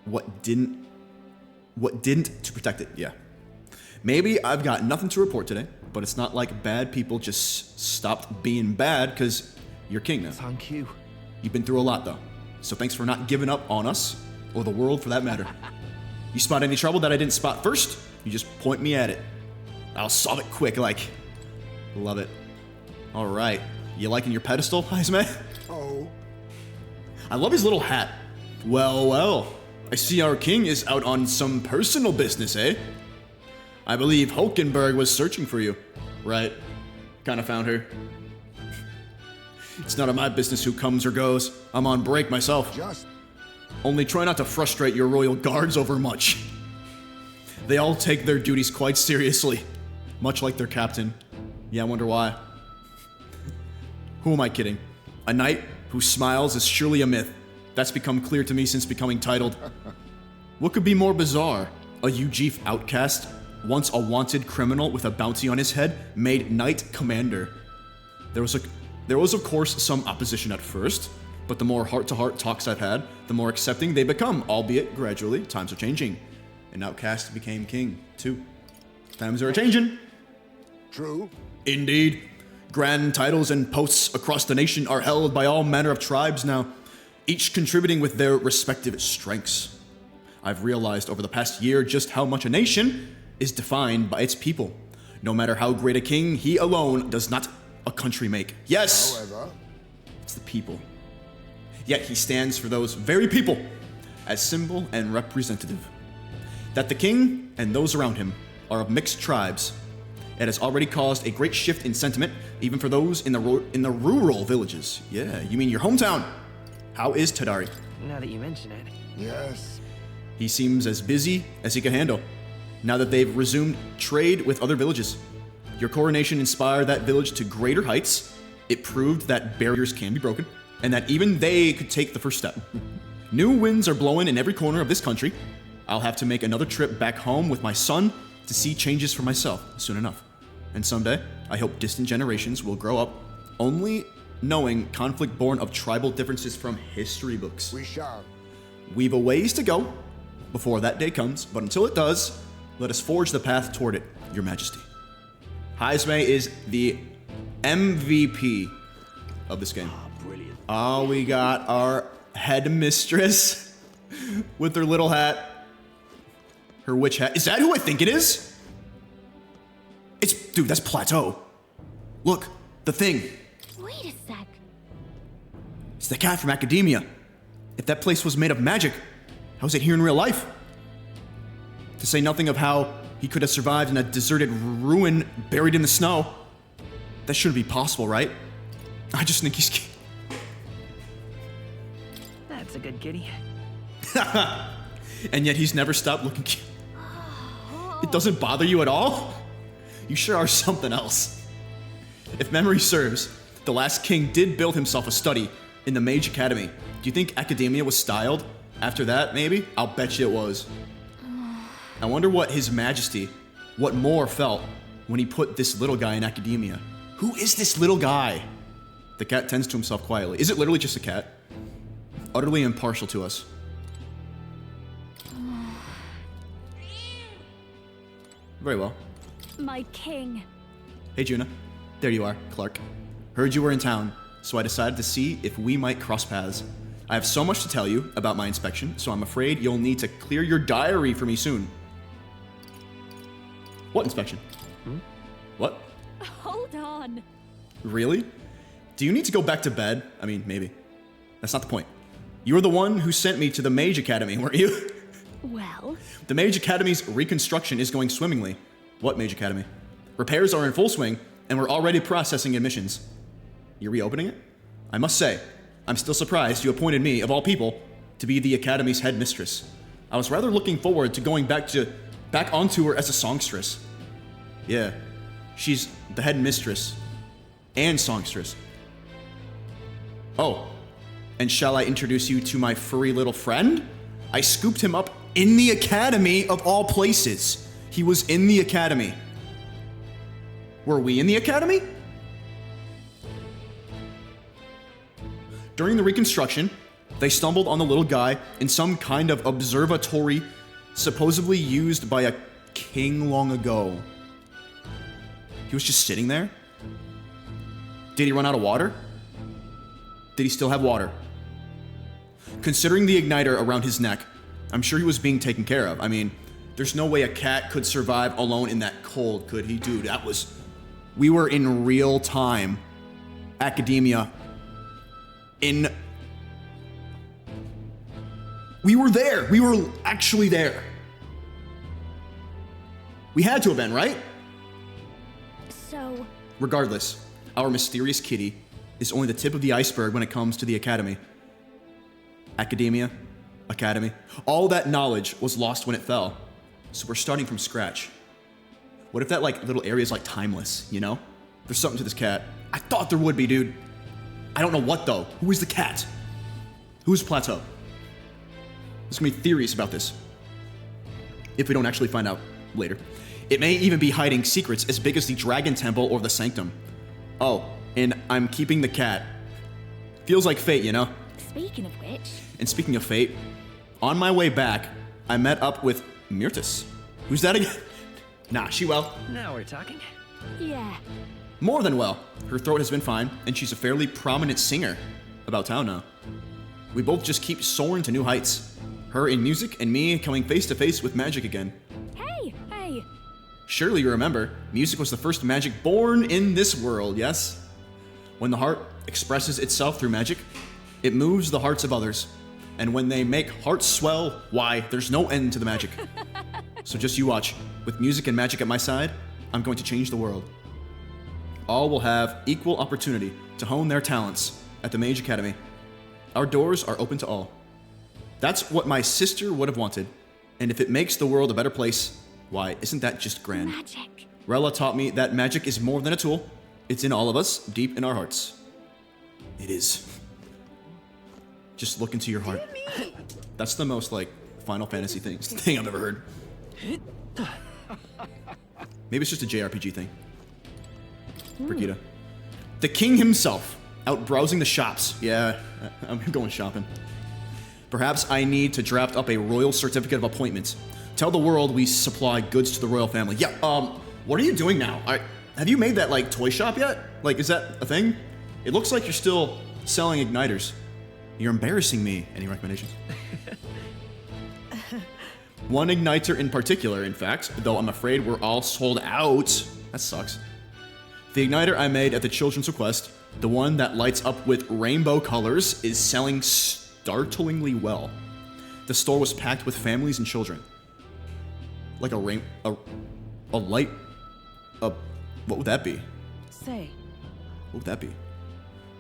what didn't to protect it. Yeah. Maybe I've got nothing to report today, but it's not like bad people just stopped being bad because you're king now.
Thank you.
You've been through a lot though, so thanks for not giving up on us, or the world for that matter. You spot any trouble that I didn't spot first, you just point me at it. I'll solve it quick, like. Love it. All right. You liking your pedestal, Heisman?
Oh.
I love his little hat. Well, well. I see our king is out on some personal business, eh? I believe Hulkenberg was searching for you. Right. Kinda found her. It's none of my business who comes or goes. I'm on break myself. Only try not to frustrate your royal guards over much. They all take their duties quite seriously, much like their captain. Yeah, I wonder why. Who am I kidding? A knight who smiles is surely a myth. That's become clear to me since becoming titled. What could be more bizarre? A Ujif outcast, once a wanted criminal with a bounty on his head, made knight commander. There was of course some opposition at first, but the more heart-to-heart talks I've had, the more accepting they become, albeit gradually. Times are changing. An outcast became king, too. Times are changing.
True.
Indeed. Grand titles and posts across the nation are held by all manner of tribes now, each contributing with their respective strengths. I've realized over the past year just how much a nation is defined by its people. No matter how great a king, he alone does not a country make. Yes!
However,
it's the people. Yet he stands for those very people as symbol and representative. That the king and those around him are of mixed tribes. It has already caused a great shift in sentiment, even for those in the rural villages. Yeah, you mean your hometown. How is Tadari?
Now that you mention it.
Yes.
He seems as busy as he can handle, now that they've resumed trade with other villages. Your coronation inspired that village to greater heights. It proved that barriers can be broken, and that even they could take the first step. New winds are blowing in every corner of this country. I'll have to make another trip back home with my son to see changes for myself soon enough. And someday, I hope distant generations will grow up only knowing conflict born of tribal differences from history books.
We shall.
We've a ways to go before that day comes, but until it does, let us forge the path toward it, Your Majesty. Heismay is the MVP of this game.
Brilliant.
Oh, we got our headmistress with her little hat. Her witch hat. Is that who I think it is? Dude, that's Plateau. Look, the thing.
Wait a sec.
It's the cat from Academia. If that place was made of magic, how's it here in real life? To say nothing of how he could have survived in a deserted ruin buried in the snow. That shouldn't be possible, right? I just think he's...
That's a good kitty.
And yet he's never stopped looking cute. It doesn't bother you at all? You sure are something else. If memory serves, the last king did build himself a study in the Mage Academy. Do you think Academia was styled after that, maybe? I'll bet you it was. I wonder what His Majesty, what more felt when he put this little guy in Academia. Who is this little guy? The cat tends to himself quietly. Is it literally just a cat? Utterly impartial to us. Very well.
My king.
Hey, Juna. There you are, Clark. Heard you were in town, so I decided to see if we might cross paths. I have so much to tell you about my inspection, so I'm afraid you'll need to clear your diary for me soon. What inspection? What?
Hold on.
Really? Do you need to go back to bed? I mean, maybe. That's not the point. You were the one who sent me to the Mage Academy, weren't you?
Well?
The Mage Academy's reconstruction is going swimmingly. What Mage Academy? Repairs are in full swing, and we're already processing admissions. You're reopening it? I must say, I'm still surprised you appointed me, of all people, to be the Academy's headmistress. I was rather looking forward to going back on tour as a songstress. Yeah, she's the headmistress and songstress. Oh, and shall I introduce you to my furry little friend? I scooped him up in the Academy of all places. He was in the Academy. Were we in the Academy? During the reconstruction, They stumbled on the little guy in some kind of observatory supposedly used by a king long ago. He was just sitting there? Did he run out of water? Did he still have water? Considering the igniter around his neck, I'm sure he was being taken care of. I mean, there's no way a cat could survive alone in that cold, could he? Dude, that was... We were in real time. Academia. We were there. We were actually there. We had to have been, right?
So...
Regardless, our mysterious kitty is only the tip of the iceberg when it comes to the academy. Academia, academy. All that knowledge was lost when it fell. So we're starting from scratch. What if that like little area is like timeless, you know? There's something to this cat. I thought there would be, dude. I don't know what though. Who is the cat? Who's Plateau? There's gonna be theories about this. If we don't actually find out later. It may even be hiding secrets as big as the Dragon Temple or the Sanctum. Oh, and I'm keeping the cat. Feels like fate, you know?
Speaking of which...
And speaking of fate, on my way back, I met up with Myrtus. Who's that again? Nah, she well.
Now we're talking.
Yeah.
More than well. Her throat has been fine, and she's a fairly prominent singer. About town now. We both just keep soaring to new heights. Her in music, and me coming face to face with magic again.
Hey!
Surely you remember, music was the first magic born in this world, yes? When the heart expresses itself through magic, it moves the hearts of others. And when they make hearts swell, why, there's no end to the magic. So just you watch. With music and magic at my side, I'm going to change the world. All will have equal opportunity to hone their talents at the Mage Academy. Our doors are open to all. That's what my sister would have wanted. And if it makes the world a better place, why, isn't that just grand?
Magic.
Rella taught me that magic is more than a tool. It's in all of us, deep in our hearts. It is. Just look into your heart. That's the most, like, Final Fantasy thing I've ever heard. Maybe it's just a JRPG thing. Brigitte. The king himself, out browsing the shops. Yeah, I'm going shopping. Perhaps I need to draft up a royal certificate of appointment. Tell the world we supply goods to the royal family. Yeah, what are you doing now? Have you made that, like, toy shop yet? Like, is that a thing? It looks like you're still selling igniters. You're embarrassing me. Any recommendations? One igniter in particular, in fact, though I'm afraid we're all sold out. That sucks. The igniter I made at the children's request, the one that lights up with rainbow colors, is selling startlingly well. The store was packed with families and children. Like a light, what would that be?
Say.
What would that be?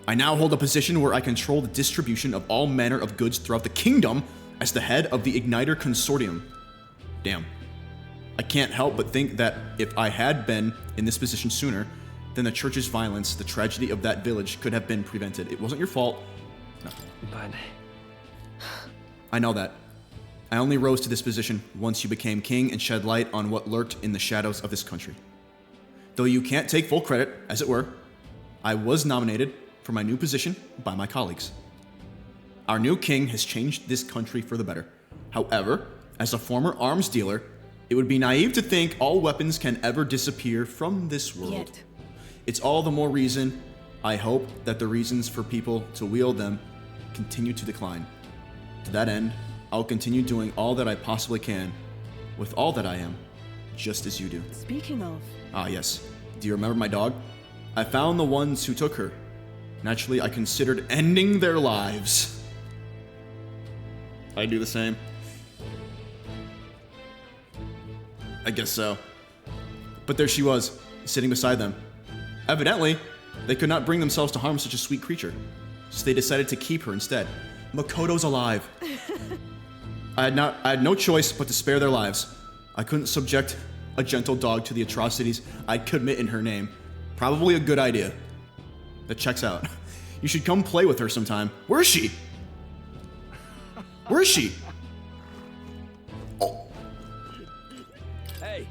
I now hold a position where I control the distribution of all manner of goods throughout the kingdom as the head of the Igniter Consortium. Damn. I can't help but think that if I had been in this position sooner, then the church's violence, the tragedy of that village could have been prevented. It wasn't your fault. No.
But...
I know that. I only rose to this position once you became king and shed light on what lurked in the shadows of this country. Though you can't take full credit, as it were, I was nominated for my new position by my colleagues. Our new king has changed this country for the better. However, as a former arms dealer, it would be naive to think all weapons can ever disappear from this world.
Yet.
It's all the more reason I hope that the reasons for people to wield them continue to decline. To that end, I'll continue doing all that I possibly can with all that I am, just as you do.
Speaking of...
Ah, yes. Do you remember my dog? I found the ones who took her. Naturally, I considered ending their lives. I do the same. I guess so. But there she was, sitting beside them. Evidently, they could not bring themselves to harm such a sweet creature, so they decided to keep her instead. Makoto's alive. I had no choice but to spare their lives. I couldn't subject a gentle dog to the atrocities I'd commit in her name. Probably a good idea. That checks out. You should come play with her sometime. Where is she? Where is she? Oh.
Hey.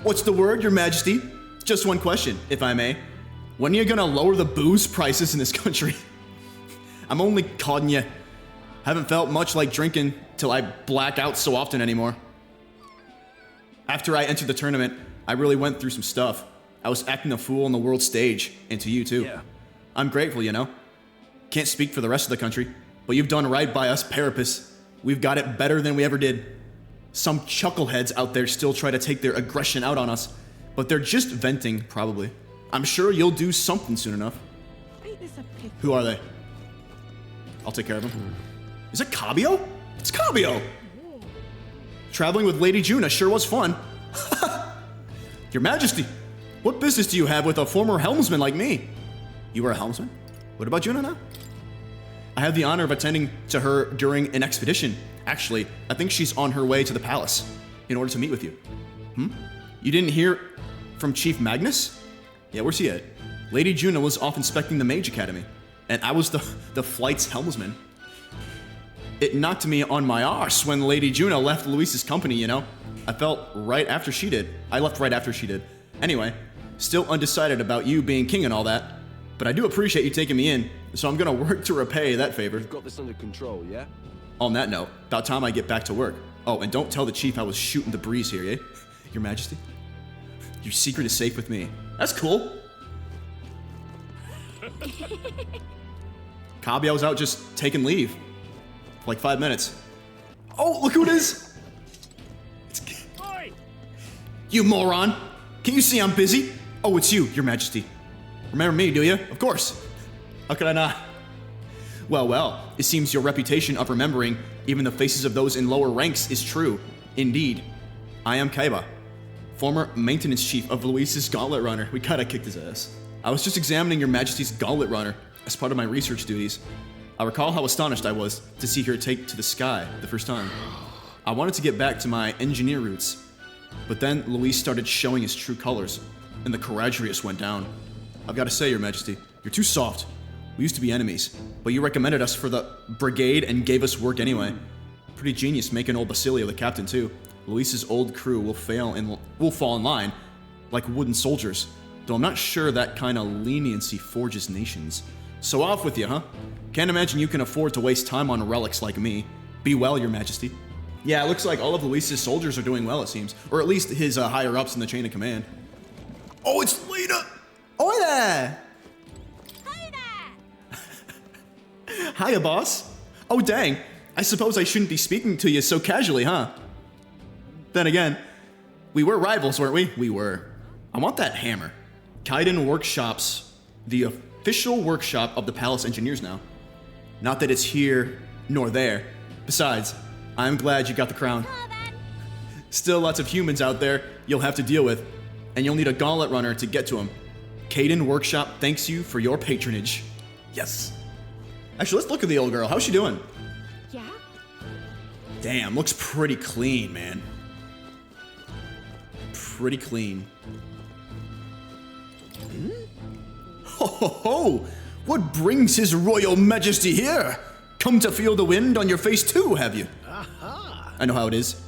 What's the word, Your Majesty? Just one question, if I may. When are you gonna lower the booze prices in this country? I'm only calling you Haven't felt much like drinking till I black out so often anymore. After I entered the tournament, I really went through some stuff. I was acting a fool on the world stage, and to you too.
Yeah.
I'm grateful, you know? Can't speak for the rest of the country, but you've done right by us Parapists. We've got it better than we ever did. Some chuckleheads out there still try to take their aggression out on us, but they're just venting, probably. I'm sure you'll do something soon enough. Who are they? I'll take care of them. Is it Cabio? It's Cabio! Traveling with Lady Juna sure was fun. Your Majesty, what business do you have with a former helmsman like me? You were a helmsman? What about Juna now? I had the honor of attending to her during an expedition. Actually, I think she's on her way to the palace in order to meet with you. You didn't hear from Chief Magnus? Yeah, where's he at? Lady Juna was off inspecting the Mage Academy, and I was the flight's helmsman. It knocked me on my arse when Lady Juna left Luis's company, you know? I left right after she did. Anyway, still undecided about you being king and all that, but I do appreciate you taking me in, so I'm gonna work to repay that favor.
You've got this under control, yeah?
On that note, about time I get back to work. Oh, and don't tell the chief I was shooting the breeze here, eh? Your Majesty? Your secret is safe with me. That's cool. Cabio was out just taking leave. For like 5 minutes. Oh, look who it is! You moron! Can you see I'm busy? Oh, it's you, Your Majesty. Remember me, do you? Of course. How could I not? Well, it seems your reputation of remembering even the faces of those in lower ranks is true. Indeed. I am Kaiba, former maintenance chief of Luis's Gauntlet Runner. We gotta kick his ass. I was just examining Your Majesty's Gauntlet Runner as part of my research duties. I recall how astonished I was to see her take to the sky the first time. I wanted to get back to my engineer roots, but then Luis started showing his true colors, and the Courageous went down. I've got to say, Your Majesty, you're too soft. We used to be enemies, but you recommended us for the brigade and gave us work anyway. Pretty genius making old Basilio the captain too. Luis's old crew will fall in line like wooden soldiers, though I'm not sure that kind of leniency forges nations. So off with you, huh? Can't imagine you can afford to waste time on relics like me. Be well, Your Majesty. Yeah, it looks like all of Luis's soldiers are doing well, it seems. Or at least his higher-ups in the chain of command. Oh, it's Lena! Oi there! Hiya, boss. Oh, dang. I suppose I shouldn't be speaking to you so casually, huh? Then again, we were rivals, weren't we? We were. I want that hammer. Kaiden Workshops, the official workshop of the Palace Engineers now. Not that it's here nor there. Besides, I'm glad you got the crown. Still lots of humans out there you'll have to deal with, and you'll need a Gauntlet Runner to get to them. Kaiden Workshop thanks you for your patronage. Yes. Actually, let's look at the old girl. How's she doing?
Yeah?
Damn, looks pretty clean, man. Pretty clean. Ho ho ho! What brings His Royal Majesty here? Come to feel the wind on your face too, have you? I know how it is.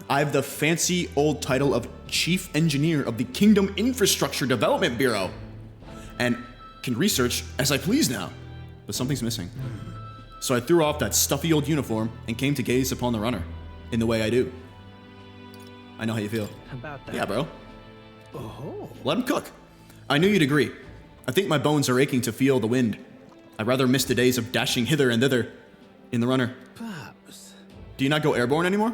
I have the fancy old title of Chief Engineer of the Kingdom Infrastructure Development Bureau, and can research as I please now. But something's missing. So I threw off that stuffy old uniform and came to gaze upon the runner in the way I do. I know how you feel.
About that.
Yeah, bro. Oh. Let him cook. I knew you'd agree. I think my bones are aching to feel the wind. I'd rather miss the days of dashing hither and thither in the runner.
Perhaps.
Do you not go airborne anymore?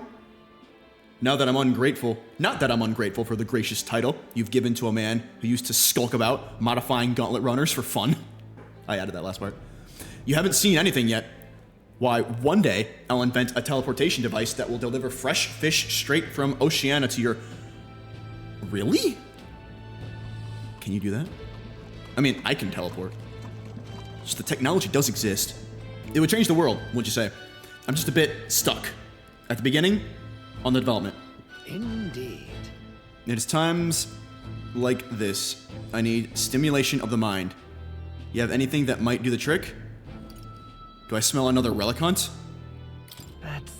Now that I'm ungrateful, not that I'm ungrateful for the gracious title you've given to a man who used to skulk about modifying gauntlet runners for fun. I added that last part. You haven't seen anything yet. Why, one day I'll invent a teleportation device that will deliver fresh fish straight from Oceania to your... Really? Can you do that? I mean, I can teleport. Just the technology does exist. It would change the world, wouldn't you say? I'm just a bit stuck at the beginning on the development.
Indeed.
It is times like this I need stimulation of the mind. You have anything that might do the trick? Do I smell another relic hunt?
That's...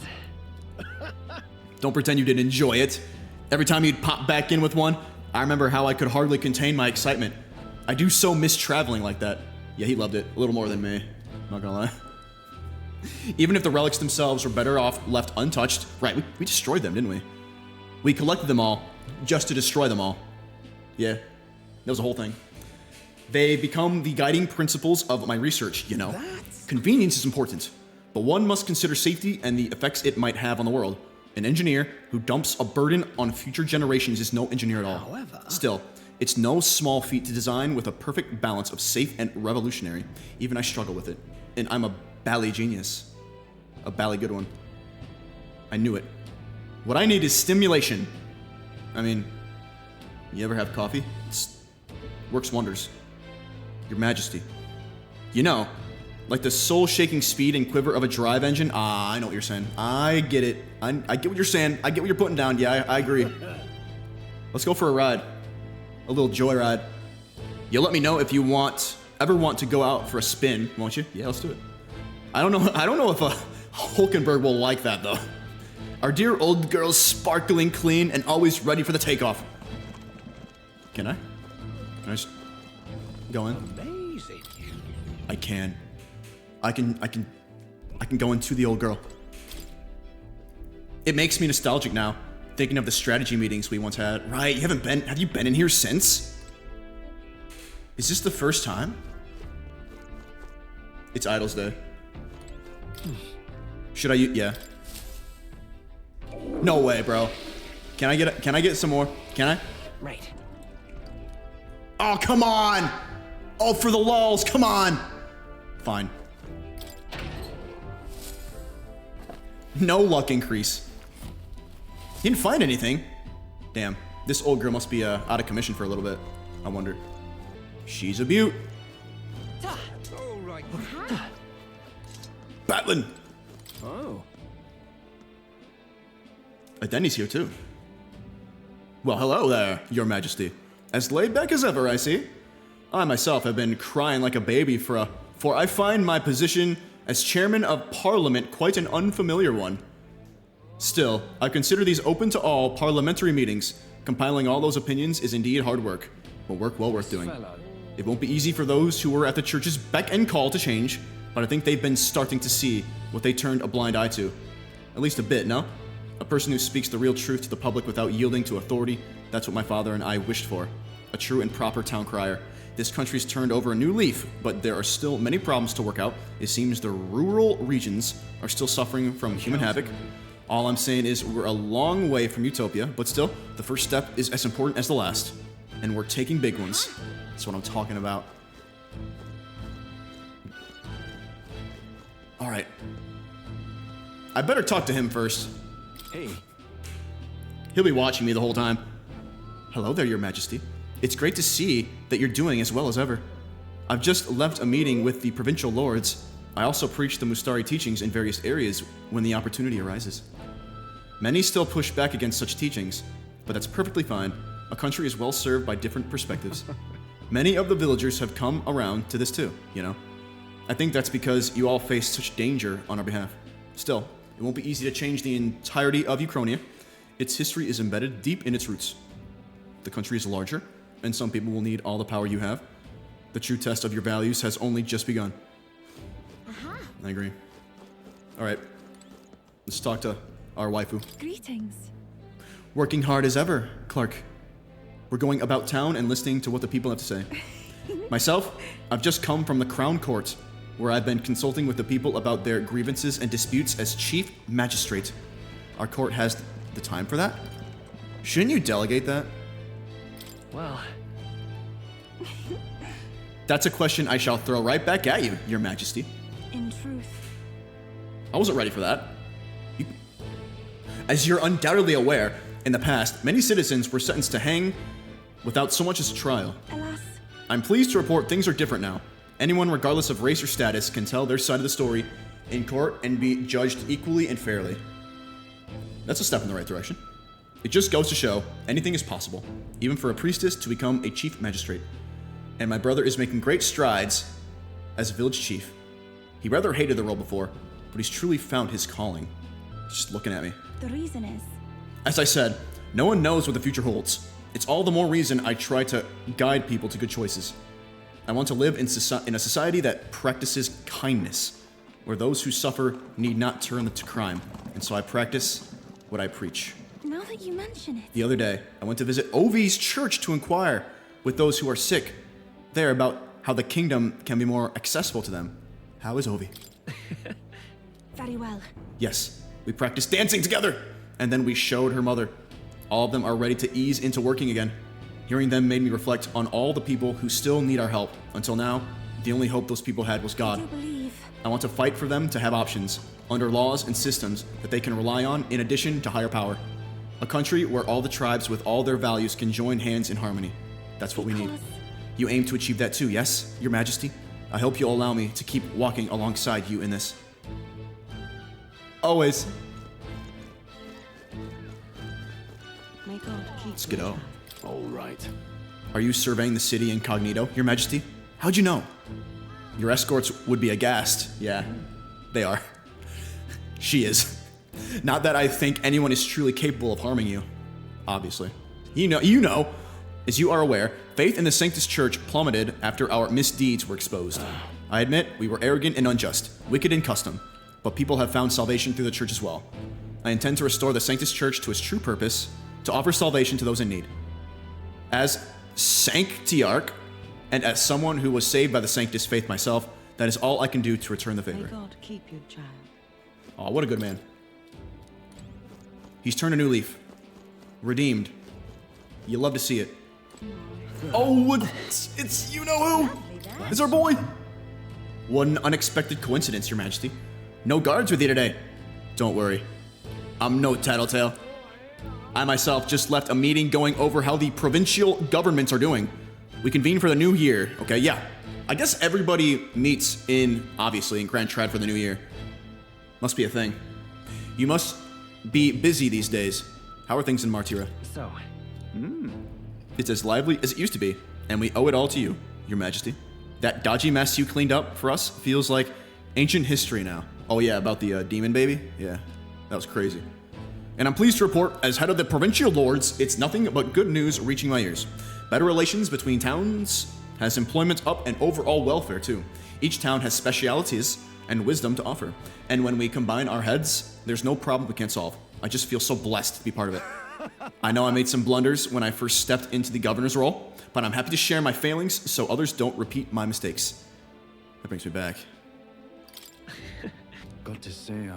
Don't pretend you didn't enjoy it. Every time you'd pop back in with one, I remember how I could hardly contain my excitement. I do so miss traveling like that. Yeah, he loved it a little more than me. Not gonna lie. Even if the relics themselves were better off left untouched. Right, we destroyed them, didn't we? We collected them all just to destroy them all. Yeah, that was the whole thing. They become the guiding principles of my research, you know. Convenience is important, but one must consider safety and the effects it might have on the world. An engineer who dumps a burden on future generations is no engineer at all.
However,
still, it's no small feat to design with a perfect balance of safe and revolutionary. Even I struggle with it. And I'm a bally genius. A bally good one. I knew it. What I need is stimulation. I mean, you ever have coffee? It works wonders. Your Majesty. You know, like the soul-shaking speed and quiver of a drive engine. Ah, I know what you're saying. I get it. I get what you're saying. I get what you're putting down. Yeah, I agree. Let's go for a ride. A little joyride. You'll let me know if you ever want to go out for a spin, won't you? Yeah, let's do it. I don't know if Hulkenberg will like that though. Our dear old girl's sparkling clean and always ready for the takeoff. Can I? Can I just go in?
Amazing.
I can go into the old girl. It makes me nostalgic now, thinking of the strategy meetings we once had. Right, have you been in here since? Is this the first time? It's Idol's Day. Should I yeah. No way, bro. Can I get some more? Can I?
Right.
Oh, come on! Oh, for the lulz, come on! Fine. No luck increase. Didn't find anything. Damn, this old girl must be out of commission for a little bit. I wonder. She's a beaut.
All right.
Batlin.
Oh.
Denny's here too. Well, hello there, Your Majesty. As laid back as ever, I see. I myself have been crying like a baby for I find my position as chairman of Parliament quite an unfamiliar one. Still, I consider these open to all parliamentary meetings. Compiling all those opinions is indeed hard work, but work well worth doing. It won't be easy for those who were at the church's beck and call to change, but I think they've been starting to see what they turned a blind eye to. At least a bit, no? A person who speaks the real truth to the public without yielding to authority, that's what my father and I wished for. A true and proper town crier. This country's turned over a new leaf, but there are still many problems to work out. It seems the rural regions are still suffering from human havoc. All I'm saying is we're a long way from utopia, but still, the first step is as important as the last. And we're taking big ones. That's what I'm talking about. All right. I better talk to him first.
Hey.
He'll be watching me the whole time. Hello there, Your Majesty. It's great to see that you're doing as well as ever. I've just left a meeting with the provincial lords. I also preach the Mustari teachings in various areas when the opportunity arises. Many still push back against such teachings, but that's perfectly fine. A country is well served by different perspectives. Many of the villagers have come around to this too, you know? I think that's because you all face such danger on our behalf. Still, it won't be easy to change the entirety of Uchronia. Its history is embedded deep in its roots. The country is larger, and some people will need all the power you have. The true test of your values has only just begun. I agree. All right, let's talk to our waifu.
Greetings.
Working hard as ever, Clark. We're going about town and listening to what the people have to say. Myself, I've just come from the Crown Court, where I've been consulting with the people about their grievances and disputes as Chief Magistrate. Our court has the time for that? Shouldn't you delegate that?
Well...
That's a question I shall throw right back at you, Your Majesty.
In truth.
I wasn't ready for that. As you're undoubtedly aware, in the past, many citizens were sentenced to hang without so much as a trial.
Alas.
I'm pleased to report things are different now. Anyone, regardless of race or status, can tell their side of the story in court and be judged equally and fairly. That's a step in the right direction. It just goes to show anything is possible, even for a priestess to become a chief magistrate. And my brother is making great strides as village chief. He rather hated the role before, but he's truly found his calling. Just looking at me.
The reason is...
As I said, no one knows what the future holds. It's all the more reason I try to guide people to good choices. I want to live in a society that practices kindness. where those who suffer need not turn to crime. And so I practice what I preach.
Now that you mention it.
The other day, I went to visit Ovi's church to inquire with those who are sick there about how the kingdom can be more accessible to them. How is Ovi?
Very well.
Yes, we practiced dancing together, and then we showed her mother. All of them are ready to ease into working again. Hearing them made me reflect on all the people who still need our help. Until now, the only hope those people had was God.
I do believe.
I want to fight for them to have options, under laws and systems that they can rely on in addition to higher power. A country where all the tribes with all their values can join hands in harmony. That's what we need. You aim to achieve that too, yes, Your Majesty? I hope you'll allow me to keep walking alongside you in this. Always.
May God keep
Let's go.
All right.
Are you surveying the city incognito, Your Majesty? How'd you know? Your escorts would be aghast. Yeah, they are. She is. Not that I think anyone is truly capable of harming you. Obviously. You know, as you are aware, faith in the Sanctus Church plummeted after our misdeeds were exposed. I admit, we were arrogant and unjust, wicked in custom, but people have found salvation through the church as well. I intend to restore the Sanctus Church to its true purpose, to offer salvation to those in need. As Sanctiarch, and as someone who was saved by the Sanctus faith myself, that is all I can do to return the favor.
May God keep you, child.
Oh, what a good man. He's turned a new leaf. Redeemed. You love to see it. Oh, it's you-know-who! It's our boy! What an unexpected coincidence, Your Majesty. No guards with you today. Don't worry. I'm no tattletale. I myself just left a meeting going over how the provincial governments are doing. We convene for the new year. Okay, yeah. I guess everybody meets obviously, in Grand Trad for the new year. Must be a thing. You must be busy these days. How are things in Martira?
So,
It's as lively as it used to be, and we owe it all to you, Your Majesty. That dodgy mess you cleaned up for us feels like ancient history now. Oh yeah, about the demon baby? Yeah, that was crazy. And I'm pleased to report, as head of the provincial lords, it's nothing but good news reaching my ears. Better relations between towns has employment up and overall welfare too. Each town has specialities and wisdom to offer. And when we combine our heads, there's no problem we can't solve. I just feel so blessed to be part of it. I know I made some blunders when I first stepped into the governor's role, but I'm happy to share my failings so others don't repeat my mistakes. That brings me back.
Got to say,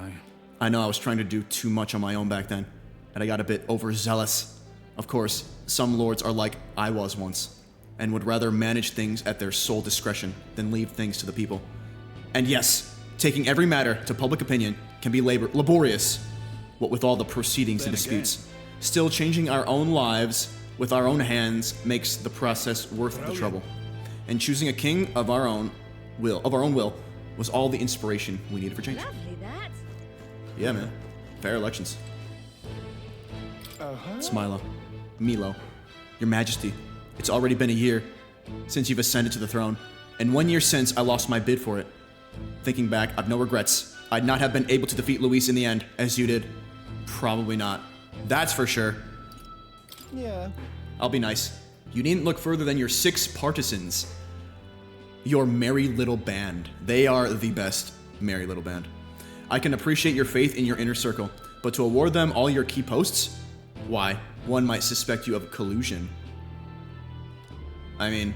I know I was trying to do too much on my own back then, and I got a bit overzealous. Of course, some lords are like I was once, and would rather manage things at their sole discretion than leave things to the people. And yes, taking every matter to public opinion can be laborious, what with all the proceedings and disputes. Still, changing our own lives with our own hands makes the process worth the trouble. And choosing a king of our own will, was all the inspiration we needed for change.
Lovely, that.
Yeah, man. Fair elections. Smilo. Milo. Your Majesty, it's already been a year since you've ascended to the throne, and 1 year since I lost my bid for it. Thinking back, I've no regrets. I'd not have been able to defeat Luis in the end, as you did. Probably not. That's for sure.
Yeah.
I'll be nice. You needn't look further than your 6 partisans. Your merry little band. They are the best merry little band. I can appreciate your faith in your inner circle, but to award them all your key posts? Why, one might suspect you of collusion. I mean,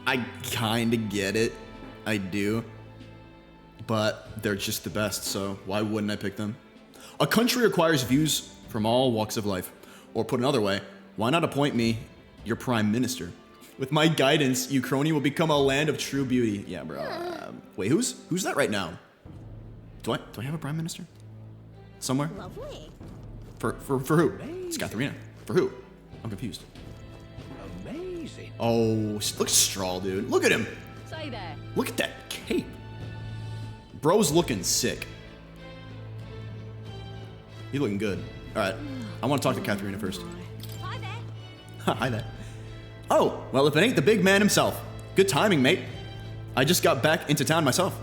I kinda get it. I do. But they're just the best, so why wouldn't I pick them? A country requires views from all walks of life. Or put another way, why not appoint me your prime minister? With my guidance, Ukraine will become a land of true beauty. Yeah, bro. Wait, who's that right now? Do I have a prime minister? Somewhere?
Lovely.
For who? It's Katharina. For who? I'm confused.
Amazing.
Oh, look at Strahl, dude. Look at him.
Say there.
Look at that cape. Bro's looking sick. He's looking good. All right, I want to talk to Katharina first.
Hi there.
Hi there. Oh, well, if it ain't the big man himself. Good timing, mate. I just got back into town myself.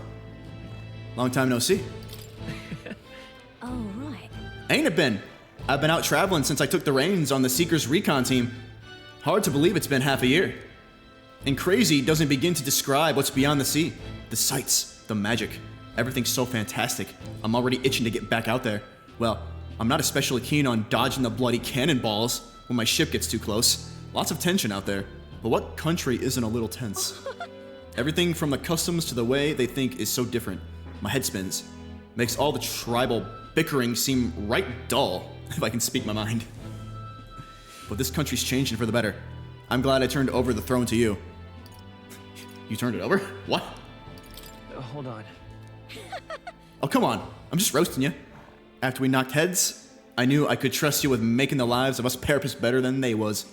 Long time no see.
Oh, right.
Ain't it been? I've been out traveling since I took the reins on the Seekers recon team. Hard to believe it's been half a year. And crazy doesn't begin to describe what's beyond the sea. The sights, the magic, everything's so fantastic. I'm already itching to get back out there. Well, I'm not especially keen on dodging the bloody cannonballs when my ship gets too close. Lots of tension out there. But what country isn't a little tense? Everything from the customs to the way they think is so different. My head spins. Makes all the tribal bickering seem right dull, if I can speak my mind. But this country's changing for the better. I'm glad I turned over the throne to you. You turned it over? What?
Hold on.
Oh, come on. I'm just roasting you. After we knocked heads, I knew I could trust you with making the lives of us Parapists better than they was.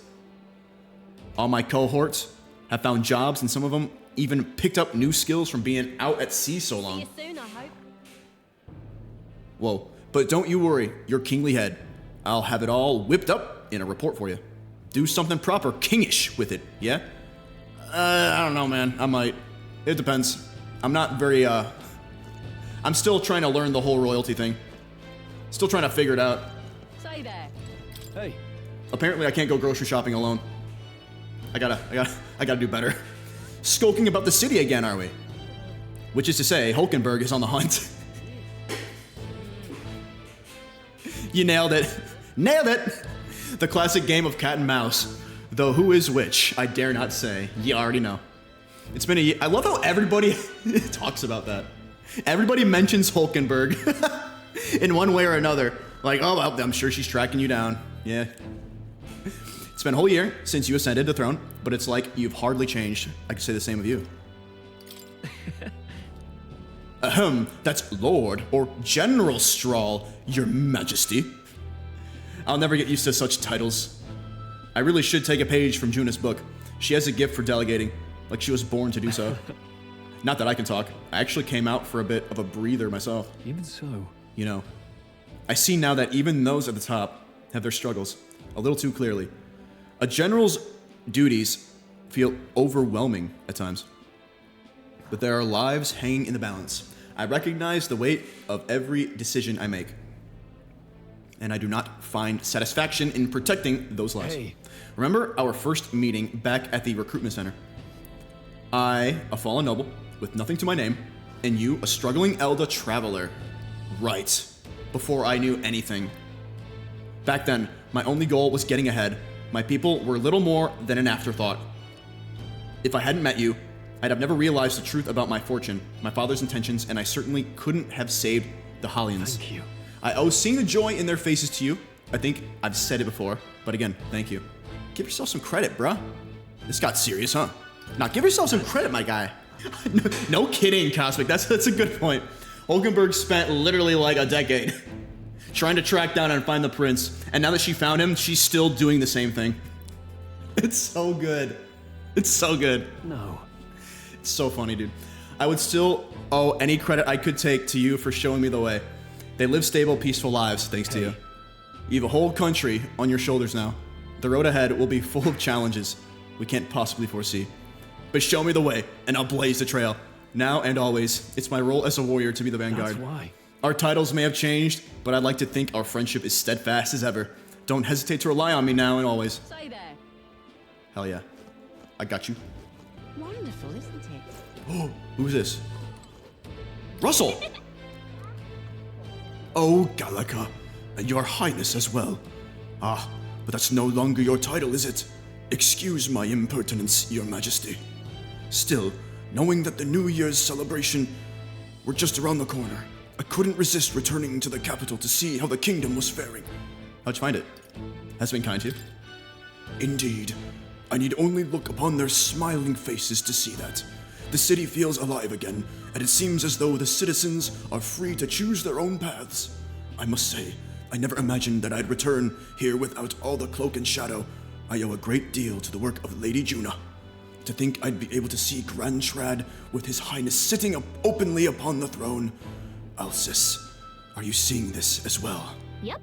All my cohorts have found jobs, and some of them even picked up new skills from being out at sea so long.
See you soon, I hope.
Whoa, but don't you worry, your kingly head. I'll have it all whipped up in a report for you. Do something proper kingish with it, yeah? I don't know, man. I might. It depends. I'm not very, I'm still trying to learn the whole royalty thing. Still trying to figure it out.
Say there.
Hey.
Apparently I can't go grocery shopping alone. I gotta do better. Skulking about the city again, are we? Which is to say, Hulkenberg is on the hunt. You nailed it. Nailed it! The classic game of cat and mouse. Though who is which, I dare not say. You already know. It's been a year. I love how everybody talks about that. Everybody mentions Hulkenberg in one way or another. Like, oh, well, I'm sure she's tracking you down. Yeah. It's been a whole year since you ascended the throne, but it's like you've hardly changed. I could say the same of you. Ahem, that's Lord or General Strahl, Your Majesty. I'll never get used to such titles. I really should take a page from Juna's book. She has a gift for delegating, like she was born to do so. Not that I can talk. I actually came out for a bit of a breather myself.
Even so.
You know, I see now that even those at the top have their struggles a little too clearly. A general's duties feel overwhelming at times, but there are lives hanging in the balance. I recognize the weight of every decision I make, and I do not find satisfaction in protecting those lives.
Hey.
Remember our first meeting back at the recruitment center? I, a fallen noble with nothing to my name, and you, a struggling Elder traveler. Right, before I knew anything. Back then, my only goal was getting ahead. My people were little more than an afterthought. If I hadn't met you, I'd have never realized the truth about my fortune, my father's intentions, and I certainly couldn't have saved the Hollians.
Thank you.
I owe seeing the joy in their faces to you. I think I've said it before, but again, thank you. Give yourself some credit, bruh. This got serious, huh? Now, give yourself some credit, my guy. No kidding, Cosmic. That's a good point. Hulkenberg spent literally like a decade trying to track down and find the prince, and now that she found him, she's still doing the same thing. It's so good. It's so good.
No.
It's so funny, dude. I would still owe any credit I could take to you for showing me the way. They live stable, peaceful lives thanks to you. You have a whole country on your shoulders now. The road ahead will be full of challenges we can't possibly foresee. But show me the way, and I'll blaze the trail. Now and always, it's my role as a warrior to be the vanguard.
That's why.
Our titles may have changed, but I'd like to think our friendship is steadfast as ever. Don't hesitate to rely on me now and always.
Say there.
Hell yeah. I got you.
Wonderful, isn't it?
Oh, who's this? Russell! Oh, Galaka, and your highness as well. Ah, but that's no longer your title, is it? Excuse my impertinence, your majesty. Still, knowing that the New Year's celebration were just around the corner, I couldn't resist returning to the capital to see how the kingdom was faring. How'd you find it? Has been kind to you? Indeed. I need only look upon their smiling faces to see that. The city feels alive again, and it seems as though the citizens are free to choose their own paths. I must say, I never imagined that I'd return here without all the cloak and shadow. I owe a great deal to the work of Lady Juna. To think I'd be able to see Grand Shrad with his highness sitting up openly upon the throne. Alcis, are you seeing this as well?
Yep.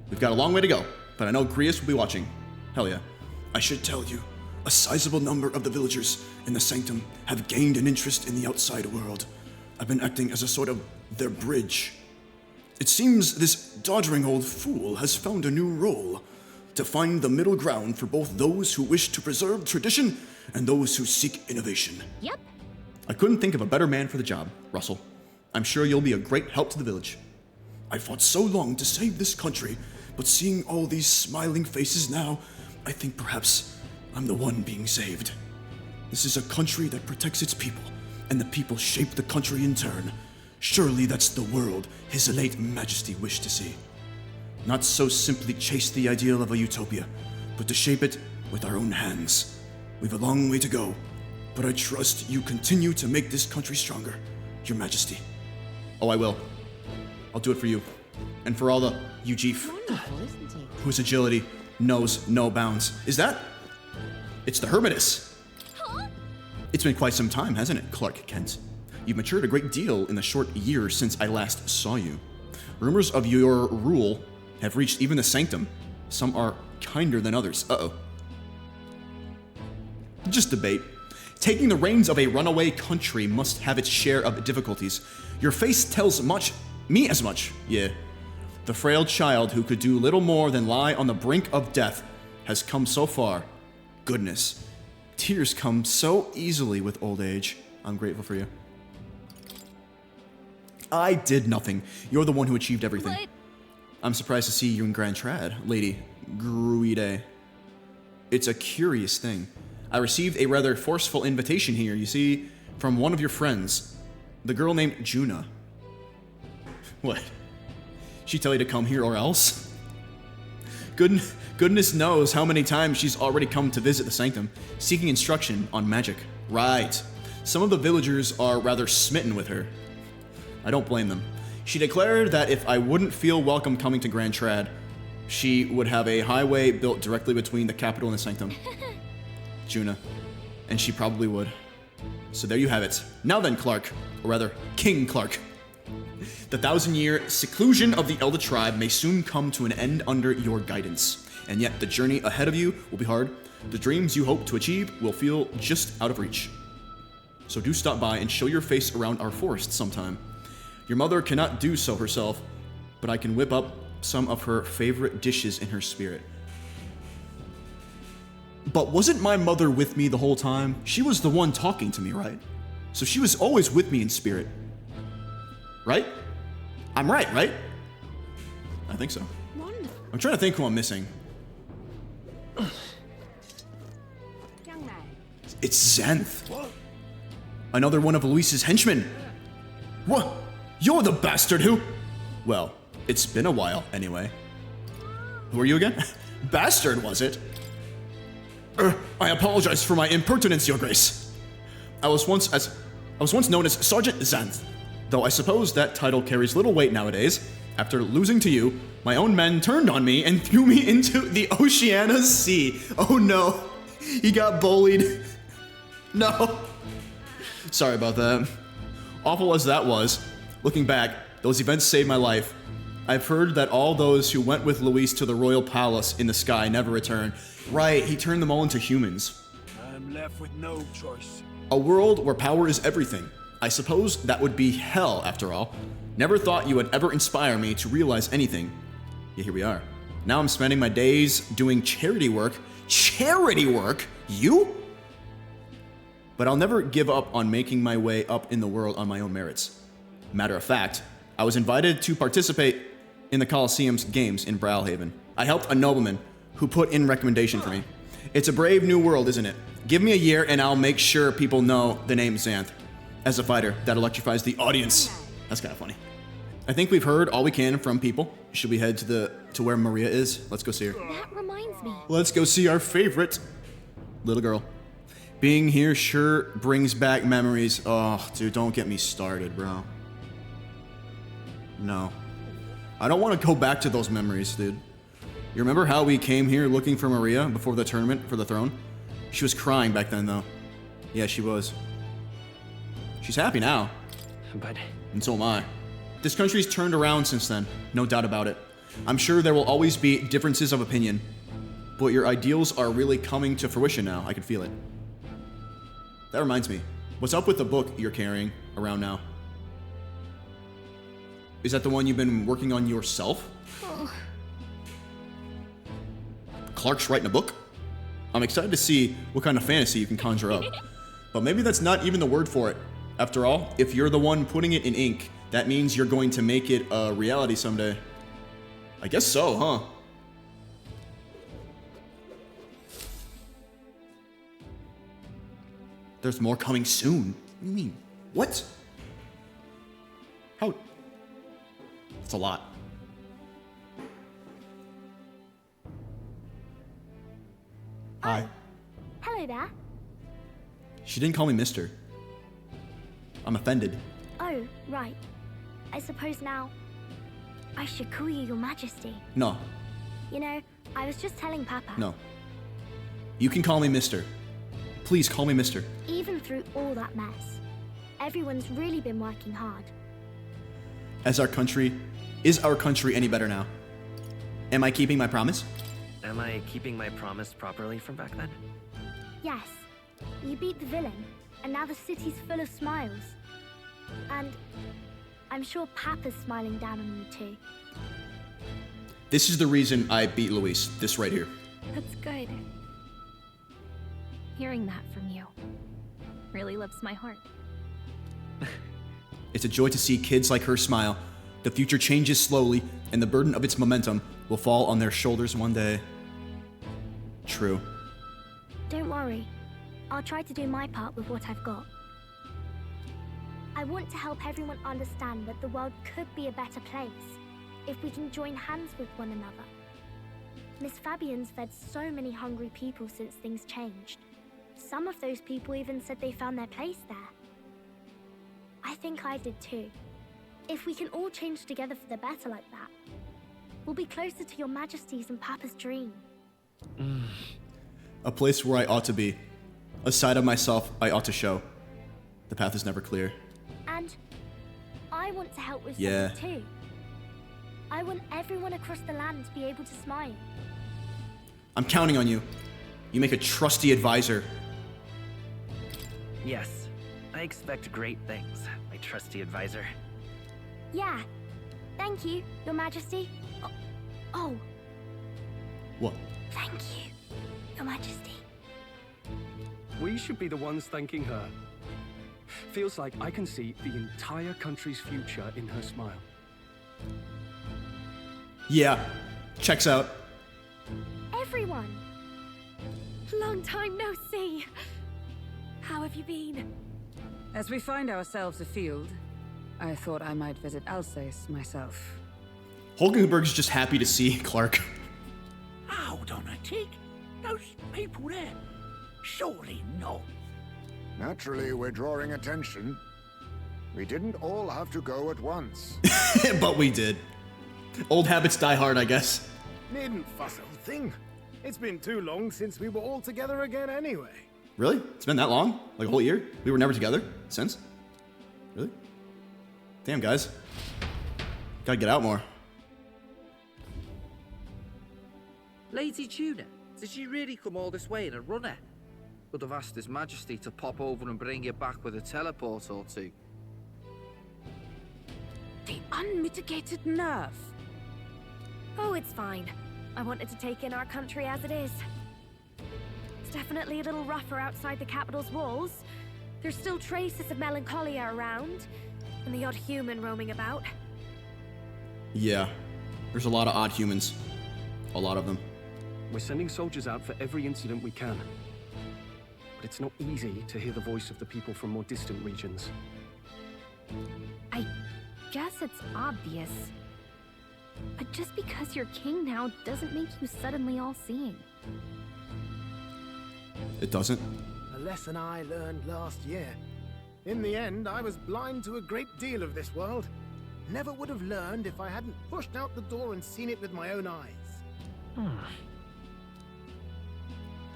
We've got a long way to go, but I know Grius will be watching. Hell yeah. I should tell you, a sizable number of the villagers in the Sanctum have gained an interest in the outside world. I've been acting as a sort of their bridge. It seems this doddering old fool has found a new role. to find the middle ground for both those who wish to preserve tradition and those who seek innovation.
Yep.
I couldn't think of a better man for the job, Russell. I'm sure you'll be a great help to the village. I fought so long to save this country, but seeing all these smiling faces now, I think perhaps I'm the one being saved. This is a country that protects its people, and the people shape the country in turn. Surely that's the world His late Majesty wished to see. Not so simply chase the ideal of a utopia, but to shape it with our own hands. We've a long way to go, but I trust you continue to make this country stronger, Your Majesty. Oh, I will. I'll do it for you. And for all the Ujif, whose agility knows no bounds. Is that? It's the Hermitus.
Huh?
It's been quite some time, hasn't it, Clark Kent? You've matured a great deal in the short years since I last saw you. Rumors of your rule have reached even the Sanctum. Some are kinder than others. Uh-oh. Just debate. Taking the reins of a runaway country must have its share of difficulties. Your face tells me as much, yeah. The frail child who could do little more than lie on the brink of death has come so far. Goodness. Tears come so easily with old age. I'm grateful for you. I did nothing. You're the one who achieved everything.
But...
I'm surprised to see you in Grand Trad, Lady Gruide. It's a curious thing. I received a rather forceful invitation here, you see, from one of your friends, the girl named Juna. What? She tell you to come here or else? Goodness knows how many times she's already come to visit the Sanctum, seeking instruction on magic. Right. Some of the villagers are rather smitten with her. I don't blame them. She declared that if I wouldn't feel welcome coming to Grand Trad, she would have a highway built directly between the capital and the Sanctum. Juna. And she probably would. So there you have it. Now then, Clark, or rather, King Clark. The 1,000-year seclusion of the Elder Tribe may soon come to an end under your guidance. And yet the journey ahead of you will be hard. The dreams you hope to achieve will feel just out of reach. So do stop by and show your face around our forest sometime. Your mother cannot do so herself, but I can whip up some of her favorite dishes in her spirit. But wasn't my mother with me the whole time? She was the one talking to me, right? So she was always with me in spirit. Right? I'm right? I think so.
Wonderful.
I'm trying to think who I'm missing. It's Xanth. What? Another one of Luis's henchmen. What? You're the bastard who... Well, it's been a while, anyway. Who are you again? Bastard, was it? I apologize for my impertinence, Your Grace. I was once known as Sergeant Xanth, though I suppose that title carries little weight nowadays. After losing to you, my own men turned on me and threw me into the Oceania Sea. Oh no, he got bullied. No. Sorry about that. Awful as that was, looking back, those events saved my life. I've heard that all those who went with Luis to the royal palace in the sky never return. Right, he turned them all into humans.
I'm left with no choice.
A world where power is everything. I suppose that would be hell, after all. Never thought you would ever inspire me to realize anything. Yet here we are. Now I'm spending my days doing charity work. Charity work? You? But I'll never give up on making my way up in the world on my own merits. Matter of fact, I was invited to participate in the Colosseum's games in Brawlhaven. I helped a nobleman who put in recommendation for me. It's a brave new world, isn't it? Give me a year and I'll make sure people know the name Xanth. As a fighter, that electrifies the audience. That's kind of funny. I think we've heard all we can from people. Should we head to where Maria is? Let's go see her.
That reminds me.
Let's go see our favorite little girl. Being here sure brings back memories. Oh, dude, don't get me started, bro. No. I don't want to go back to those memories, dude. You remember how we came here looking for Maria before the tournament for the throne? She was crying back then, though. Yeah, she was. She's happy now.
But...
And so am I. This country's turned around since then, no doubt about it. I'm sure there will always be differences of opinion, but your ideals are really coming to fruition now. I can feel it. That reminds me, what's up with the book you're carrying around now? Is that the one you've been working on yourself?
Oh.
Clark's writing a book? I'm excited to see what kind of fantasy you can conjure up. But maybe that's not even the word for it. After all, if you're the one putting it in ink, that means you're going to make it a reality someday. I guess so, huh? There's more coming soon. What do you mean? What? How? It's a lot. Hi.
Hello there.
She didn't call me mister. I'm offended.
Oh, right. I suppose now I should call you Your Majesty.
No,
You know, I was just telling Papa.
no. You can call me mister. Please call me mister.
Even through all that mess, everyone's really been working hard.
Is our country any better now? Am I keeping my promise?
Am I keeping my promise properly from back then?
Yes, you beat the villain, and now the city's full of smiles. And I'm sure Papa's smiling down on you too.
This is the reason I beat Luis. This right here.
That's good. Hearing that from you really lifts my heart.
It's a joy to see kids like her smile. The future changes slowly, and the burden of its momentum will fall on their shoulders one day. True.
Don't worry. I'll try to do my part with what I've got. I want to help everyone understand that the world could be a better place if we can join hands with one another. Miss Fabian's fed so many hungry people since things changed. Some of those people even said they found their place there. I think I did too. If we can all change together for the better like that, we'll be closer to Your Majesty's and Papa's dream.
A place where I ought to be. A side of myself I ought to show. The path is never clear.
And I want to help with
Yeah.
something too. I want everyone across the land to be able to smile.
I'm counting on you. You make a trusty advisor.
Yes, I expect great things, my trusty advisor.
Yeah. Thank you, Your Majesty. Oh,
What?
thank you, Your Majesty.
We should be the ones thanking her. Feels like I can see the entire country's future in her smile.
Yeah. Checks out.
Everyone.
Long time no see. How have you been?
As we find ourselves afield, I thought I might visit Alsace myself.
Hulkenberg's just happy to see Clark.
Hold on a tick. Those people there. Surely not.
Naturally, we're drawing attention. We didn't all have to go at once.
But we did. Old habits die hard, I guess.
Needn't fuss a thing. It's been too long since we were all together again anyway.
Really? It's been that long? Like a whole year? We were never together since? Really? Damn, guys. Gotta get out more.
Lady Tuna, did you really come all this way in a runner? Could have asked His Majesty to pop over and bring you back with a teleport or two.
The unmitigated nerve.
Oh, it's fine. I wanted to take in our country as it is. It's definitely a little rougher outside the capital's walls. There's still traces of melancholia around, and the odd human roaming about.
Yeah. There's a lot of odd humans. A lot of them.
We're sending soldiers out for every incident we can. But it's not easy to hear the voice of the people from more distant regions.
I guess it's obvious. But just because you're king now doesn't make you suddenly all-seeing.
It doesn't?
A lesson I learned last year. In the end, I was blind to a great deal of this world. Never would have learned if I hadn't pushed out the door and seen it with my own eyes.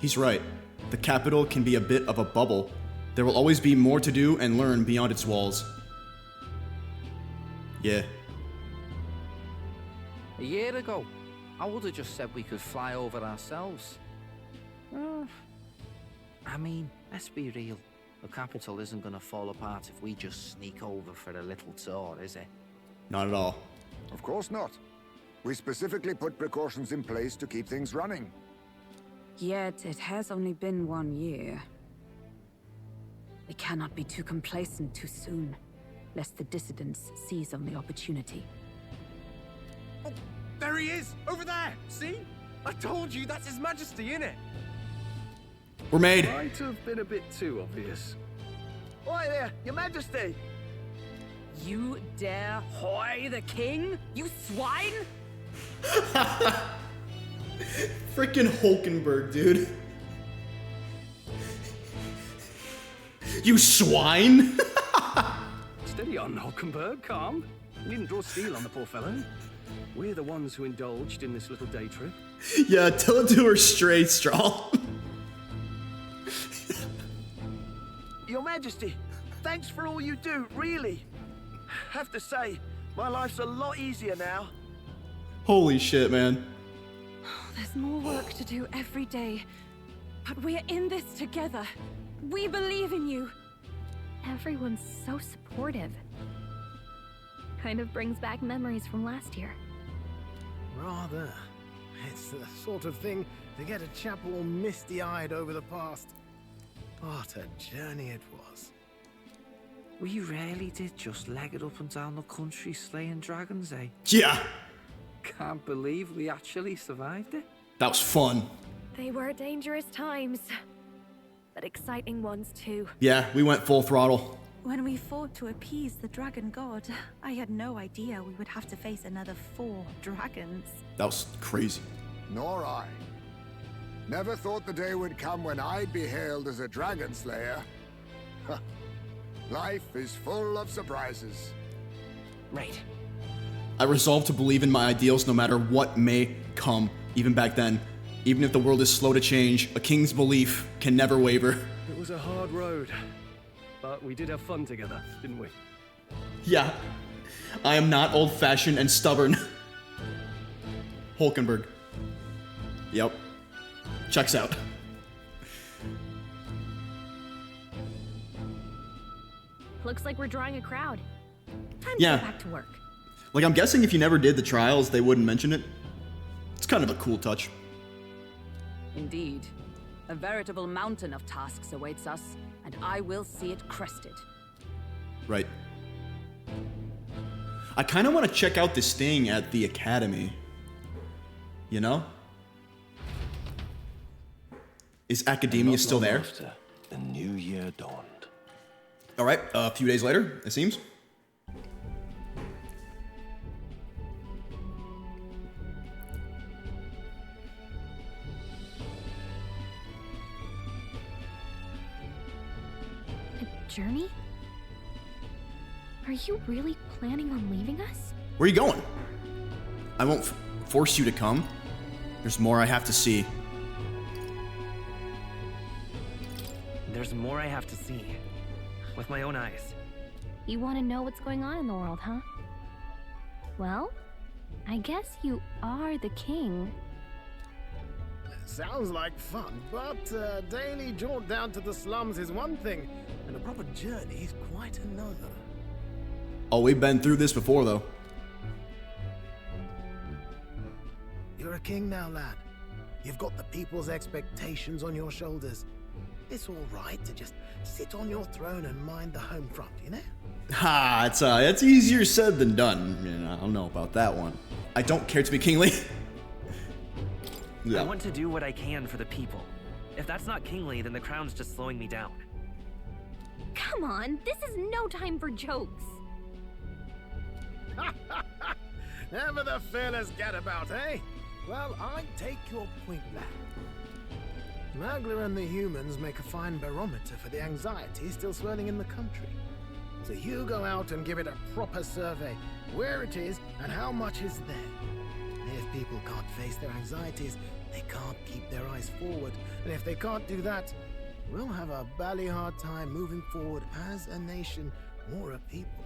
He's right. The capital can be a bit of a bubble. There will always be more to do and learn beyond its walls. Yeah.
A year ago, I would have just said we could fly over ourselves. I mean, let's be real. The capital isn't going to fall apart if we just sneak over for a little tour, is it?
Not at all.
Of course not. We specifically put precautions in place to keep things running.
Yet it has only been 1 year. We cannot be too complacent too soon, lest the dissidents seize on the opportunity.
Oh, there he is! Over there! See? I told you, that's His Majesty, innit?
We're made.
Might have been a bit too obvious.
Oi there, Your Majesty!
You dare hoy the king? You swine!
Freaking Hulkenberg, dude. You swine!
Steady on, Hulkenberg, calm. You needn't draw steel on the poor fellow. We're the ones who indulged in this little day trip.
Yeah, tell it to her straight, Straw.
Your Majesty, thanks for all you do, really. Have to say, my life's a lot easier now.
Holy shit, man.
There's more work to do every day, but we're in this together. We believe in you.
Everyone's so supportive. Kind of brings back memories from last year.
Rather. It's the sort of thing to get a chap all misty-eyed over the past. What a journey it was.
We really did just leg it up and down the country slaying dragons, eh?
Yeah.
Can't believe we actually survived it.
That was fun.
They were dangerous times, but exciting ones too.
Yeah, we went full throttle.
When we fought to appease the dragon god, I had no idea we would have to face another 4 dragons.
That was crazy.
Nor I. Never thought the day would come when I'd be hailed as a dragon slayer. Life is full of surprises.
Right.
I resolved to believe in my ideals no matter what may come, even back then. Even if the world is slow to change, a king's belief can never waver.
It was a hard road, but we did have fun together, didn't we?
Yeah, I am not old-fashioned and stubborn. Hulkenberg. Yep. Checks out.
Looks like we're drawing a crowd. Time to
Yeah.
get back to work.
Like, I'm guessing if you never did the trials, they wouldn't mention it. It's kind of a cool touch.
Indeed. A veritable mountain of tasks awaits us, and I will see it crested.
Right. I kind of want to check out this thing at the academy. You know? Is academia still there?
After, the new year dawned.
All right, a few days later, it seems.
A journey? Are you really planning on leaving us?
Where are you going? I won't force you to come. There's more I have to see.
There's more I have to see. With my own eyes.
You want to know what's going on in the world, huh? Well, I guess you are the king.
Sounds like fun, but a daily jaunt down to the slums is one thing, and a proper journey is quite another.
Oh, we've been through this before, though.
You're a king now, lad. You've got the people's expectations on your shoulders. It's all right to just sit on your throne and mind the home front, you know?
Ha, it's easier said than done. I mean, I don't know about that one. I don't care to be kingly. Yeah.
I want to do what I can for the people. If that's not kingly, then the crown's just slowing me down.
Come on, this is no time for jokes.
Never the fearless gadabout, eh? Well, I take your point, lad. Magla and the humans make a fine barometer for the anxiety still swirling in the country. So you go out and give it a proper survey, where it is and how much is there. If people can't face their anxieties, they can't keep their eyes forward. And if they can't do that, we'll have a bally hard time moving forward as a nation or a people.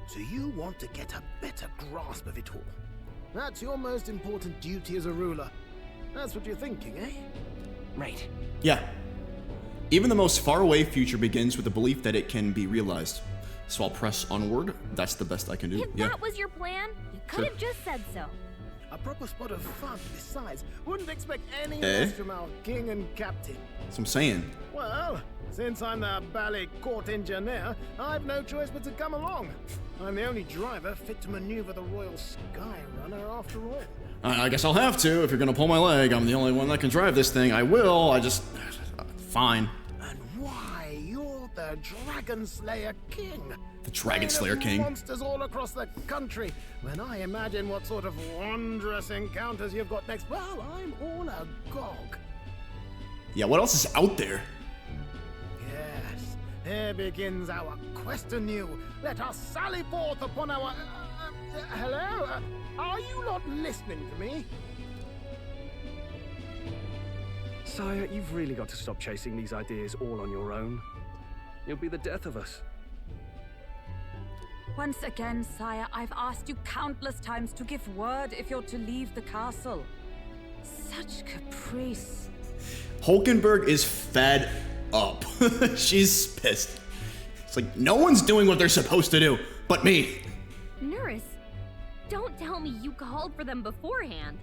So you want to get a better grasp of it all. That's your most important duty as a ruler. That's what you're thinking, eh?
Right.
Yeah. Even the most faraway future begins with the belief that it can be realized. So I'll press onward. That's the best I can do.
If that was your plan, you could have just said so.
A proper spot of fun besides. Wouldn't expect any less from our king and captain.
That's what I'm saying.
Well, since I'm the ballet court engineer, I've no choice but to come along. I'm the only driver fit to maneuver the Royal Skyrunner after all.
I guess I'll have to if you're gonna pull my leg. I'm the only one that can drive this thing. I will. I just... Fine.
And why, you're the Dragon Slayer King.
The Dragon Slayer King.
Monsters all across the country. When I imagine what sort of wondrous encounters you've got next, well, I'm all agog.
Yeah, what else is out there?
Yes, here begins our quest anew. Let us sally forth upon our... hello? Are you not listening to me?
Sire, you've really got to stop chasing these ideas all on your own. You'll be the death of us.
Once again, sire, I've asked you countless times to give word if you're to leave the castle. Such caprice.
Hulkenberg is fed up. She's pissed. It's like, no one's doing what they're supposed to do, but me.
Nurse, don't tell me you called for them beforehand.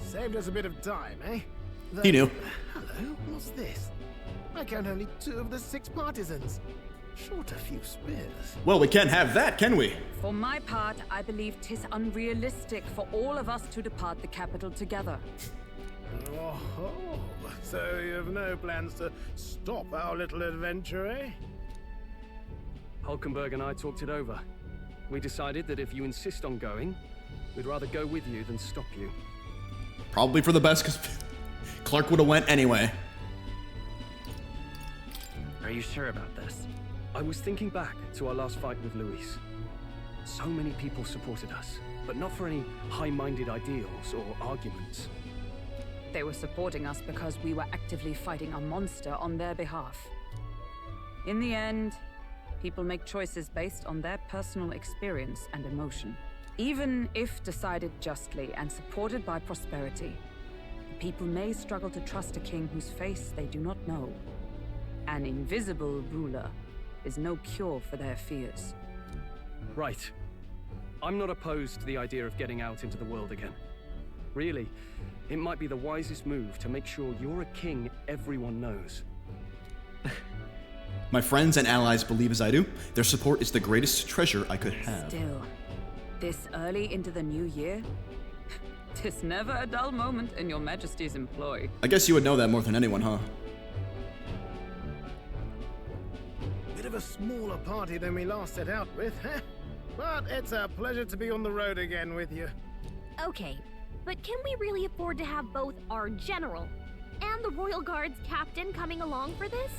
Saved us a bit of time, eh?
He knew.
Hello, what's this? I count only 2 of the 6 partisans. Short a few spears.
Well, we can't have that, can we?
For my part, I believe 'tis unrealistic for all of us to depart the capital together.
Oh, so you have no plans to stop our little adventure, eh?
Hulkenberg and I talked it over. We decided that if you insist on going, we'd rather go with you than stop you.
Probably for the best, because Clark would have went anyway.
Are you sure about this?
I was thinking back to our last fight with Luis. So many people supported us, but not for any high-minded ideals or arguments.
They were supporting us because we were actively fighting a monster on their behalf. In the end, people make choices based on their personal experience and emotion. Even if decided justly and supported by prosperity, the people may struggle to trust a king whose face they do not know. An invisible ruler is no cure for their fears.
Right. I'm not opposed to the idea of getting out into the world again. Really, it might be the wisest move to make sure you're a king everyone knows.
My friends and allies believe as I do. Their support is the greatest treasure I could have.
Still, this early into the new year, 'tis never a dull moment in your Majesty's employ.
I guess you would know that more than anyone, huh?
Bit of a smaller party than we last set out with, huh? But it's a pleasure to be on the road again with you.
Okay, but can we really afford to have both our general and the Royal Guard's captain coming along for this?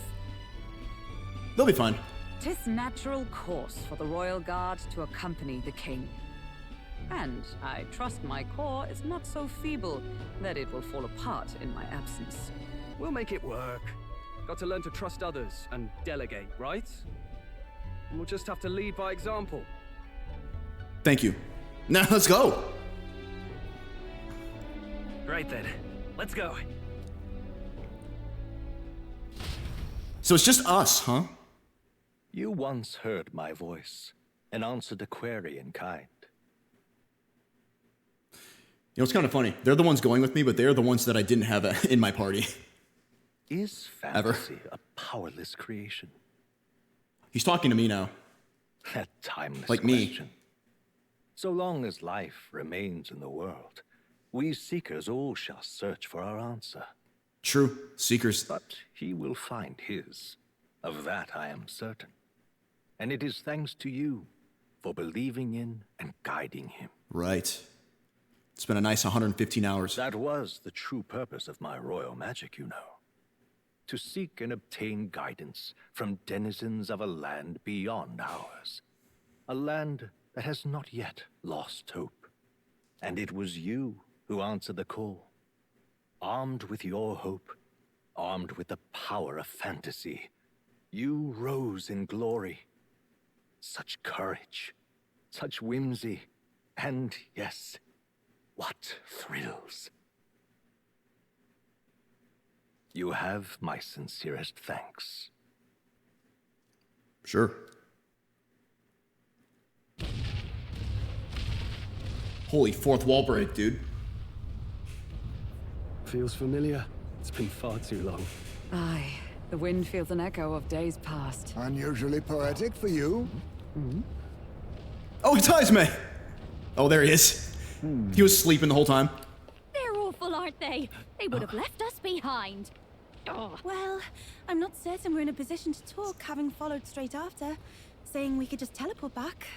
They'll be fine.
'Tis natural course for the Royal Guard to accompany the king. And I trust my corps is not so feeble that it will fall apart in my absence.
We'll make it work. Got to learn to trust others and delegate, right? And we'll just have to lead by example.
Thank you. Now let's go.
Right then, let's go.
So it's just us, huh?
You once heard my voice and answered a query in kind.
You know, it's kind of funny. They're the ones going with me, but they're the ones that I didn't have in my party.
Is fantasy a powerless creation?
He's talking to me now.
A timeless
like
question.
Me.
So long as life remains in the world, we seekers all shall search for our answer.
True, seekers.
But he will find his. Of that I am certain. And it is thanks to you for believing in and guiding him.
Right. It's been a nice 115 hours.
That was the true purpose of my royal magic, you know. To seek and obtain guidance from denizens of a land beyond ours. A land that has not yet lost hope. And it was you who answered the call. Armed with your hope, armed with the power of fantasy, you rose in glory. Such courage, such whimsy, and yes, what thrills. You have my sincerest thanks.
Sure. Holy fourth wall break, dude.
Feels familiar. It's been far too long.
Aye, the wind feels an echo of days past.
Unusually poetic for you.
Oh, it's Isme! Oh, there he is. He was sleeping the whole time.
They're awful, aren't they? They would have left us behind. Oh.
Well, I'm not certain we're in a position to talk, having followed straight after, saying we could just teleport back.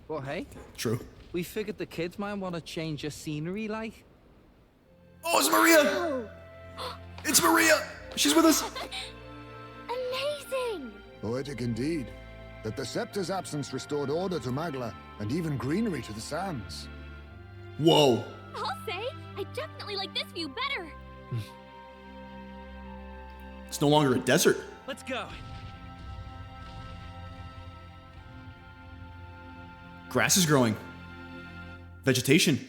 Well, hey.
True.
We figured the kids might want to change your scenery, like.
Oh, it's Maria! It's Maria! She's with us!
Amazing!
Poetic indeed. That the scepter's absence restored order to Magla, and even greenery to the sands.
Whoa.
I'll say, I definitely like this view better.
It's no longer a desert.
Let's go.
Grass is growing. Vegetation.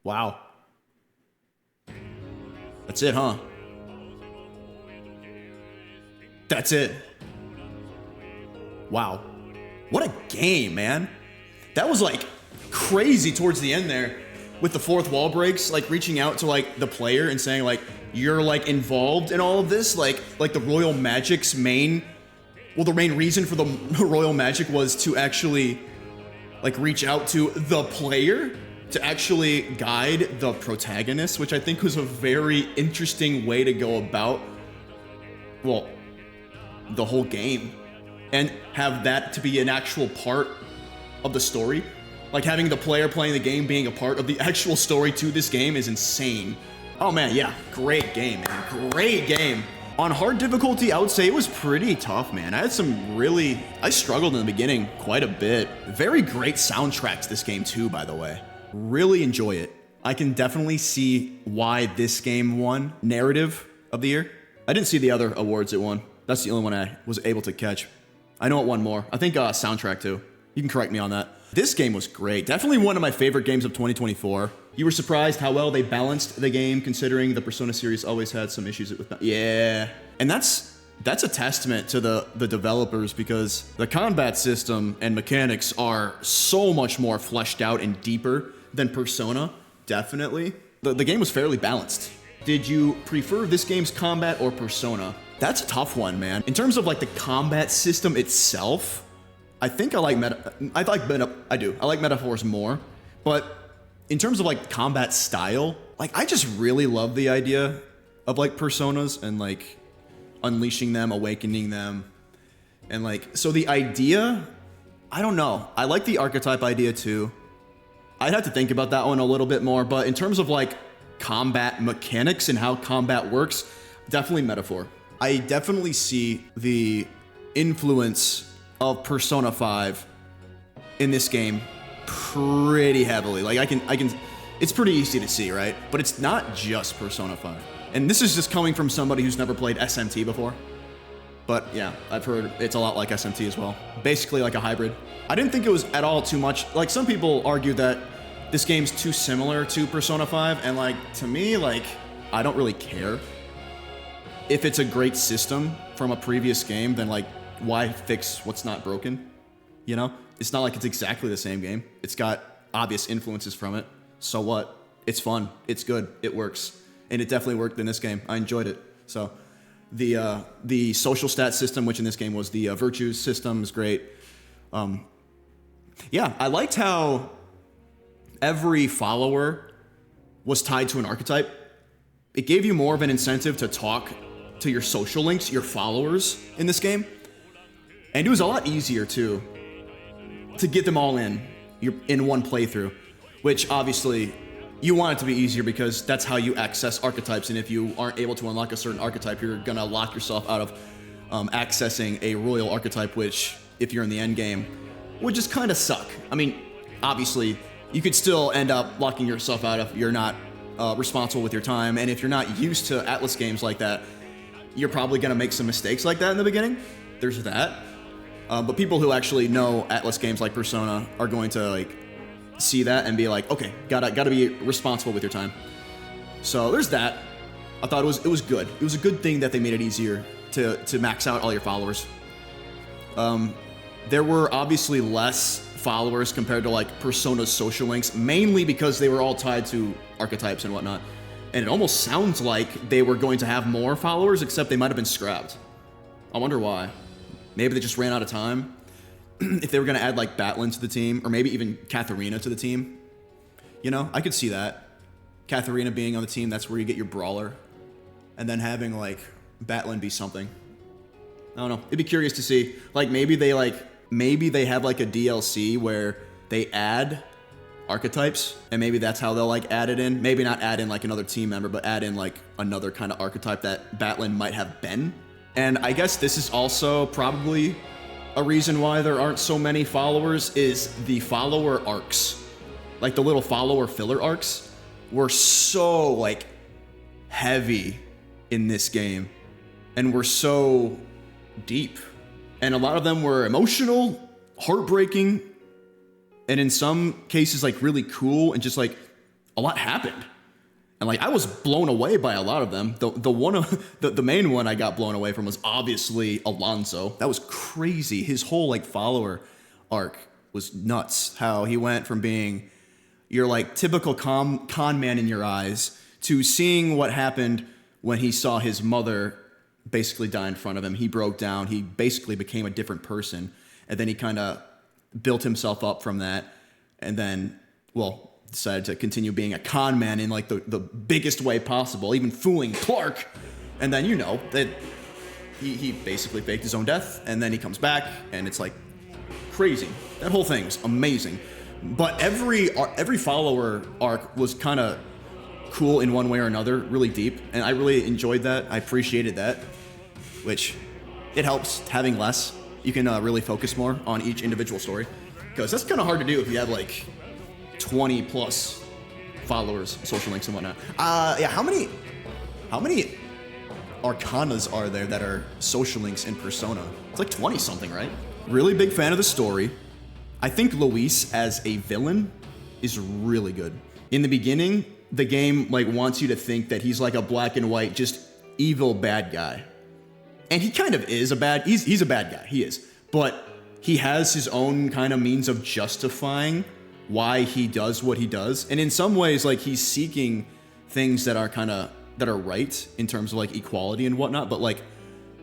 Wow. That's it, huh? That's it. Wow. What a game, man. That was like crazy towards the end there with the fourth wall breaks, like reaching out to like the player and saying like, you're like involved in all of this. Like the Royal Magic's main, well, the main reason for the Royal Magic was to actually like reach out to the player to actually guide the protagonist, which I think was a very interesting way to go about, well, the whole game, and have that to be an actual part of the story. Like having the player playing the game being a part of the actual story to this game is insane. Oh man, yeah, great game, man, great game. On hard difficulty, I would say it was pretty tough, man. I struggled in the beginning quite a bit. Very great soundtrack to this game too, by the way. Really enjoy it. I can definitely see why this game won Narrative of the Year. I didn't see the other awards it won. That's the only one I was able to catch. I know it won more. I think soundtrack too. You can correct me on that. This game was great. Definitely one of my favorite games of 2024. You were surprised how well they balanced the game, considering the Persona series always had some issues with that. Yeah. And that's a testament to the developers, because the combat system and mechanics are so much more fleshed out and deeper than Persona, definitely. The game was fairly balanced. Did you prefer this game's combat or Persona? That's a tough one, man. In terms of like the combat system itself, I think I like Metaphors more, but in terms of like combat style, like I just really love the idea of like Personas and like unleashing them, awakening them, and like, so the idea, I don't know. I like the archetype idea too. I'd have to think about that one a little bit more, but in terms of like combat mechanics and how combat works, definitely Metaphor. I definitely see the influence of Persona 5 in this game pretty heavily. Like I can, it's pretty easy to see, right? But it's not just Persona 5. And this is just coming from somebody who's never played SMT before. But yeah, I've heard it's a lot like SMT as well. Basically like a hybrid. I didn't think it was at all too much. Like some people argue that this game's too similar to Persona 5, and like to me, like I don't really care. If it's a great system from a previous game, then like why fix what's not broken? You know? It's not like it's exactly the same game. It's got obvious influences from it. So what? It's fun. It's good. It works. And it definitely worked in this game. I enjoyed it. So the social stat system, which in this game was the virtues system, is great. Yeah, I liked how every follower was tied to an archetype. It gave you more of an incentive to talk to your social links, your followers in this game. And it was a lot easier too, to get them all in one playthrough, which obviously you want it to be easier because that's how you access archetypes. And if you aren't able to unlock a certain archetype, you're gonna lock yourself out of accessing a royal archetype, which if you're in the end game, would just kind of suck. I mean, obviously you could still end up locking yourself out if you're not responsible with your time. And if you're not used to Atlus games like that, you're probably gonna make some mistakes like that in the beginning. There's that. But people who actually know Atlus games like Persona are going to like see that and be like, okay, gotta be responsible with your time. So there's that. I thought it was good. It was a good thing that they made it easier to max out all your followers. There were obviously less followers compared to like Persona's social links, mainly because they were all tied to archetypes and whatnot. And it almost sounds like they were going to have more followers, except they might have been scrapped. I wonder why. Maybe they just ran out of time. If they were going to add like Batlin to the team, or maybe even Katharina to the team. You know, I could see that. Katharina being on the team, that's where you get your brawler. And then having like Batlin be something. I don't know. It'd be curious to see. Like maybe they have like a DLC where they add archetypes, and maybe that's how they'll like add it in. Maybe not add in like another team member, but add in like another kind of archetype that Batlin might have been. And I guess this is also probably a reason why there aren't so many followers, is the follower arcs. Like the little follower filler arcs were so like heavy in this game, and were so deep. And a lot of them were emotional, heartbreaking, and in some cases like really cool, and just like a lot happened. And like I was blown away by a lot of them. The main one I got blown away from was obviously Alonso. That was crazy. His whole like follower arc was nuts. How he went from being your like typical con man in your eyes to seeing what happened when he saw his mother basically die in front of him. He broke down. He basically became a different person. And then he kind of built himself up from that. And then, well, decided to continue being a con man in like the biggest way possible, even fooling Clark. And then, you know, that he basically faked his own death, and then he comes back, and it's like crazy. That whole thing's amazing. But every follower arc was kind of cool in one way or another, really deep, and I really enjoyed that. I appreciated that, which it helps having less. You can really focus more on each individual story, because that's kind of hard to do if you have like 20 plus followers, social links and whatnot. Yeah, how many Arcanas are there that are social links in Persona? It's like 20 something, right? Really big fan of the story. I think Luis as a villain is really good. In the beginning, the game like wants you to think that he's like a black and white, just evil bad guy. And he kind of is he's a bad guy, he is. But he has his own kind of means of justifying why he does what he does. And in some ways, like he's seeking things that are right in terms of like equality and whatnot, but like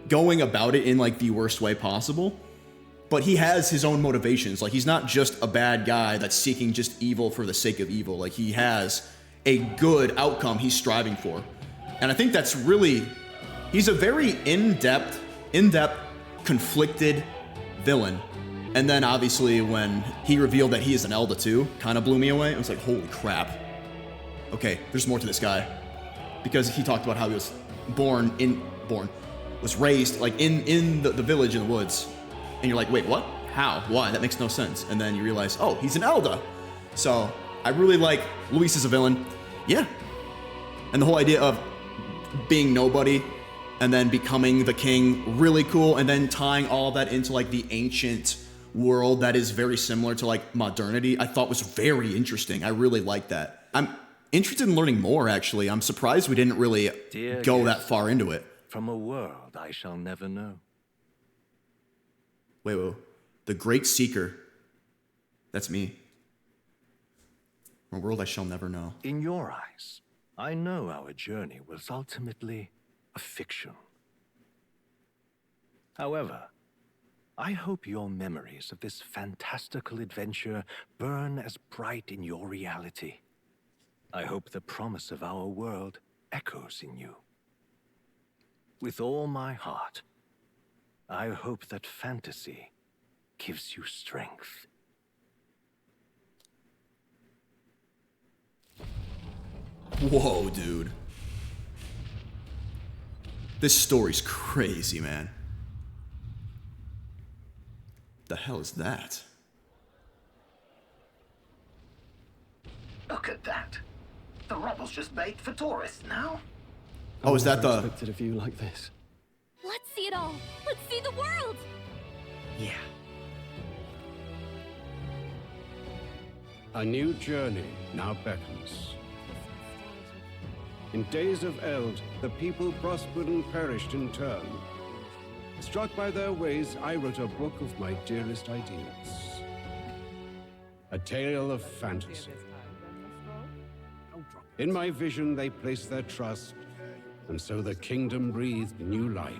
going about it in like the worst way possible. But he has his own motivations. Like he's not just a bad guy that's seeking just evil for the sake of evil. Like he has a good outcome he's striving for. And I think that's really, he's a very in-depth, conflicted villain. And then obviously when he revealed that he is an Elder too, kind of blew me away. I was like, holy crap. Okay, there's more to this guy. Because he talked about how he was was raised like in the village in the woods. And you're like, wait, what? How? Why? That makes no sense. And then you realize, oh, he's an Elder. So I really like Luis as a villain. Yeah. And the whole idea of being nobody and then becoming the king, really cool. And then tying all of that into like the ancient world that is very similar to like modernity, I thought was very interesting. I really like that. I'm interested in learning more, actually. I'm surprised we didn't really go that far into it.
From a world I shall never know.
Wait. The Great Seeker. That's me. From a world I shall never know.
In your eyes, I know our journey was ultimately a fiction. However, I hope your memories of this fantastical adventure burn as bright in your reality. I hope the promise of our world echoes in you. With all my heart, I hope that fantasy gives you strength.
Whoa, dude. This story's crazy, man. The hell is that?
Look at that. The rubble's just baked for tourists now.
Oh, is that the...
expected a view like this.
Let's see it all. Let's see the world.
Yeah.
A new journey now beckons. In days of eld, the people prospered and perished in turn. Struck by their ways, I wrote a book of my dearest ideas. A tale of fantasy. In my vision, they placed their trust, and so the kingdom breathed new life.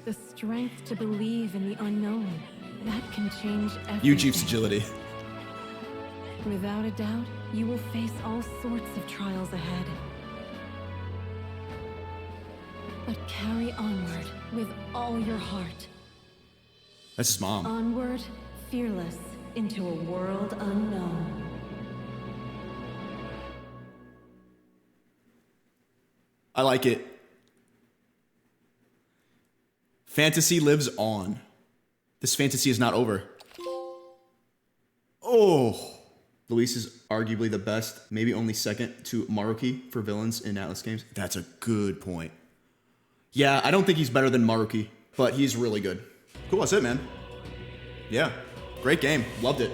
The strength to believe in the unknown, that can change everything.
Yuji's agility.
Without a doubt, you will face all sorts of trials ahead. But carry onward with all your heart.
That's his mom.
Onward, fearless, into a world unknown.
I like it. Fantasy lives on. This fantasy is not over. Oh. Luis is arguably the best, maybe only second to Maruki for villains in Atlus games. That's a good point. Yeah, I don't think he's better than Maruki, but he's really good. Cool, that's it, man. Yeah, great game. Loved it.